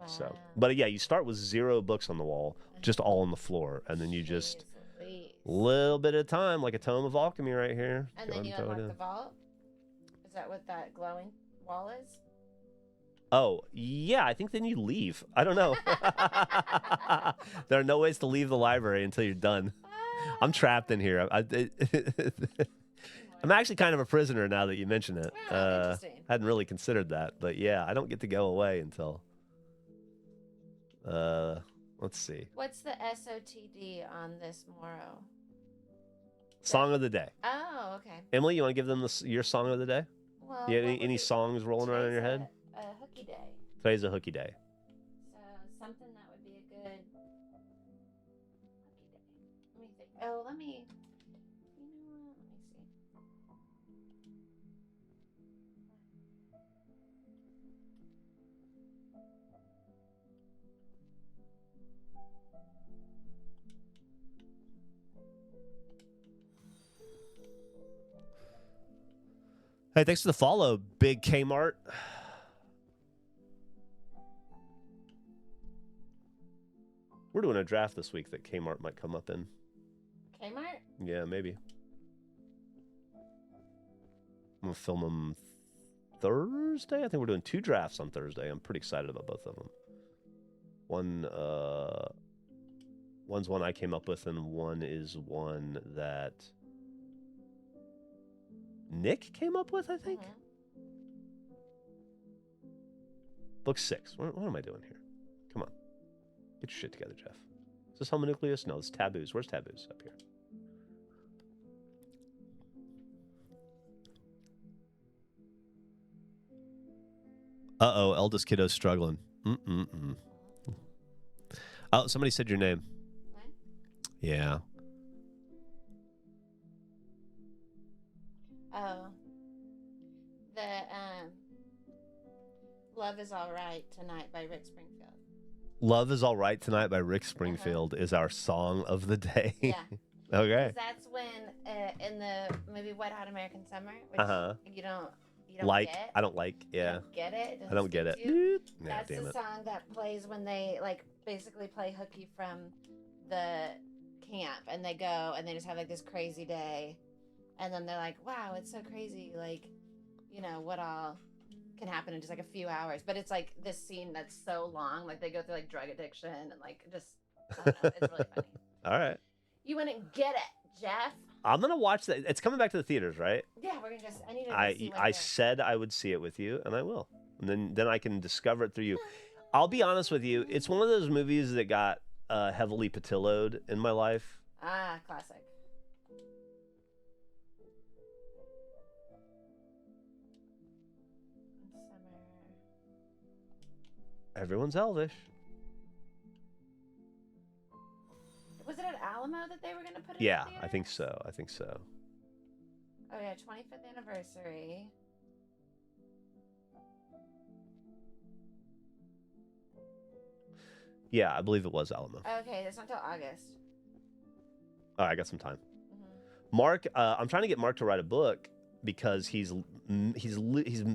Speaker 2: Wow.
Speaker 1: So, but yeah, you start with 0 books on the wall, just all on the floor, and then you just little bit at a time, like a tome of alchemy right here.
Speaker 2: And then you unlock the vault. Is that what that glowing wall is?
Speaker 1: Oh yeah, I think then you leave. I don't know. There are no ways to leave the library until you're done. I'm trapped in here. I'm actually kind of a prisoner now that you mention it.
Speaker 2: Interesting.
Speaker 1: Hadn't really considered that, but yeah, I don't get to go away until. Let's see.
Speaker 2: What's the SOTD on this Moro?
Speaker 1: Song of the day.
Speaker 2: Oh, okay.
Speaker 1: Emily, you want to give them your song of the day?
Speaker 2: Well,
Speaker 1: you have any songs rolling around in your head?
Speaker 2: A Hooky day.
Speaker 1: Today's a Hooky day.
Speaker 2: So something that would be a good Hooky day. Let me think. Oh, let me. You know what? Let me see.
Speaker 1: Hey, thanks for the follow, Big Kmart. We're doing a draft this week that Kmart might come up in.
Speaker 2: Kmart?
Speaker 1: Yeah, maybe. I'm going to film them Thursday. I think we're doing 2 drafts on Thursday. I'm pretty excited about both of them. One's one I came up with, and one is one that Nick came up with, I think. Book 6. What am I doing here? Come on. Get your shit together, Geoff. Is this homonucleus? No, it's taboos. Where's taboos? Up here. Uh-oh, eldest kiddo's struggling. Oh, somebody said your name.
Speaker 2: What?
Speaker 1: Yeah.
Speaker 2: Oh. The Love is All Right Tonight by Rick Springfield.
Speaker 1: Love is All Right Tonight by Rick Springfield is our song of the day.
Speaker 2: Yeah.
Speaker 1: Okay.
Speaker 2: That's when in the movie Wet Hot American Summer, which you don't
Speaker 1: like,
Speaker 2: get.
Speaker 1: I don't like, yeah.
Speaker 2: You don't get it.
Speaker 1: I don't get it.
Speaker 2: That's the song that plays when they like basically play Hooky from the camp, and they go and they just have like this crazy day, and then they're like, wow, it's so crazy, like, you know, what all can happen in just like a few hours. But it's like this scene that's so long, like they go through like drug addiction and like just I don't know, it's really funny.
Speaker 1: All right.
Speaker 2: You wouldn't get it, Geoff.
Speaker 1: I'm gonna watch that. It's coming back to the theaters, right?
Speaker 2: Yeah, we're gonna just. I need to.
Speaker 1: I said I would see it with you, and I will. And then I can discover it through you. I'll be honest with you. It's one of those movies that got heavily patilloed in my life.
Speaker 2: Ah, classic. Summer.
Speaker 1: Everyone's Elvish.
Speaker 2: Was it at Alamo that they were going to put it
Speaker 1: Yeah,
Speaker 2: in
Speaker 1: I think so. I think so.
Speaker 2: Oh yeah, 25th anniversary.
Speaker 1: Yeah, I believe it was Alamo.
Speaker 2: Okay, that's not till August.
Speaker 1: Oh, I got some time.
Speaker 2: Mm-hmm.
Speaker 1: Mark, I'm trying to get Mark to write a book because he's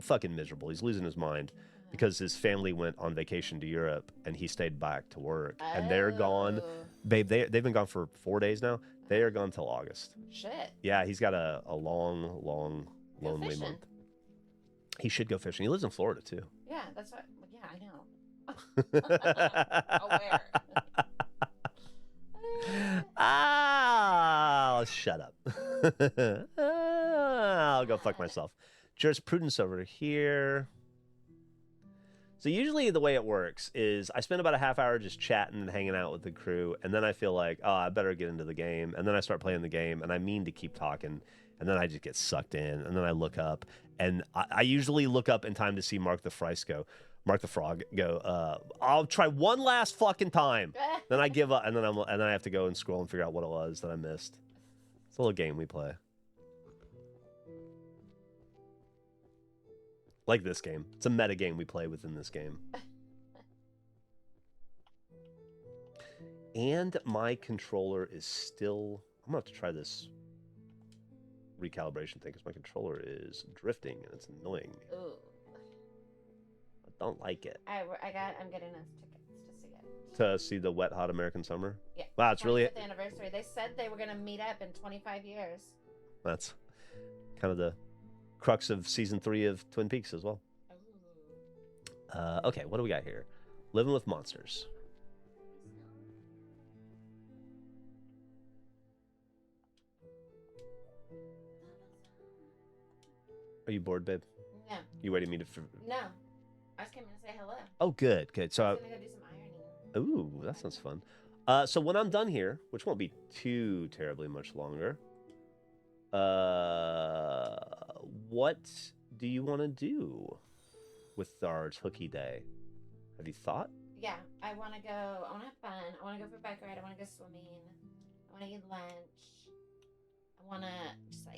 Speaker 1: fucking miserable. He's losing his mind because his family went on vacation to Europe and he stayed back to work. And they're gone. Babe, they've been gone for 4 days now. They are gone till August.
Speaker 2: Shit.
Speaker 1: Yeah, he's got a long, lonely month. He should go fishing. He lives in Florida, too.
Speaker 2: Yeah, that's what... Yeah, I know. Aware.
Speaker 1: Shut up. I'll go fuck myself. Jurisprudence over here. So usually the way it works is I spend about a half hour just chatting and hanging out with the crew, and then I feel like, oh, I better get into the game, and then I start playing the game, and I mean to keep talking, and then I just get sucked in, and then I look up, and I usually look up in time to see Mark the Frog go, I'll try one last fucking time. Then I give up, and then I have to go and scroll and figure out what it was that I missed. It's a little game we play. Like this game. It's a meta game we play within this game. And my controller is still... I'm going to have to try this recalibration thing because my controller is drifting and it's annoying me.
Speaker 2: Ooh.
Speaker 1: I don't like it.
Speaker 2: I'm getting us tickets to see it.
Speaker 1: To see the Wet Hot American Summer?
Speaker 2: Yeah.
Speaker 1: Wow, it's really...
Speaker 2: 25th anniversary. They said they were going to meet up in 25 years.
Speaker 1: That's kind of the crux of season 3 of Twin Peaks as well. Okay, what do we got here? Living with monsters. Are you bored, babe?
Speaker 2: No.
Speaker 1: You waiting me to...
Speaker 2: No. I just came in to say hello.
Speaker 1: Oh, good. So
Speaker 2: I was going to go do some ironing.
Speaker 1: Ooh, that sounds fun. So when I'm done here, which won't be too terribly much longer, what do you want to do with our Hooky Day? Have you thought?
Speaker 2: Yeah, I want to have fun. I want to go for a bike ride. I want to go swimming. I want to eat lunch. I want to just do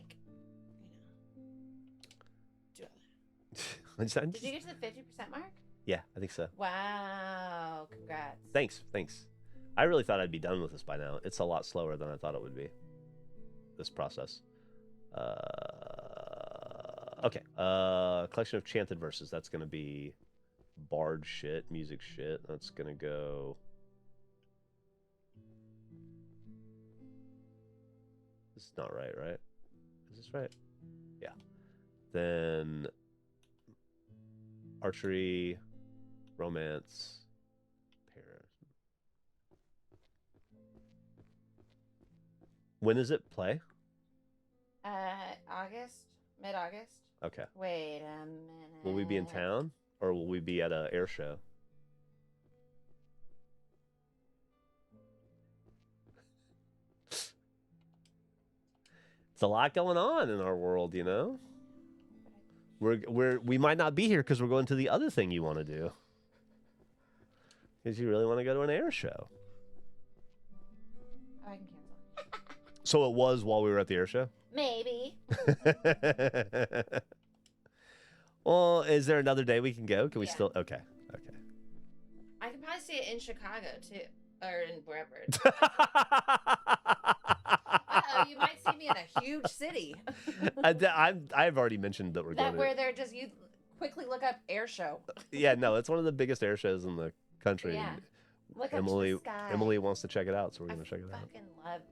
Speaker 2: all that. Did you get to the 50% mark?
Speaker 1: Yeah, I think so.
Speaker 2: Wow, congrats.
Speaker 1: Thanks. I really thought I'd be done with this by now. It's a lot slower than I thought it would be, this process. Okay, collection of chanted verses. That's going to be bard shit, music shit. That's going to go... This is not right, right? Is this right? Yeah. Then archery, romance, parent. When does it play?
Speaker 2: August, mid-August.
Speaker 1: Okay.
Speaker 2: Wait a minute.
Speaker 1: Will we be in town or will we be at an air show? It's a lot going on in our world, you know? We might not be here because we're going to the other thing you want to do. Because you really want to go to an air show.
Speaker 2: Oh, I can cancel.
Speaker 1: So it was while we were at the air show?
Speaker 2: Maybe.
Speaker 1: Well, is there another day we can go? Can we
Speaker 2: Yeah.
Speaker 1: still? Okay.
Speaker 2: I can probably see it in Chicago too, or in wherever. You might see me in a huge city.
Speaker 1: I've already mentioned that we're going.
Speaker 2: Where they're just you quickly look up air show.
Speaker 1: Yeah, no, it's one of the biggest air shows in the country.
Speaker 2: Yeah. Look
Speaker 1: Emily,
Speaker 2: up to the sky.
Speaker 1: Emily wants to check it out, so we're gonna check it out.
Speaker 2: I fucking love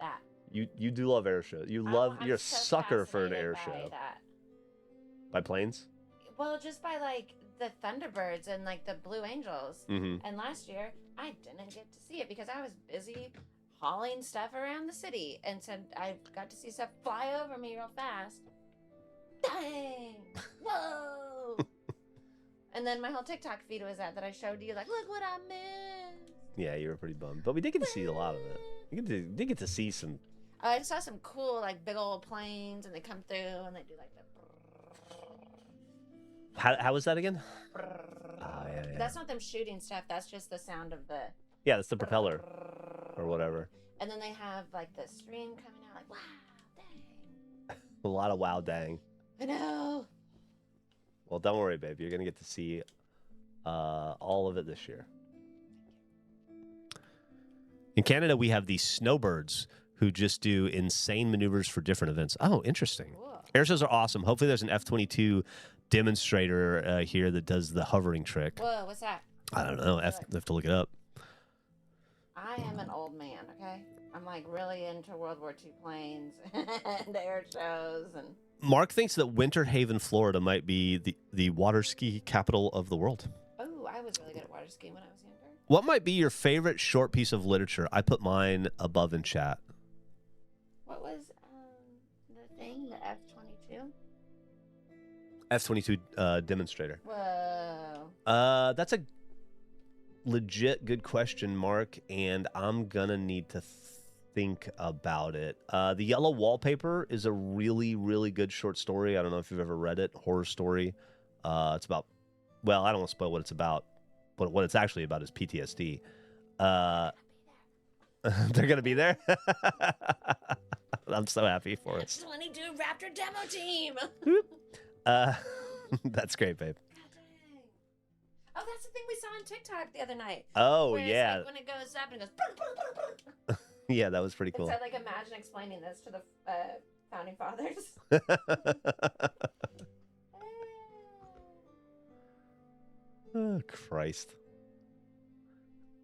Speaker 2: that.
Speaker 1: You do love air shows. You're a
Speaker 2: so
Speaker 1: sucker for an air
Speaker 2: fascinated
Speaker 1: show.
Speaker 2: by that.
Speaker 1: By planes?
Speaker 2: Well, just by like the Thunderbirds and like the Blue Angels.
Speaker 1: Mm-hmm.
Speaker 2: And last year I didn't get to see it because I was busy hauling stuff around the city, and so I got to see stuff fly over me real fast. Dang! Whoa! And then my whole TikTok feed was that I showed you, like, look what I missed.
Speaker 1: Yeah, you were pretty bummed, but we did get to see a lot of it. You did get to see some.
Speaker 2: Oh, I saw some cool, like, big old planes, and they come through, and they do, like, the...
Speaker 1: How was that again? Yeah.
Speaker 2: That's not them shooting stuff. That's just the sound of the...
Speaker 1: Yeah, that's the propeller or whatever.
Speaker 2: And then they have, like, the stream coming out, like, wow, dang.
Speaker 1: A lot of wow dang.
Speaker 2: I know.
Speaker 1: Well, don't worry, babe. You're gonna get to see all of it this year. In Canada, we have these snowbirds who just do insane maneuvers for different events. Oh, interesting.
Speaker 2: Cool.
Speaker 1: Air shows are awesome. Hopefully, there's an F-22 demonstrator here that does the hovering trick.
Speaker 2: Whoa, what's that?
Speaker 1: I don't know. I have to look it up.
Speaker 2: I am an old man, okay? I'm like really into World War II planes and air shows and.
Speaker 1: Mark thinks that Winter Haven, Florida might be the water ski capital of the world.
Speaker 2: Oh, I was really good at water skiing when I was younger.
Speaker 1: What might be your favorite short piece of literature? I put mine above in chat.
Speaker 2: What was the thing, the F-22?
Speaker 1: F-22 demonstrator.
Speaker 2: Whoa.
Speaker 1: That's a legit good question, Mark, and I'm gonna need to think about it. The Yellow Wallpaper is a really, really good short story. I don't know if you've ever read it. Horror story. It's about, well, I don't want to spoil what it's about, but what it's actually about is PTSD. They're gonna be there. I'm so happy for us.
Speaker 2: 22 Raptor demo team.
Speaker 1: That's great, babe.
Speaker 2: Oh, that's the thing we saw on TikTok the other night.
Speaker 1: Oh,
Speaker 2: where it's
Speaker 1: yeah.
Speaker 2: like when it goes up and it goes.
Speaker 1: Yeah, that was pretty cool.
Speaker 2: It said, like, imagine explaining this to the founding fathers.
Speaker 1: Oh, Christ.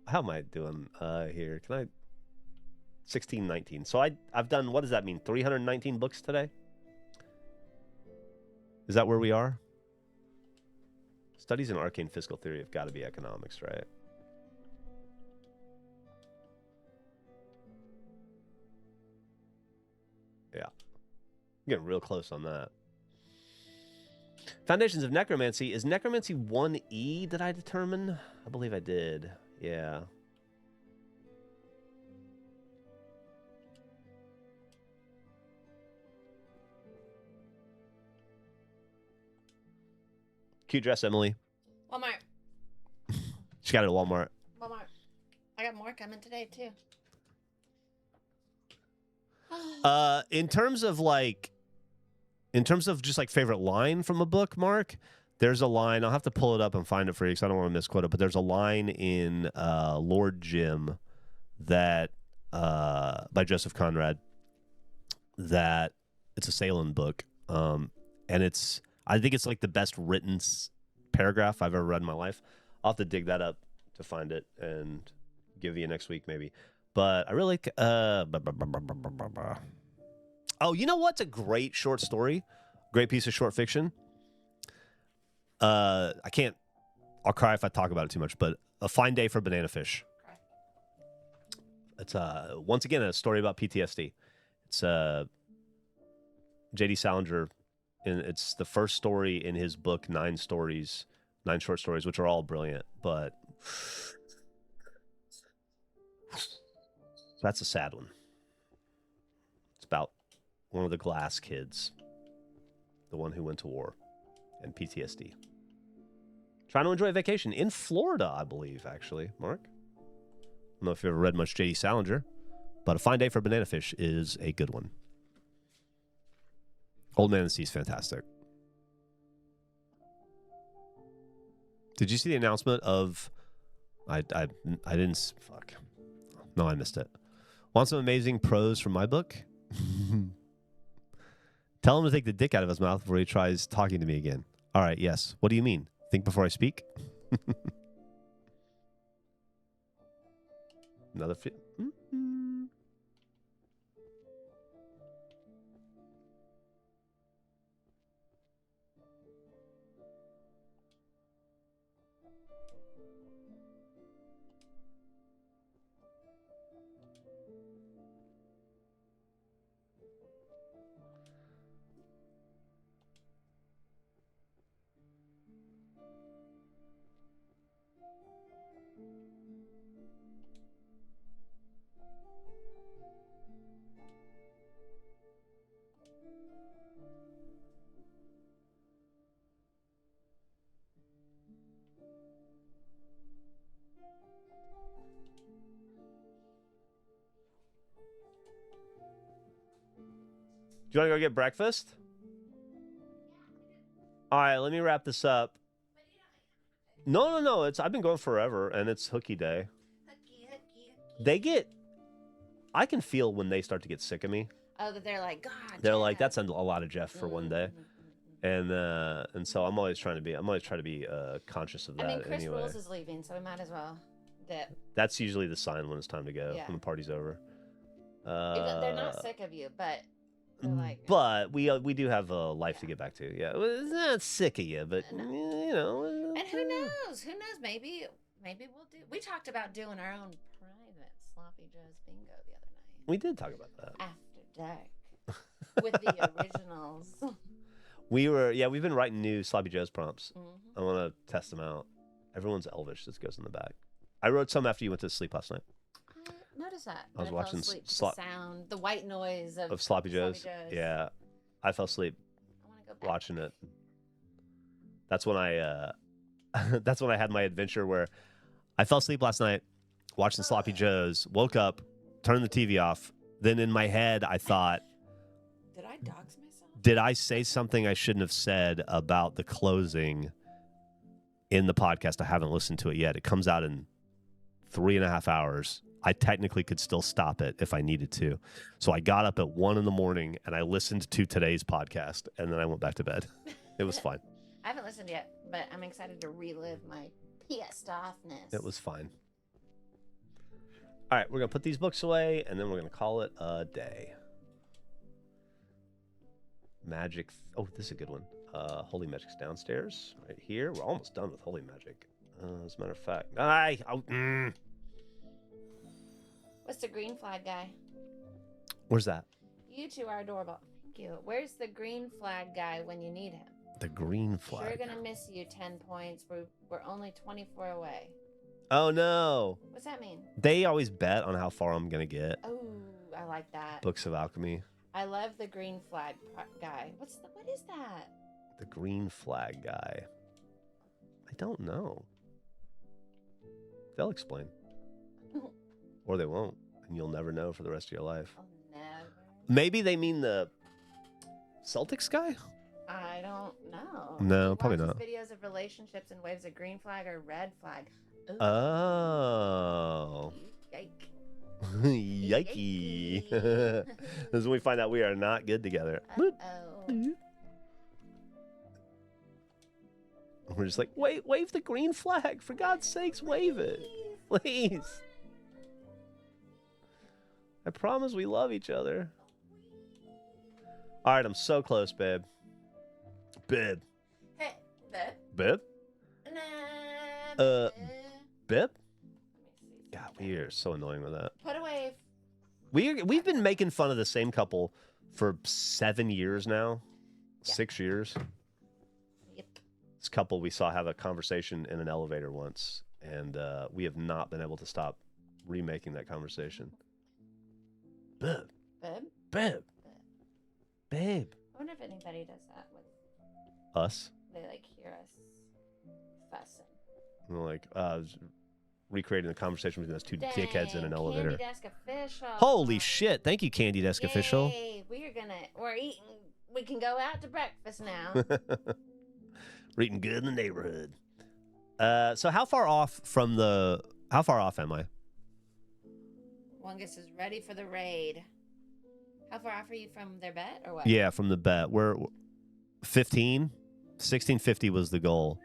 Speaker 1: How am I doing here? Can I... 1619. So I've done, what does that mean? 319 books today? Is that where we are? Studies in arcane fiscal theory have got to be economics, right? Yeah. I'm getting real close on that. Foundations of Necromancy. Is Necromancy 1E, did I determine? I believe I did. Yeah. Cute dress, Emily.
Speaker 2: Walmart.
Speaker 1: She got it at Walmart.
Speaker 2: Walmart. I got more coming today, too.
Speaker 1: In terms of just like favorite line from a book, Mark, there's a line. I'll have to pull it up and find it for you because I don't want to misquote it. But there's a line in Lord Jim that by Joseph Conrad that it's a Salem book, and I think it's like the best written paragraph I've ever read in my life. I'll have to dig that up to find it and give you next week maybe. But I really like. Oh, you know what's a great short story? Great piece of short fiction. I'll cry if I talk about it too much, but A Fine Day for Banana Fish. It's once again a story about PTSD. It's J.D. Salinger, and it's the first story in his book, 9 short stories, which are all brilliant. But that's a sad one. It's about one of the Glass kids, the one who went to war, and PTSD. Trying to enjoy a vacation in Florida, I believe, actually, Mark. I don't know if you've ever read much J.D. Salinger, but A Fine Day for Banana Fish is a good one. Old Man and the Sea is fantastic. Did you see the announcement of... I didn't... Fuck. No, I missed it. Want some amazing prose from my book? Tell him to take the dick out of his mouth before he tries talking to me again. All right, yes. What do you mean? Think before I speak? Another... you want to go get breakfast? All right, let me wrap this up. No. I've been going forever, and it's Hooky Day. They get... I can feel when they start to get sick of me.
Speaker 2: Oh, that they're like, God.
Speaker 1: They're
Speaker 2: Jeff.
Speaker 1: like, that's a lot of Geoff for one day. And so I'm always trying to be conscious of that.
Speaker 2: I mean, Chris
Speaker 1: anyway.
Speaker 2: Rules is leaving, so we might as well dip.
Speaker 1: That's usually the sign when it's time to go, when the party's over.
Speaker 2: They're not sick of you, but they're like.
Speaker 1: But we do have a life to get back to. Yeah, well, it's not sick of you, but you know.
Speaker 2: And who knows? Who knows? Maybe we'll do. We talked about doing our own private Sloppy Joe's bingo the other night.
Speaker 1: We did talk about that
Speaker 2: after dark with the originals.
Speaker 1: We've been writing new Sloppy Joe's prompts.
Speaker 2: Mm-hmm.
Speaker 1: I want to test them out. Everyone's Elvish. This goes in the back. I wrote some after you went to sleep last night.
Speaker 2: Notice that.
Speaker 1: I was watching
Speaker 2: the sound, the white noise of
Speaker 1: Sloppy Joe's. Yeah, I fell asleep watching it. That's when I had my adventure where I fell asleep last night watching Sloppy Joe's. Woke up, turned the TV off. Then in my head, I thought,
Speaker 2: did I dox myself?
Speaker 1: Did I say something I shouldn't have said about the closing in the podcast? I haven't listened to it yet. It comes out in 3.5 hours. I technically could still stop it if I needed to. So I got up at 1 a.m. and I listened to today's podcast, and then I went back to bed. It was fine.
Speaker 2: I haven't listened yet, but I'm excited to relive my pissed offness.
Speaker 1: It was fine. All right, we're going to put these books away, and then we're going to call it a day. Magic. Oh, this is a good one. Holy Magic's downstairs, right here. We're almost done with Holy Magic. As a matter of fact.
Speaker 2: What's the green flag guy?
Speaker 1: Where's that?
Speaker 2: You two are adorable. Thank you. Where's the green flag guy when you need him?
Speaker 1: The green flag.
Speaker 2: Sure gonna miss you 10 points. We're only 24 away.
Speaker 1: Oh, no.
Speaker 2: What's that mean?
Speaker 1: They always bet on how far I'm going to get.
Speaker 2: Oh, I like that.
Speaker 1: Books of Alchemy.
Speaker 2: I love the green flag guy. What is that?
Speaker 1: The green flag guy. I don't know. They'll explain. Or they won't. And you'll never know for the rest of your life.
Speaker 2: I'll never.
Speaker 1: Maybe they mean the Celtics guy?
Speaker 2: I don't know.
Speaker 1: No, probably not.
Speaker 2: Videos of relationships and waves of green flag or red flag. Ooh.
Speaker 1: Oh.
Speaker 2: Yike.
Speaker 1: Yikey. This is when we find out we are not good together.
Speaker 2: Uh-oh.
Speaker 1: We're just like, wave the green flag. For God's sakes, wave it. Please. I promise we love each other. All right, I'm so close, babe. Babe.
Speaker 2: Hey, babe.
Speaker 1: Babe?
Speaker 2: Nah,
Speaker 1: babe? God, we are so annoying with that.
Speaker 2: Put a wave.
Speaker 1: We've been making fun of the same couple for 7 years now.
Speaker 2: Yeah.
Speaker 1: 6 years.
Speaker 2: Yep.
Speaker 1: This couple we saw have a conversation in an elevator once, and we have not been able to stop remaking that conversation. Babe.
Speaker 2: Babe?
Speaker 1: Babe. Babe.
Speaker 2: I wonder if anybody does that with
Speaker 1: Us?
Speaker 2: they like hear us fussing.
Speaker 1: We're like, recreating the conversation between those two dickheads in an elevator.
Speaker 2: Candy Desk Official.
Speaker 1: Holy shit. Thank you, Candy Desk Official.
Speaker 2: We're eating. We can go out to breakfast now.
Speaker 1: We're eating good in the neighborhood. So how far off am I?
Speaker 2: Wungus is ready for the raid. How far off are you from their bet or what?
Speaker 1: Yeah, from the bet. We're 15. 1650 was the goal.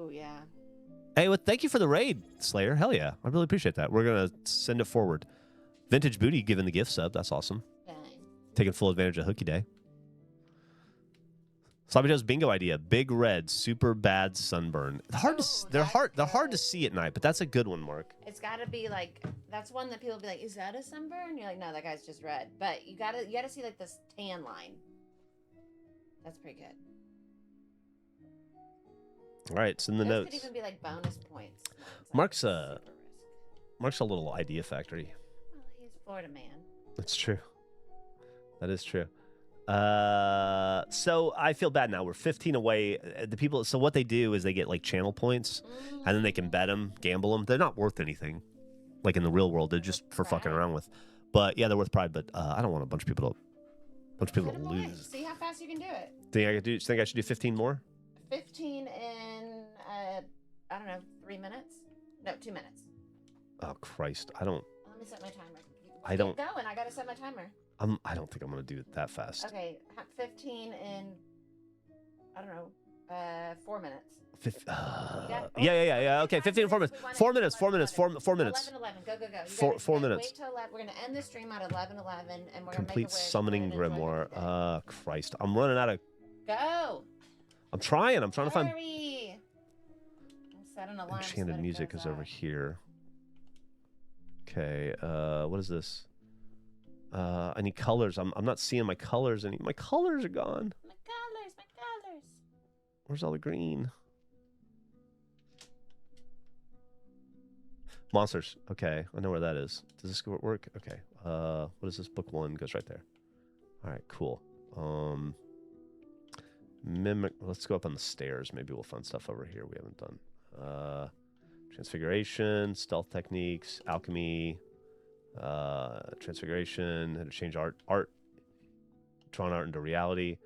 Speaker 2: Oh, yeah.
Speaker 1: Hey, well, thank you for the raid, Slayer. Hell yeah. I really appreciate that. We're going to send it forward. Vintage Booty giving the gift sub. That's awesome.
Speaker 2: Dang.
Speaker 1: Taking full advantage of Hooky Day. Sloppy Joe's bingo idea. Big red, super bad sunburn. They're hard to see at night, but that's a good one, Mark.
Speaker 2: It's got to be like, that's one that people be like, is that a sunburn? You're like, no, that guy's just red. But you gotta see like this tan line. That's pretty good.
Speaker 1: All right, it's in the
Speaker 2: Those
Speaker 1: notes.
Speaker 2: could even be like bonus points.
Speaker 1: Mark's
Speaker 2: super risk.
Speaker 1: a little idea factory.
Speaker 2: Well, he's a Florida man.
Speaker 1: That's true. That is true. So I feel bad now. We're 15 away. The people. So what they do is they get like channel points, and then they can bet them, gamble them. They're not worth anything, like in the real world. They're just for fucking around with. But yeah, they're worth pride. But I don't want a bunch of people to bunch of people
Speaker 2: Put
Speaker 1: to
Speaker 2: 'em away.
Speaker 1: lose.
Speaker 2: See how fast you can do it.
Speaker 1: Think I should do 15 more?
Speaker 2: 15 in, I don't know, 3 minutes? No, 2 minutes.
Speaker 1: Oh Christ, I don't.
Speaker 2: Let me set my timer.
Speaker 1: I don't.
Speaker 2: Keep going. I gotta set my timer.
Speaker 1: I don't think I'm gonna do it that fast.
Speaker 2: Okay, 15 in, I don't know, 4 minutes.
Speaker 1: Yeah. Okay, 15 4 minutes. 4 minutes. 4 minutes. 4 minutes.
Speaker 2: 11. Go.
Speaker 1: Four minutes.
Speaker 2: Wait till 11. We're gonna end the stream at 11:11, and we're
Speaker 1: Complete
Speaker 2: gonna make a wish
Speaker 1: summoning
Speaker 2: and enjoy
Speaker 1: grimoire.
Speaker 2: the day.
Speaker 1: Christ, I'm running out of.
Speaker 2: Go.
Speaker 1: I'm trying to find.
Speaker 2: Hurry. Set an alarm.
Speaker 1: Enchanted music is over here. Okay, what is this? I need colors. I'm not seeing my colors. My colors are gone.
Speaker 2: My colors.
Speaker 1: Where's all the green? Monsters. Okay, I know where that is. Does this work? Okay. What is this? Book 1 goes right there. All right, cool. Mimic. Let's go up on the stairs. Maybe we'll find stuff over here we haven't done. Transfiguration, stealth techniques, alchemy, transfiguration, how to change art, drawn art into reality,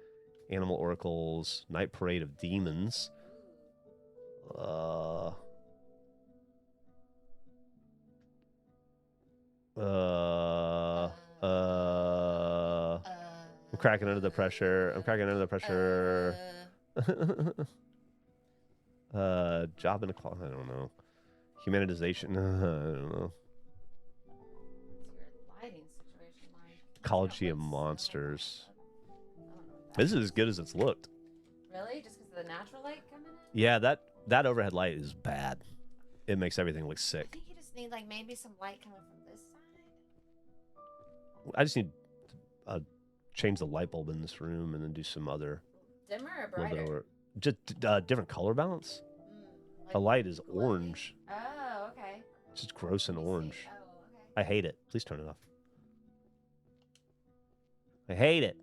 Speaker 1: animal oracles, night parade of demons. I'm cracking under the pressure. Job inequality. I don't know. Humanitization. I don't know.
Speaker 2: What's your lighting situation like?
Speaker 1: Ecology of monsters. This is as good as it's looked.
Speaker 2: Really? Just because of the natural light coming in?
Speaker 1: Yeah, that overhead light is bad. It makes everything look
Speaker 2: I
Speaker 1: sick.
Speaker 2: think you just need like maybe some light coming from this side.
Speaker 1: I just need to change the light bulb in this room and then do some other.
Speaker 2: Dimmer or
Speaker 1: Little bit
Speaker 2: brighter?
Speaker 1: over. Just different color balance.
Speaker 2: Like
Speaker 1: The light is
Speaker 2: glowing?
Speaker 1: orange.
Speaker 2: Oh, okay.
Speaker 1: It's just gross and
Speaker 2: Let me see.
Speaker 1: orange.
Speaker 2: Oh, okay.
Speaker 1: I hate it. Please turn it off. I hate it.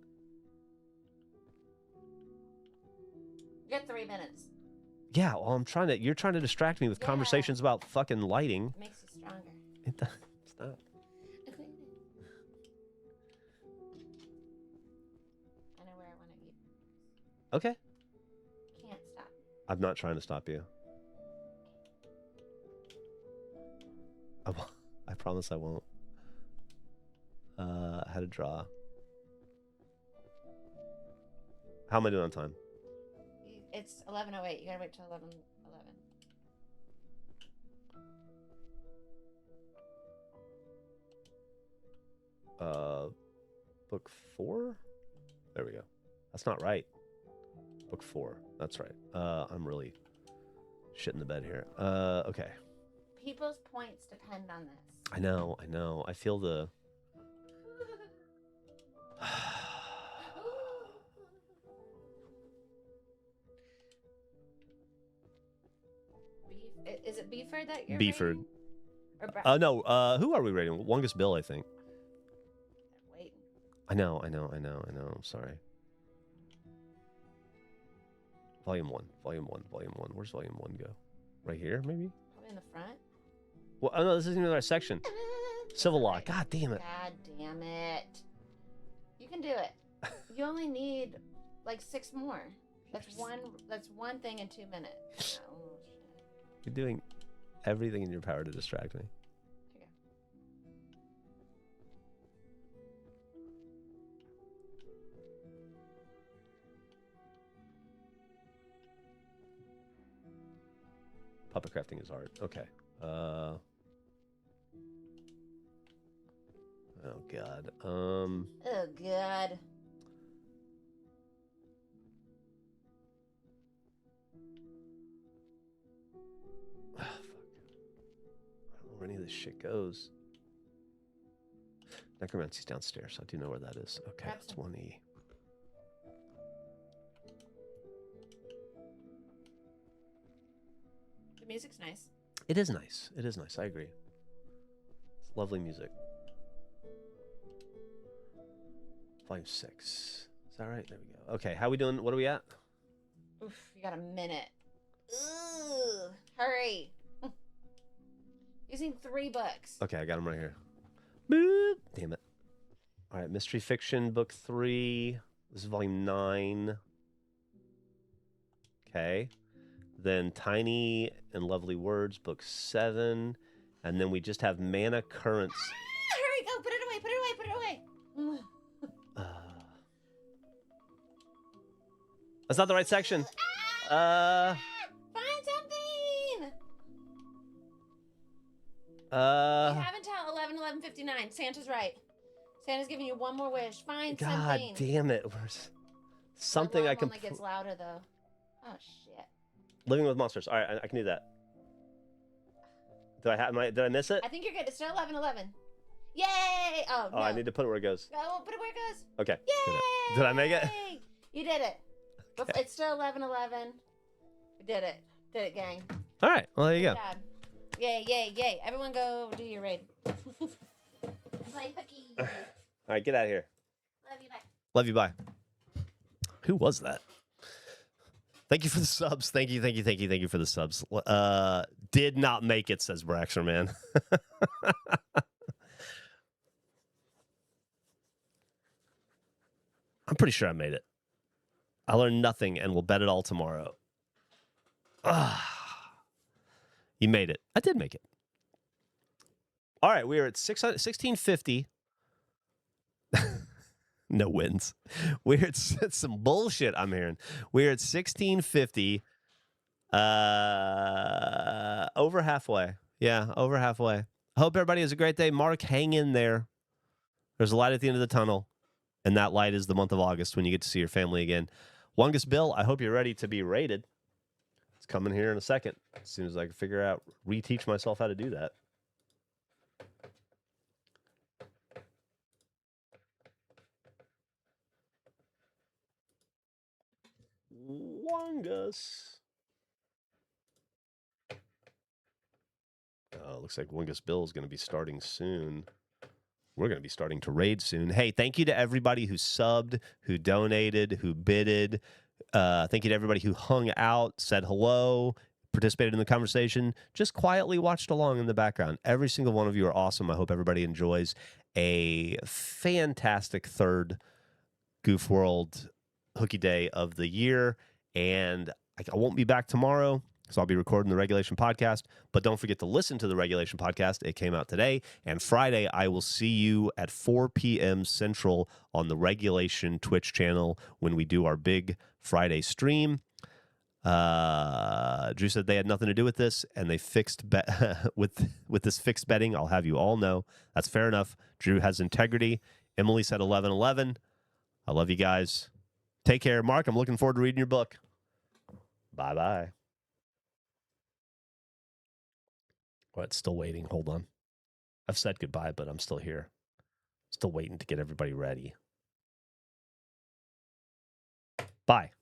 Speaker 2: You got 3 minutes.
Speaker 1: Yeah, well, you're trying to distract me with
Speaker 2: Yeah.
Speaker 1: conversations about fucking lighting.
Speaker 2: It makes you stronger.
Speaker 1: It's not.
Speaker 2: I know where I want to eat.
Speaker 1: Okay.
Speaker 2: Can't stop.
Speaker 1: I'm not trying to stop you. I promise I won't. How to draw. How am I doing on time?
Speaker 2: It's 11:08. You gotta wait till 11:11.
Speaker 1: Book 4? There we go. That's not right. Book 4. That's right. I'm really shitting the bed here. Okay.
Speaker 2: People's points depend on this.
Speaker 1: I know. I feel the...
Speaker 2: Is it Beeford that you're
Speaker 1: Beeford.
Speaker 2: rating? Or
Speaker 1: No, who are we rating? Longest Bill, I think.
Speaker 2: Wait.
Speaker 1: I know. I'm sorry. Volume 1. Where's Volume 1 go? Right here, maybe?
Speaker 2: Probably in the front.
Speaker 1: Well, oh no, this isn't even our section. Civil law. God damn it.
Speaker 2: God damn it. You can do it. You only need like 6 more. That's one thing in 2 minutes. Oh, shit.
Speaker 1: You're doing everything in your power to distract me.
Speaker 2: Here
Speaker 1: Puppet crafting is art. Okay. Oh god.
Speaker 2: Oh god.
Speaker 1: Fuck. I don't know where any of this shit goes. Necromancy's downstairs. I do know where that is. Okay,
Speaker 2: Grab
Speaker 1: it's
Speaker 2: some.
Speaker 1: 1E.
Speaker 2: The music's nice.
Speaker 1: It is nice. I agree. It's lovely music. Volume 6. Is that right? There we go. Okay, how we doing? What are we at?
Speaker 2: Oof, you got a minute. Ooh, hurry. Using 3 books.
Speaker 1: Okay, I got them right here. Boop. Damn it. All right, Mystery Fiction, Book 3. This is Volume 9. Okay. Then Tiny and Lovely Words, Book 7. And then we just have Mana Currents.
Speaker 2: Hurry, go, put it away, put it away, put it away.
Speaker 1: That's not the right section.
Speaker 2: Find something. You have until 11:59. Santa's right. Santa's giving you one more wish. Find
Speaker 1: God
Speaker 2: something.
Speaker 1: damn it. Where's something I can...
Speaker 2: One that gets louder, though. Oh, shit.
Speaker 1: Living with Monsters. All right, I can do that. Did I miss it?
Speaker 2: I think you're good. It's still 11:11. Yay! Oh, no.
Speaker 1: I need to put it where it goes.
Speaker 2: Oh, put it where it goes.
Speaker 1: Okay.
Speaker 2: Yay!
Speaker 1: Did I make it?
Speaker 2: You did it.
Speaker 1: Okay.
Speaker 2: It's still 11:11. We did it. Did it, gang.
Speaker 1: All right. Well, there you
Speaker 2: Good
Speaker 1: go.
Speaker 2: job. Yay, yay, yay. Everyone go do your raid. Play Hooky.
Speaker 1: All right, get out of here.
Speaker 2: Love you, bye.
Speaker 1: Love you, bye. Who was that? Thank you for the subs. Thank you for the subs. Did not make it, says Braxer, man. I'm pretty sure I made it. I learned nothing and we'll bet it all tomorrow. You made it. I did make it. All right, we are at 1650. No wins. We're at some bullshit I'm hearing. We're at 1650. Over halfway. Yeah, over halfway. I hope everybody has a great day. Mark, hang in there. There's a light at the end of the tunnel, and that light is the month of August when you get to see your family again. Wungus Bill, I hope you're ready to be rated. It's coming here in a second. As soon as I can figure out, reteach myself how to do that. Wungus. Looks like Wungus Bill is going to be starting soon. We're going to be starting to raid soon. Hey, thank you to everybody who subbed, who donated, who bidded. Thank you to everybody who hung out, said hello, participated in the conversation, just quietly watched along in the background. Every single one of you are awesome. I hope everybody enjoys a fantastic third Goof World Hooky Day of the year. And I won't be back tomorrow, so I'll be recording the Regulation Podcast. But don't forget to listen to the Regulation Podcast. It came out today. And Friday, I will see you at 4 p.m. Central on the Regulation Twitch channel when we do our big Friday stream. Drew said they had nothing to do with this, and they fixed with this fixed betting. I'll have you all know that's fair enough. Drew has integrity. Emily said 11:11. I love you guys. Take care. Mark, I'm looking forward to reading your book. Bye-bye. What? Still waiting. Hold on. I've said goodbye, but I'm still here. Still waiting to get everybody ready. Bye.